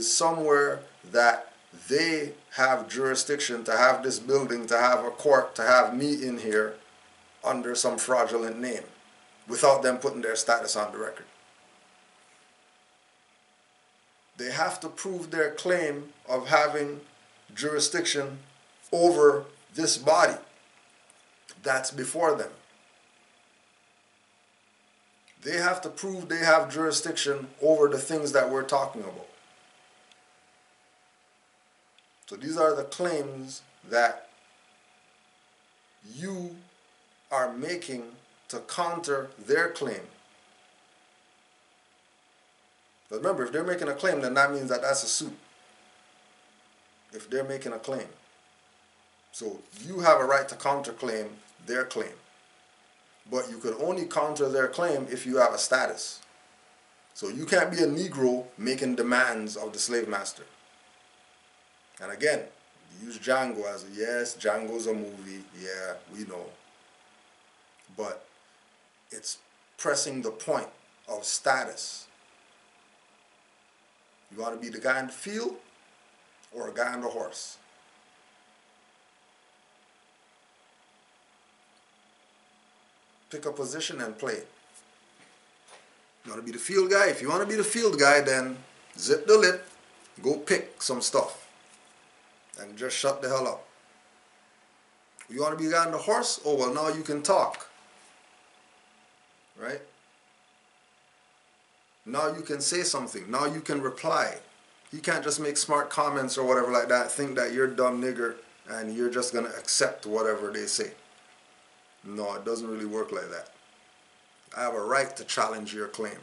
somewhere that they have jurisdiction to have this building, to have a court, to have me in here under some fraudulent name without them putting their status on the record. They have to prove their claim of having jurisdiction over this body that's before them. They have to prove they have jurisdiction over the things that we're talking about. So these are the claims that you are making to counter their claim. But remember, if they're making a claim, then that means that that's a suit. If they're making a claim. So you have a right to counterclaim their claim. But you could only counter their claim if you have a status. So you can't be a Negro making demands of the slave master. And again, use Django as a, yes, Django's a movie, yeah, we know. But it's pressing the point of status. You want to be the guy in the field or a guy on the horse? Pick a position and play. You want to be the field guy? If you want to be the field guy, then zip the lip, go pick some stuff, and just shut the hell up. You want to be the guy on the horse? Oh, well, now you can talk. Right? Now you can say something. Now you can reply. You can't just make smart comments or whatever like that, think that you're dumb nigger and you're just going to accept whatever they say. No, it doesn't really work like that. I have a right to challenge your claim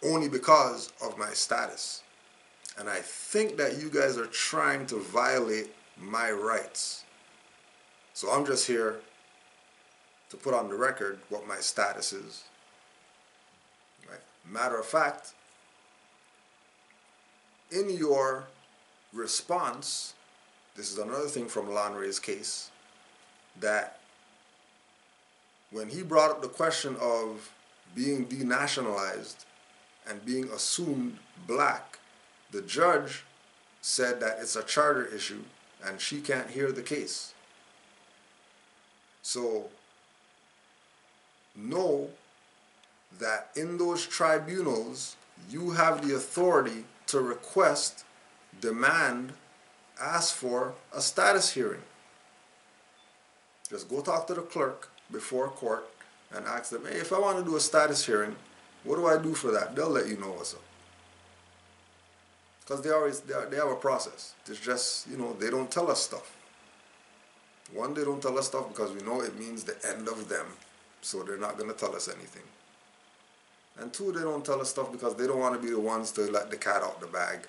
only because of my status. And I think that you guys are trying to violate my rights. So I'm just here to put on the record what my status is. Right? Matter of fact, in your response, this is another thing from Lanre's case, that when he brought up the question of being denationalized and being assumed black, the judge said that it's a charter issue and she can't hear the case. So know that in those tribunals, you have the authority to request, demand, ask for a status hearing. Just go talk to the clerk before court and ask them, hey, if I want to do a status hearing, what do I do for that? They'll let you know what's up. Because they have a process. It's just, they don't tell us stuff. One, they don't tell us stuff because we know it means the end of them, so they're not going to tell us anything. And two, they don't tell us stuff because they don't want to be the ones to let the cat out the bag,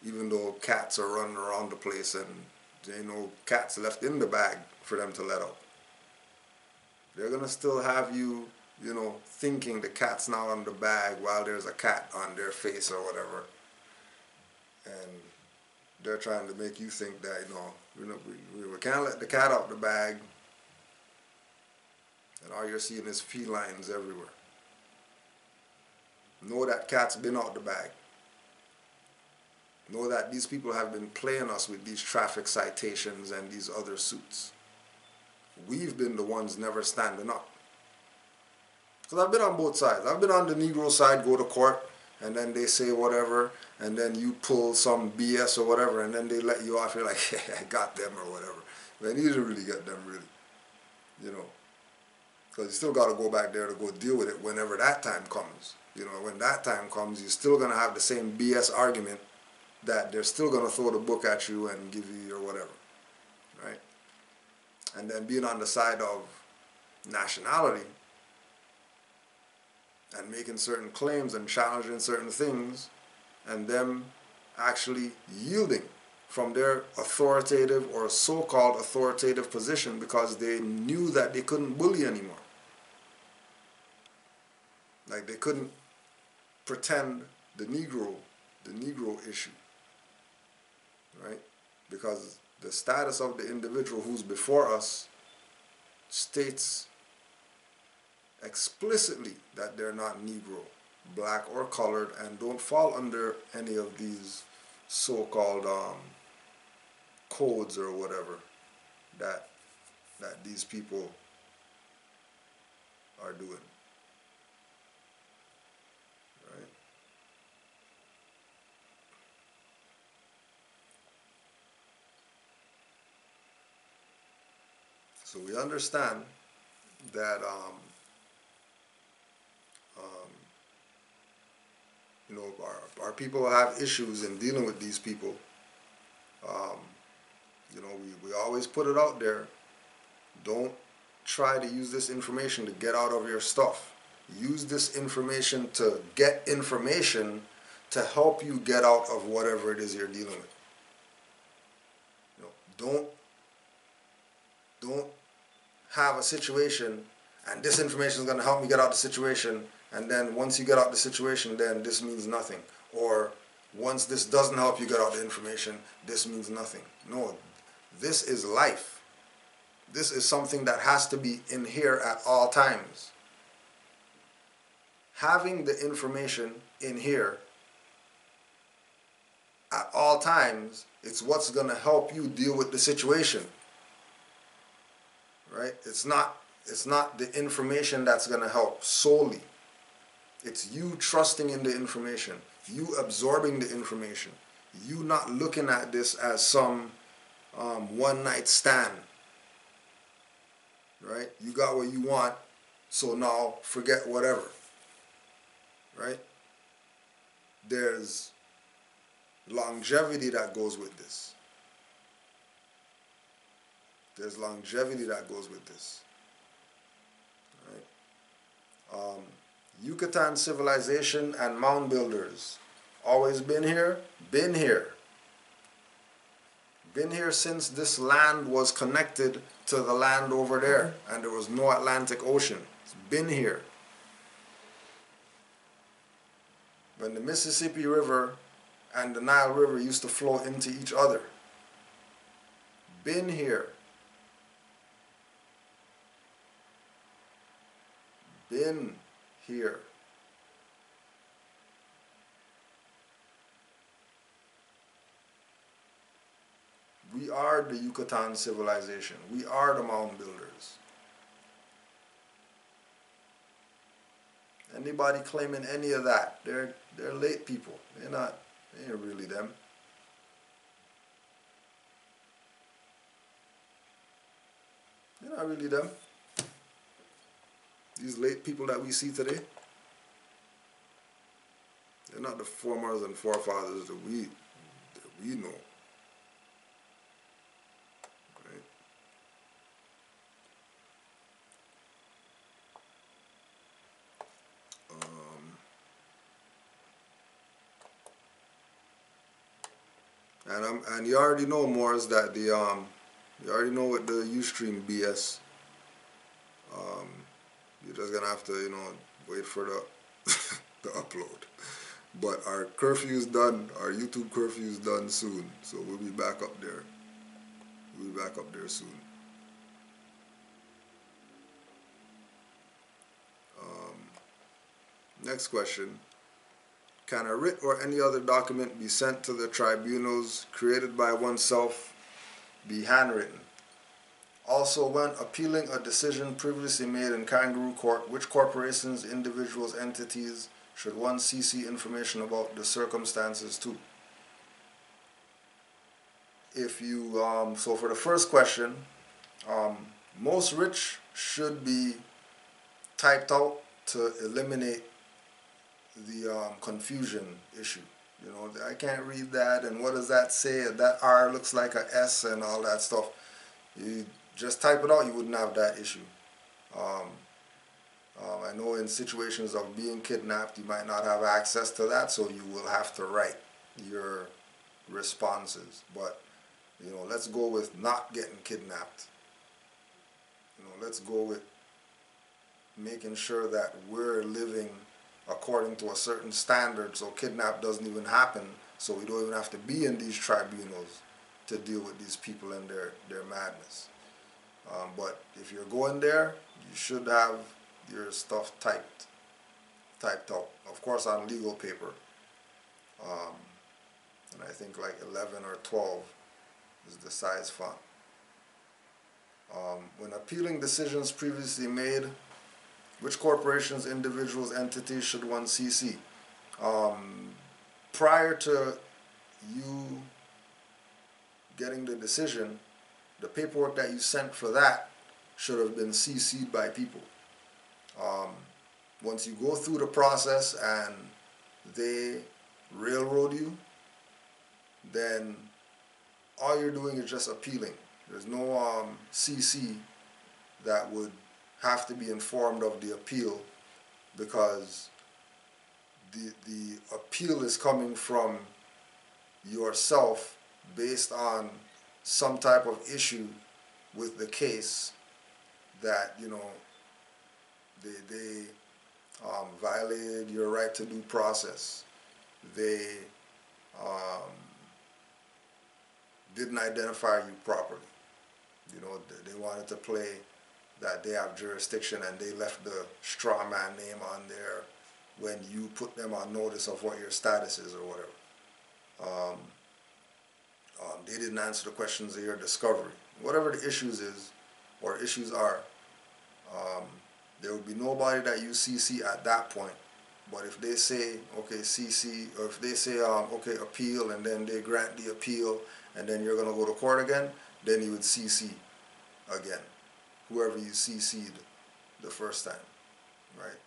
even though cats are running around the place and cats left in the bag for them to let out. They're going to still have you, thinking the cat's not on the bag while there's a cat on their face or whatever. And they're trying to make you think that, we can't let the cat out the bag. And all you're seeing is felines everywhere. Know that cat's been out the bag. Know that these people have been playing us with these traffic citations and these other suits. We've been the ones never standing up. Because I've been on both sides. I've been on the Negro side, go to court, and then they say whatever, and then you pull some BS or whatever, and then they let you off. You're like, yeah, I got them or whatever. Man, you didn't really get them, really. Because you still got to go back there to go deal with it whenever that time comes. When that time comes, you're still going to have the same BS argument that they're still going to throw the book at you and give you your whatever, right? And then being on the side of nationality and making certain claims and challenging certain things, and them actually yielding from their authoritative or so-called authoritative position because they knew that they couldn't bully anymore. Like they couldn't pretend the Negro issue, right? Because the status of the individual who's before us states explicitly that they're not Negro, black or colored, and don't fall under any of these so-called codes or whatever that these people are doing. Right? So we understand that our people have issues in dealing with these people. We always put it out there. Don't try to use this information to get out of your stuff. Use this information to get information to help you get out of whatever it is you're dealing with. Don't have a situation and this information is going to help me get out of the situation, and then once you get out of the situation, then this means nothing. Or once this doesn't help you get out the information, this means nothing. No, this is life. This is something that has to be in here at all times. Having the information in here at all times, it's what's going to help you deal with the situation. Right? It's not the information that's going to help solely. It's you trusting in the information, you absorbing the information, you not looking at this as some one-night stand. Right? You got what you want, so now forget whatever. Right? There's longevity that goes with this. There's longevity that goes with this. Right? Yucatan civilization and mound builders. Always been here? Been here. Been here since this land was connected to the land over there and there was no Atlantic Ocean. It's been here. When the Mississippi River and the Nile River used to flow into each other. Been here. Been here. We are the Yucatan civilization. We are the mound builders. Anybody claiming any of that, they're late people. They ain't really them. They're not really them. These late people that we see today, they're not the foremothers and forefathers that we know. Right? And you already know, Morris, that you already know what the Ustream BS. You're just gonna have to, wait for the the upload. But our curfew's done. Our YouTube curfew's done soon, so we'll be back up there. We'll be back up there soon. Next question. Can a writ or any other document be sent to the tribunals created by oneself be handwritten? Also, when appealing a decision previously made in kangaroo court, which corporations, individuals, entities should one CC information about the circumstances to? If you, so for the first question, most writs should be typed out to eliminate the confusion issue. I can't read that, and what does that say? That R looks like a S and all that stuff. You just type it out, you wouldn't have that issue. I know in situations of being kidnapped, you might not have access to that, so you will have to write your responses. But, let's go with not getting kidnapped. Let's go with making sure that we're living according to a certain standard, so kidnap doesn't even happen, so we don't even have to be in these tribunals to deal with these people and their madness. But if you're going there, you should have your stuff typed out. Of course, on legal paper. And I think like 11 or 12 is the size font. When appealing decisions previously made, which corporations, individuals, entities should one CC? Prior to you getting the decision, the paperwork that you sent for that should have been CC'd by people. Once you go through the process and they railroad you, then all you're doing is just appealing. There's no CC that would have to be informed of the appeal, because the appeal is coming from yourself based on some type of issue with the case that they violated your right to due process. They um, didn't identify you properly. You know, they wanted to play that they have jurisdiction, and they left the straw man name on there when you put them on notice of what your status is or whatever. They didn't answer the questions of your discovery. Whatever the issues is or issues are, there would be nobody that you CC at that point. But if they say, okay, CC, or if they say, okay, appeal, and then they grant the appeal, and then you're going to go to court again, then you would CC again, whoever you CC'd the first time, right?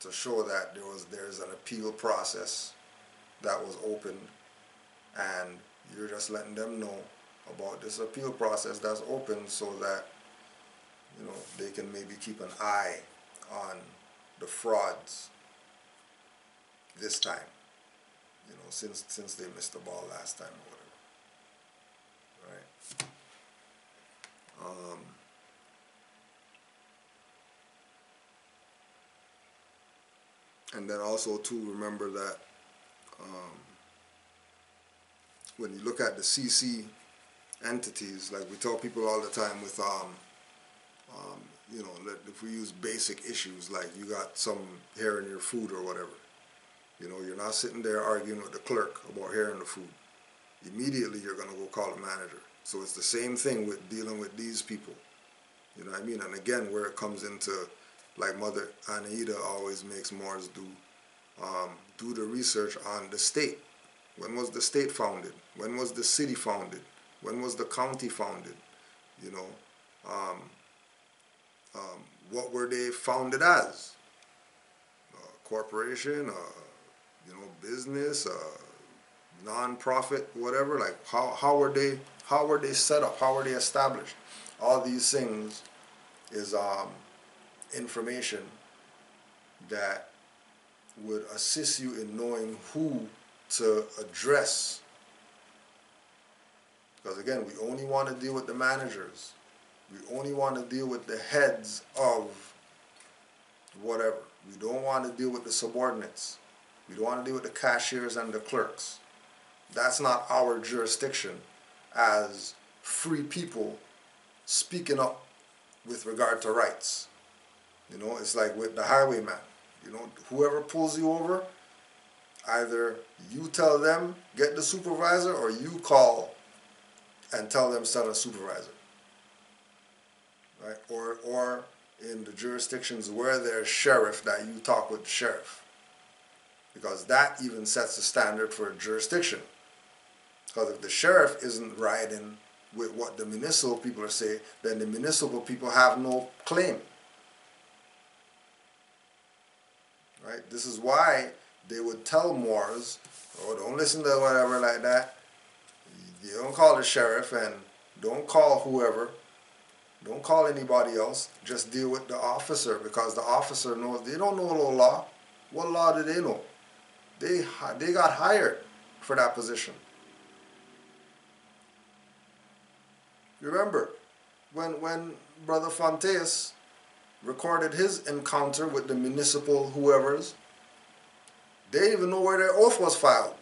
To show that there's an appeal process that was opened, and you're just letting them know about this appeal process that's open, so that, you know, they can maybe keep an eye on the frauds this time, you know, since they missed the ball last time or whatever, right? And then also too, remember that when you look at the CC entities, like we tell people all the time with you know, if we use basic issues, like you got some hair in your food or whatever, you know, you're not sitting there arguing with the clerk about hair in the food. Immediately you're going to go call the manager. So it's the same thing with dealing with these people. You know what I mean? And again, where it comes into, like Mother Anaida always makes Moors do the research on the state. When was the state founded? When was the city founded? When was the county founded? You know, what were they founded as? Corporation, you know, business, non-profit, whatever. Like how were they set up? How were they established? All these things is information that would assist you in knowing who to address. Because again, we only want to deal with the managers. We only want to deal with the heads of whatever. We don't want to deal with the subordinates. We don't want to deal with the cashiers and the clerks. That's not our jurisdiction as free people speaking up with regard to rights. You know, it's like with the highwayman. You know, whoever pulls you over, either you tell them, get the supervisor, or you call and tell them, send a supervisor. Right? Or in the jurisdictions where there's sheriff, that you talk with the sheriff. Because that even sets the standard for a jurisdiction. Because if the sheriff isn't riding with what the municipal people are saying, then the municipal people have no claim. Right? This is why they would tell Moors, oh, don't listen to whatever like that. You don't call the sheriff, and don't call whoever. Don't call anybody else. Just deal with the officer, because the officer knows. They don't know no law. What law do they know? They got hired for that position. Remember, when Brother Fontes recorded his encounter with the municipal whoever's, they didn't even know where their oath was filed.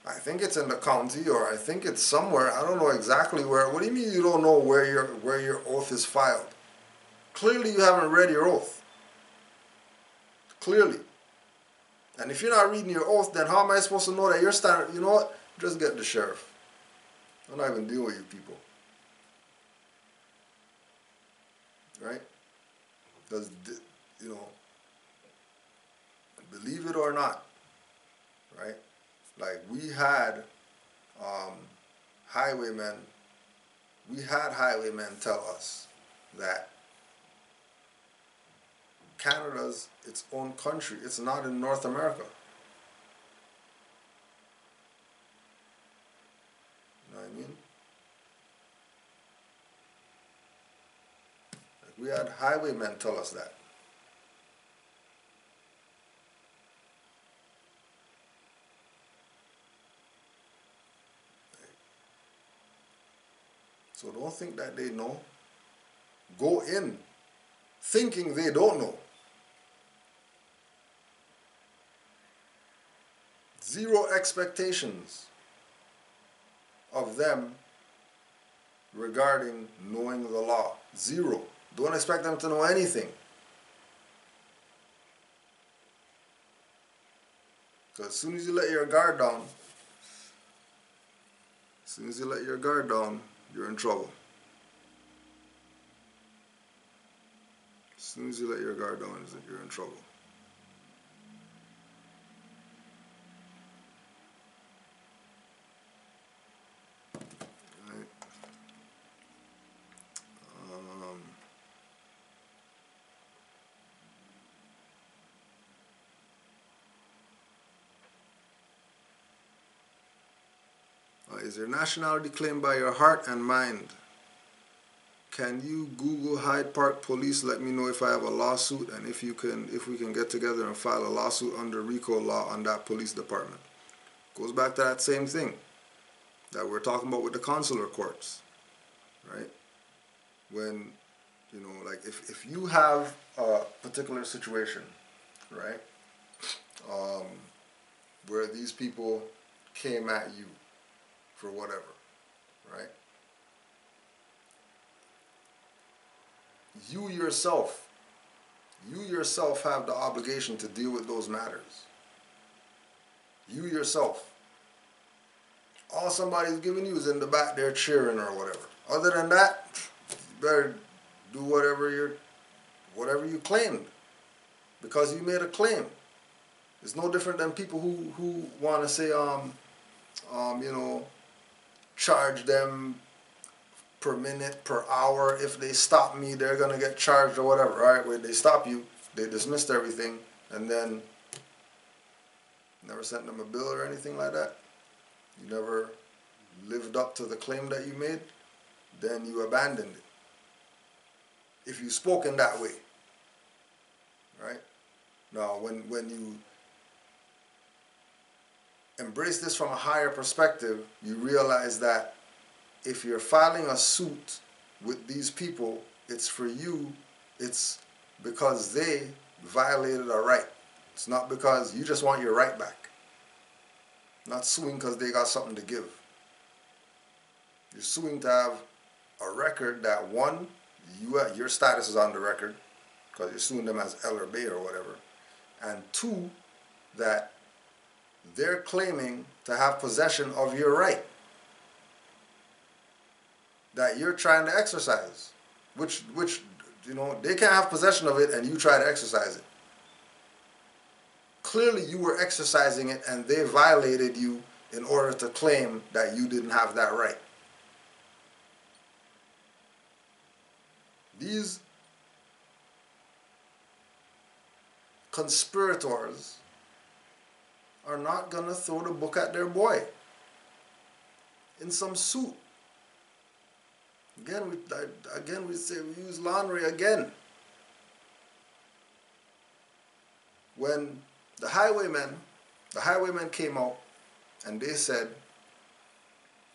I think it's in the county, or I think it's somewhere. I don't know exactly where. What do you mean you don't know where your oath is filed? Clearly you haven't read your oath. Clearly. And if you're not reading your oath, then how am I supposed to know that you're standing? You know what? Just get the sheriff. I'm not even dealing with you people. Right? Because, you know, believe it or not, right? Like we had highwaymen tell us that Canada's its own country. It's not in North America. You know what I mean? Like we had highwaymen tell us that. So don't think that they know. Go in thinking they don't know. Zero expectations of them regarding knowing the law. Zero. Don't expect them to know anything. Because as soon as you let your guard down, you're in trouble. As soon as you let your guard down, you're in trouble. Right. Is your nationality claimed by your heart and mind? Can you Google Hyde Park Police? Let me know if I have a lawsuit, and if we can get together and file a lawsuit under RICO law on that police department. Goes back to that same thing that we're talking about with the consular courts, right? When, you know, like if you have a particular situation, right, where these people came at you for whatever, right? You yourself have the obligation to deal with those matters. You yourself. All somebody's giving you is in the back there cheering or whatever. Other than that, you better do whatever you claimed, because you made a claim. It's no different than people who want to say, you know, charge them per minute, per hour. If they stop me, they're gonna get charged or whatever, right? When they stop you, they dismissed everything, and then never sent them a bill or anything like that. You never lived up to the claim that you made, then you abandoned it. If you spoke in that way, right? Now, when you embrace this from a higher perspective, you realize that if you're filing a suit with these people, it's for you, it's because they violated a right. It's not because you just want your right back. Not suing because they got something to give. You're suing to have a record that, one, your status is on the record, because you're suing them as El or Bay or whatever, and two, that they're claiming to have possession of your right that you're trying to exercise, which you know, they can't have possession of it and you try to exercise it. Clearly you were exercising it and they violated you in order to claim that you didn't have that right. These conspirators are not going to throw the book at their boy in some suit. Again, we say we use laundry again. When the highwaymen came out and they said,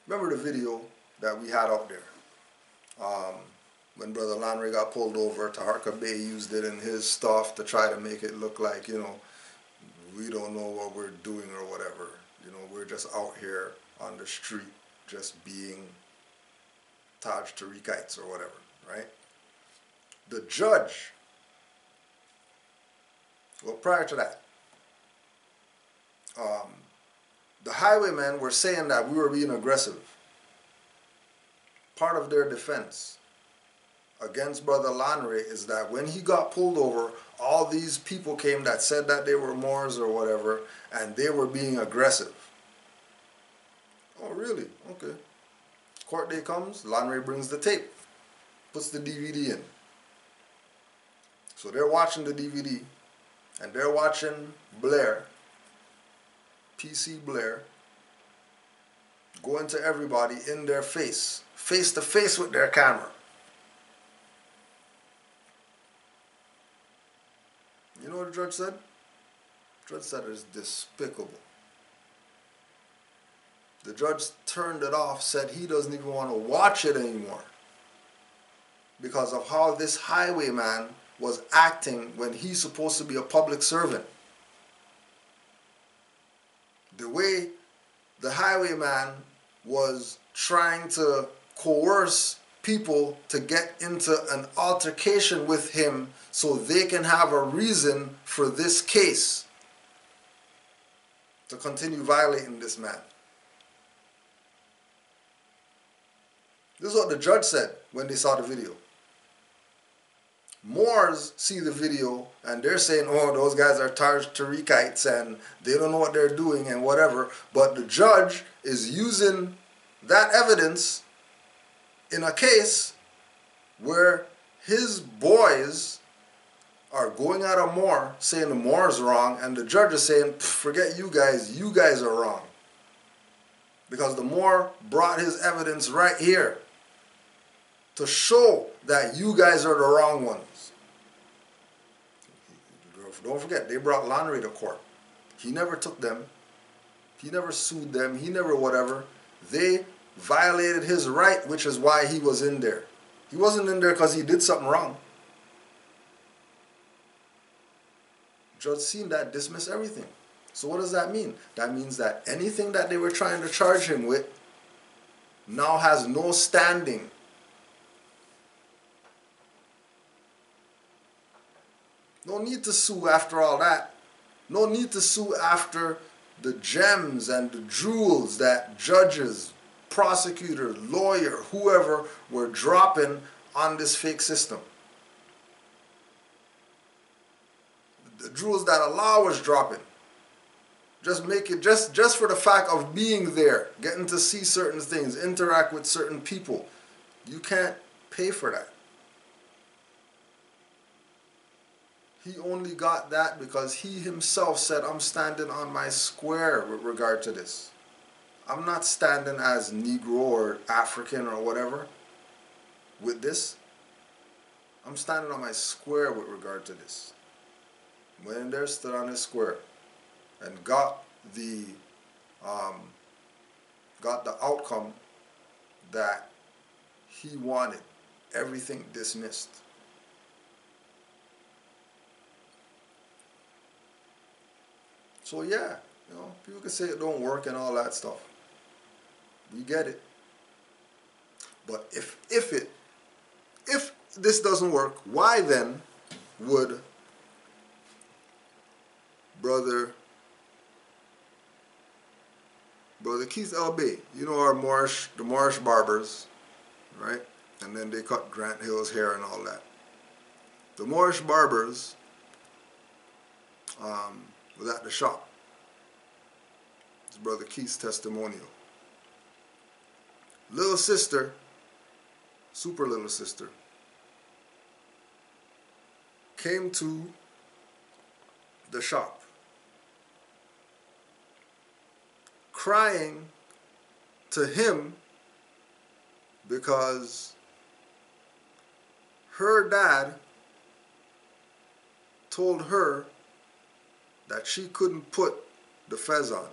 remember the video that we had out there? When Brother Landry got pulled over, Taharka Bey used it in his stuff to try to make it look like, you know, we don't know what we're doing or whatever. You know, we're just out here on the street just being Taj Tariqites or whatever, right? The judge, well, prior to that, the highwaymen were saying that we were being aggressive. Part of their defense against Brother Landry is that when he got pulled over, all these people came that said that they were Moors or whatever, and they were being aggressive. Oh, really? Okay. Court day comes, Landry brings the tape, puts the DVD in. So they're watching the DVD, and they're watching Blair, PC Blair, go into everybody in their face to face with their camera. You know what the judge said? The judge said it's despicable. The judge turned it off, said he doesn't even want to watch it anymore because of how this highwayman was acting when he's supposed to be a public servant. the way the highwayman was trying to coerce people to get into an altercation with him so they can have a reason for this case to continue violating this man. This is what the judge said when they saw the video. Moors see the video and they're saying, oh, those guys are Tariqites and they don't know what they're doing and whatever. But the judge is using that evidence in a case where his boys are going at a Moor saying the Moor is wrong, and the judge is saying, forget you guys are wrong. Because the Moor brought his evidence right here to show that you guys are the wrong ones. Don't forget, they brought Lanre to court. He never took them. He never sued them. He never whatever. They violated his right, which is why he was in there. He wasn't in there because he did something wrong. Judge seen that, dismiss everything. So what does that mean? That means that anything that they were trying to charge him with now has no standing. No need to sue after all that. No need to sue after the gems and the jewels that judges, prosecutor, lawyer, whoever were dropping on this fake system. The jewels that Allah was dropping. Just make it, just for the fact of being there, getting to see certain things, interact with certain people. You can't pay for that. He only got that because he himself said, I'm standing on my square with regard to this. I'm not standing as Negro or African or whatever with this. I'm standing on my square with regard to this. Went in there, stood on his square, and got the outcome that he wanted. Everything dismissed. So yeah, you know, people can say it don't work and all that stuff. We get it. But if this doesn't work, why then would Brother Keith L.B., you know, the Moorish barbers, right? And then they cut Grant Hill's hair and all that. The Moorish barbers was at the shop. It's Brother Keith's testimonial. Little sister, super little sister, came to the shop crying to him because her dad told her that she couldn't put the fez on.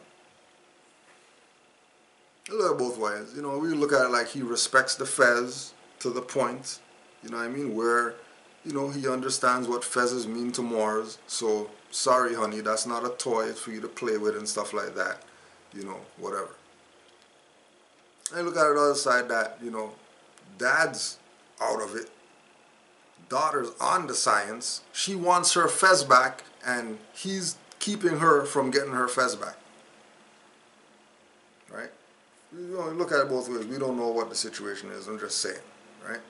I look at it both ways. You know, we look at it like he respects the fez to the point, you know what I mean, where, you know, he understands what fezzes mean to Moors. So, sorry honey, that's not a toy for you to play with and stuff like that. You know, whatever. I look at it the other side that, you know, dad's out of it. Daughter's on the science. She wants her fez back and he's keeping her from getting her fez back. Right? You know, look at it both ways. We don't know what the situation is. I'm just saying. Right?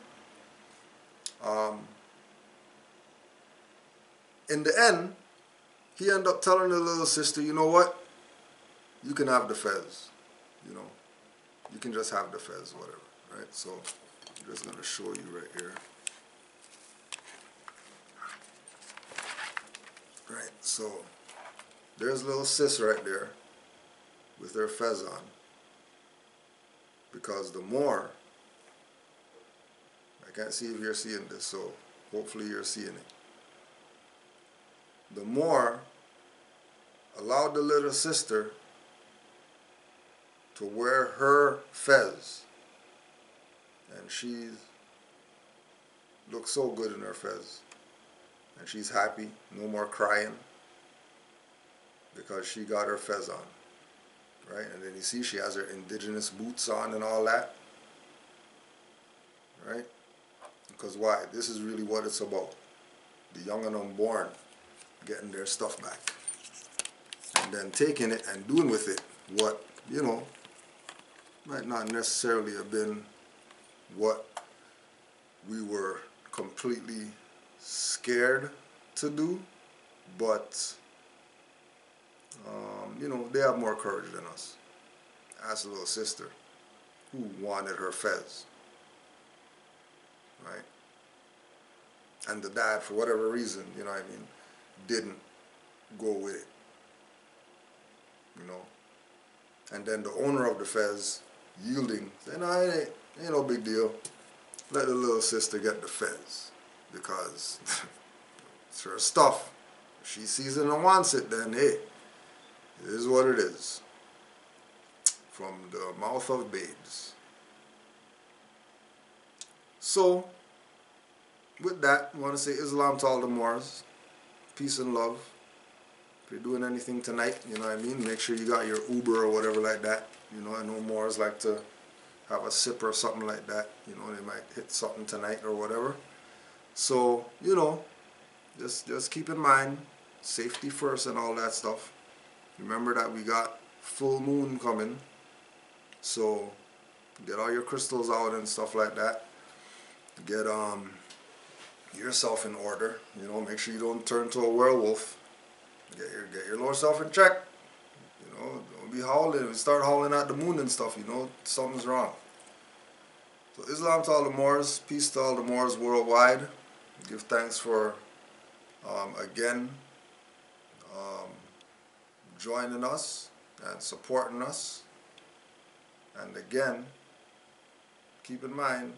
In the end, he ended up telling the little sister, you know what? You can have the fez. You know, you can just have the fez, whatever. Right? So, I'm just going to show you right here. Right, so there's little sis right there with her fez on. Because the Moor, I can't see if you're seeing this, so hopefully you're seeing it. The Moor allowed the little sister to wear her fez. And she looks so good in her fez. And she's happy, no more crying, because she got her fez on. right? And then you see she has her indigenous boots on and all that, right? Because why? This is really what it's about. The young and unborn getting their stuff back. And then taking it and doing with it what, you know, might not necessarily have been what we were completely scared to do, but you know, they have more courage than us. Ask a little sister who wanted her fez, right? And the dad, for whatever reason, you know what I mean, didn't go with it, you know. And then the owner of the fez yielding, saying, no, it ain't no big deal. Let the little sister get the fez, because it's her stuff. If she sees it and wants it, then hey, it is what it is. From the mouth of babes. So, with that, I want to say Islam to all the Moors. Peace and love. If you're doing anything tonight, you know what I mean, make sure you got your Uber or whatever like that. You know, I know Moors like to have a sip or something like that. You know, they might hit something tonight or whatever. So, you know, just keep in mind, safety first and all that stuff. Remember that we got full moon coming. So, get all your crystals out and stuff like that. Get yourself in order. You know, make sure you don't turn to a werewolf. Get your lower self in check. You know, don't be howling. We start howling at the moon and stuff, you know, something's wrong. So Islam to all the Moors, peace to all the Moors worldwide. Give thanks for, again, joining us and supporting us. And again, keep in mind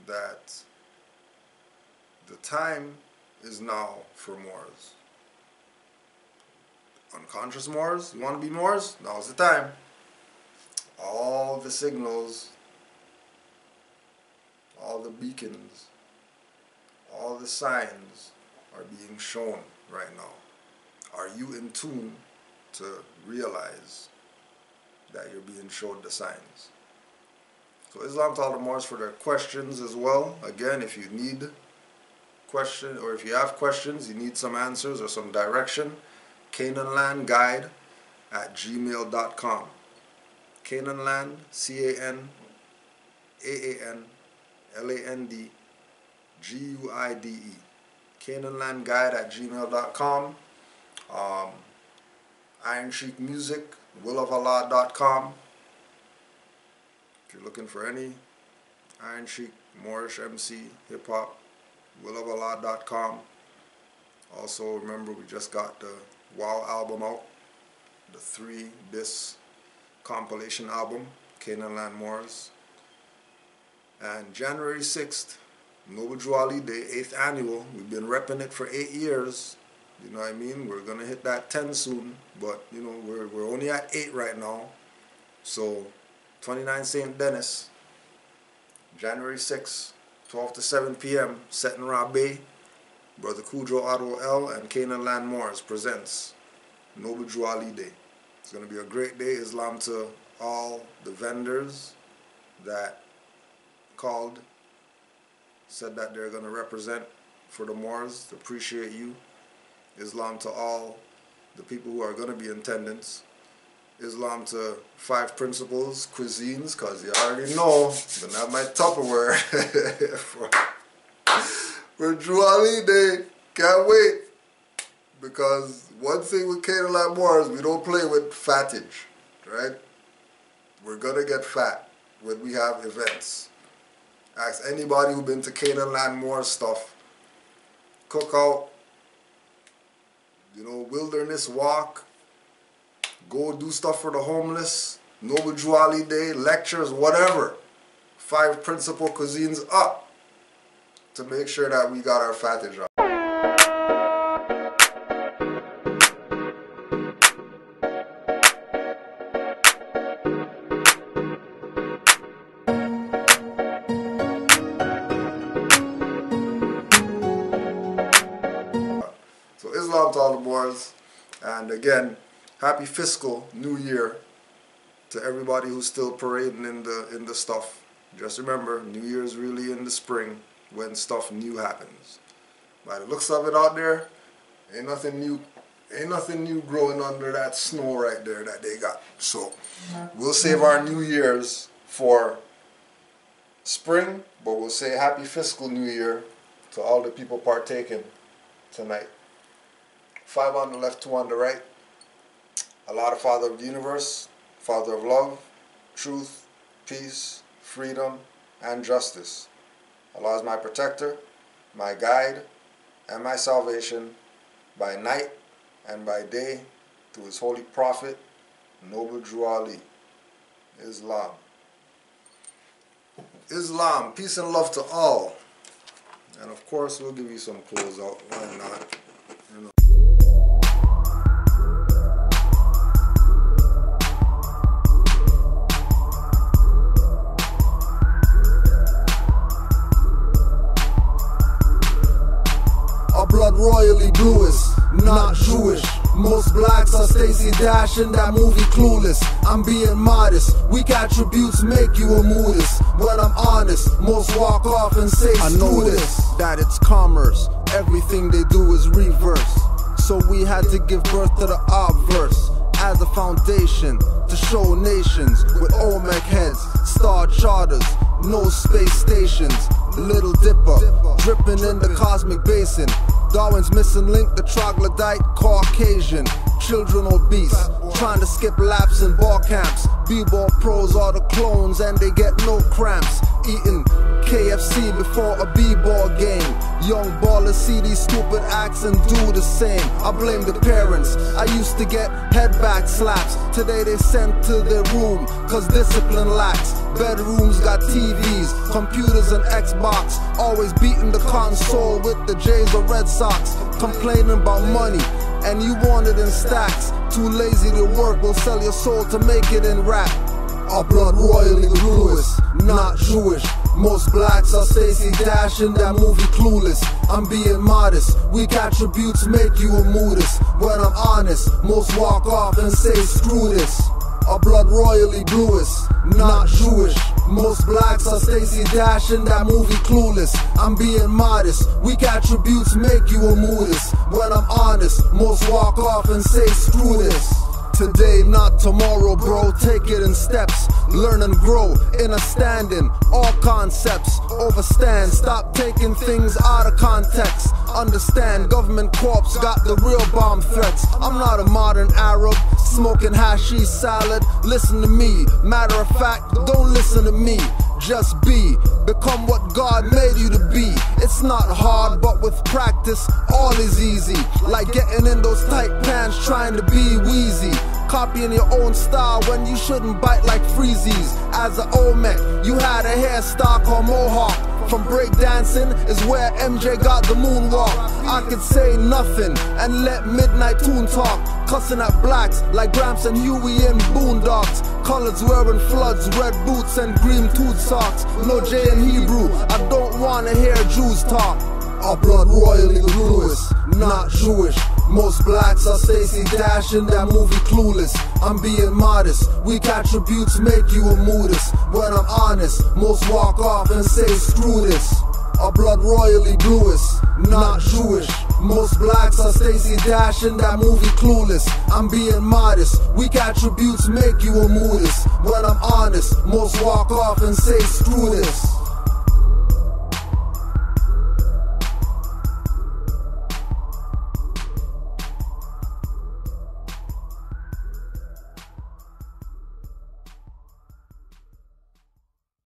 that the time is now for Moors. Unconscious Moors, you want to be Moors? Now's the time. All the signals, all the beacons, all the signs are being shown right now. Are you in tune to realize that you're being showed the signs? So Islam to all the Moors for their questions as well. Again, if you need question, or if you have questions, you need some answers or some direction, Canaanland Guide at gmail.com. Canaanland, CANAANLAND GUIDE. Canaanland Guide at gmail.com. Iron Sheik Music, willofallah.com. If you're looking for any Iron Sheik, Moorish MC, hip hop, willofallah.com. Also, remember, we just got the Wow album out, the 3-disc compilation album, Canaanland Moors. And January 6th, Noble Juali Day, 8th annual. We've been repping it for 8 years. You know what I mean? We're going to hit that 10 soon, but you know, we're only at 8 right now. So, 29 St. Denis, January 6th, 12 to 7 p.m., Seton Ra Bay. Brother Kudro Otto L and Canaanland Moors presents Noble Juali Day. It's going to be a great day. Islam to all the vendors that called, said that they're going to represent for the Moors. Appreciate you. Islam to all the people who are going to be in attendance. Islam to 5 principles, cuisines, because you already know, then I have my Tupperware for Juali Day. Can't wait. Because one thing with Canaanland Moors, we don't play with fattage, right? We're going to get fat when we have events. Ask anybody who's been to Canaanland Moors stuff. Cookout, you know, wilderness walk, go do stuff for the homeless, Noble Juali Day, lectures, whatever. 5 principal cuisines up to make sure that we got our fattage up. So Islam to all the Moors, and again, Happy fiscal new year to everybody who's still parading in the stuff. Just remember, New Year's really in the spring when stuff new happens. By the looks of it out there, ain't nothing new growing under that snow right there that they got. So we'll save our New Year's for spring, but we'll say happy fiscal new year to all the people partaking tonight. 5 on the left, 2 on the right. Allah, the Father of the universe, Father of love, truth, peace, freedom, and justice. Allah is my protector, my guide, and my salvation by night and by day through his holy prophet, Noble Drew Ali. Islam. Islam, peace and love to all. And of course, we'll give you some close out. Why not? You know. Our blood royally bluest, not Jewish. Most blacks are Stacey Dash in that movie Clueless. I'm being modest, weak attributes make you a moodist. When I'm honest, most walk off and say I know this, that it's commerce, everything they do is reverse. So we had to give birth to the obverse as a foundation to show nations with Olmec heads, star charters, no space stations. Little Dipper, dripping in the cosmic basin. Darwin's missing link, the troglodyte, Caucasian. Children obese, trying to skip laps in ball camps. B-ball pros are the clones and they get no cramps. Eating KFC before a B-ball game. Young ballers see these stupid acts and do the same. I blame the parents, I used to get head back slaps. Today they sent to their room, cause discipline lacks. Bedrooms got TVs, computers and Xbox. Always beating the console with the Jays or Red Sox. Complaining about money, and you want it in stacks. Too lazy to work, will sell your soul to make it in rap. Our blood royally bluest, not Jewish. Most blacks are Stacey Dash in that movie Clueless. I'm being modest, weak attributes make you a moodist. When I'm honest, most walk off and say screw this. Our blood royally bluest, not Jewish. Most blacks are Stacey Dash in that movie Clueless. I'm being modest, weak attributes make you a moodist. When I'm honest, most walk off and say screw this. Today, not tomorrow, bro, take it in steps. Learn and grow, in a standing, all concepts. Overstand, stop taking things out of context. Understand, government corps got the real bomb threats. I'm not a modern Arab, smoking hashish salad. Listen to me, matter of fact, don't listen to me. Just be, become what God made you to be. It's not hard, but with practice, all is easy. Like getting in those tight pants, trying to be wheezy. Copying your own style when you shouldn't bite like Freezies. As an Olmec, you had a hairstyle or mohawk. From breakdancing is where MJ got the moonwalk. I could say nothing and let Midnight Tune talk. Cussing at blacks like Gramps and Huey in Boondocks. Coloreds wearing floods, red boots and green toed socks. No J in Hebrew, I don't wanna hear Jews talk. Our blood royally bluest, not Jewish. Most blacks are Stacey Dash in that movie Clueless. I'm being modest, weak attributes make you a moodist. When I'm honest, most walk off and say screw this. Our blood royally bluest, not Jewish. Most blacks are Stacey Dash in that movie Clueless. I'm being modest, weak attributes make you a moodist. When I'm honest, most walk off and say screw this.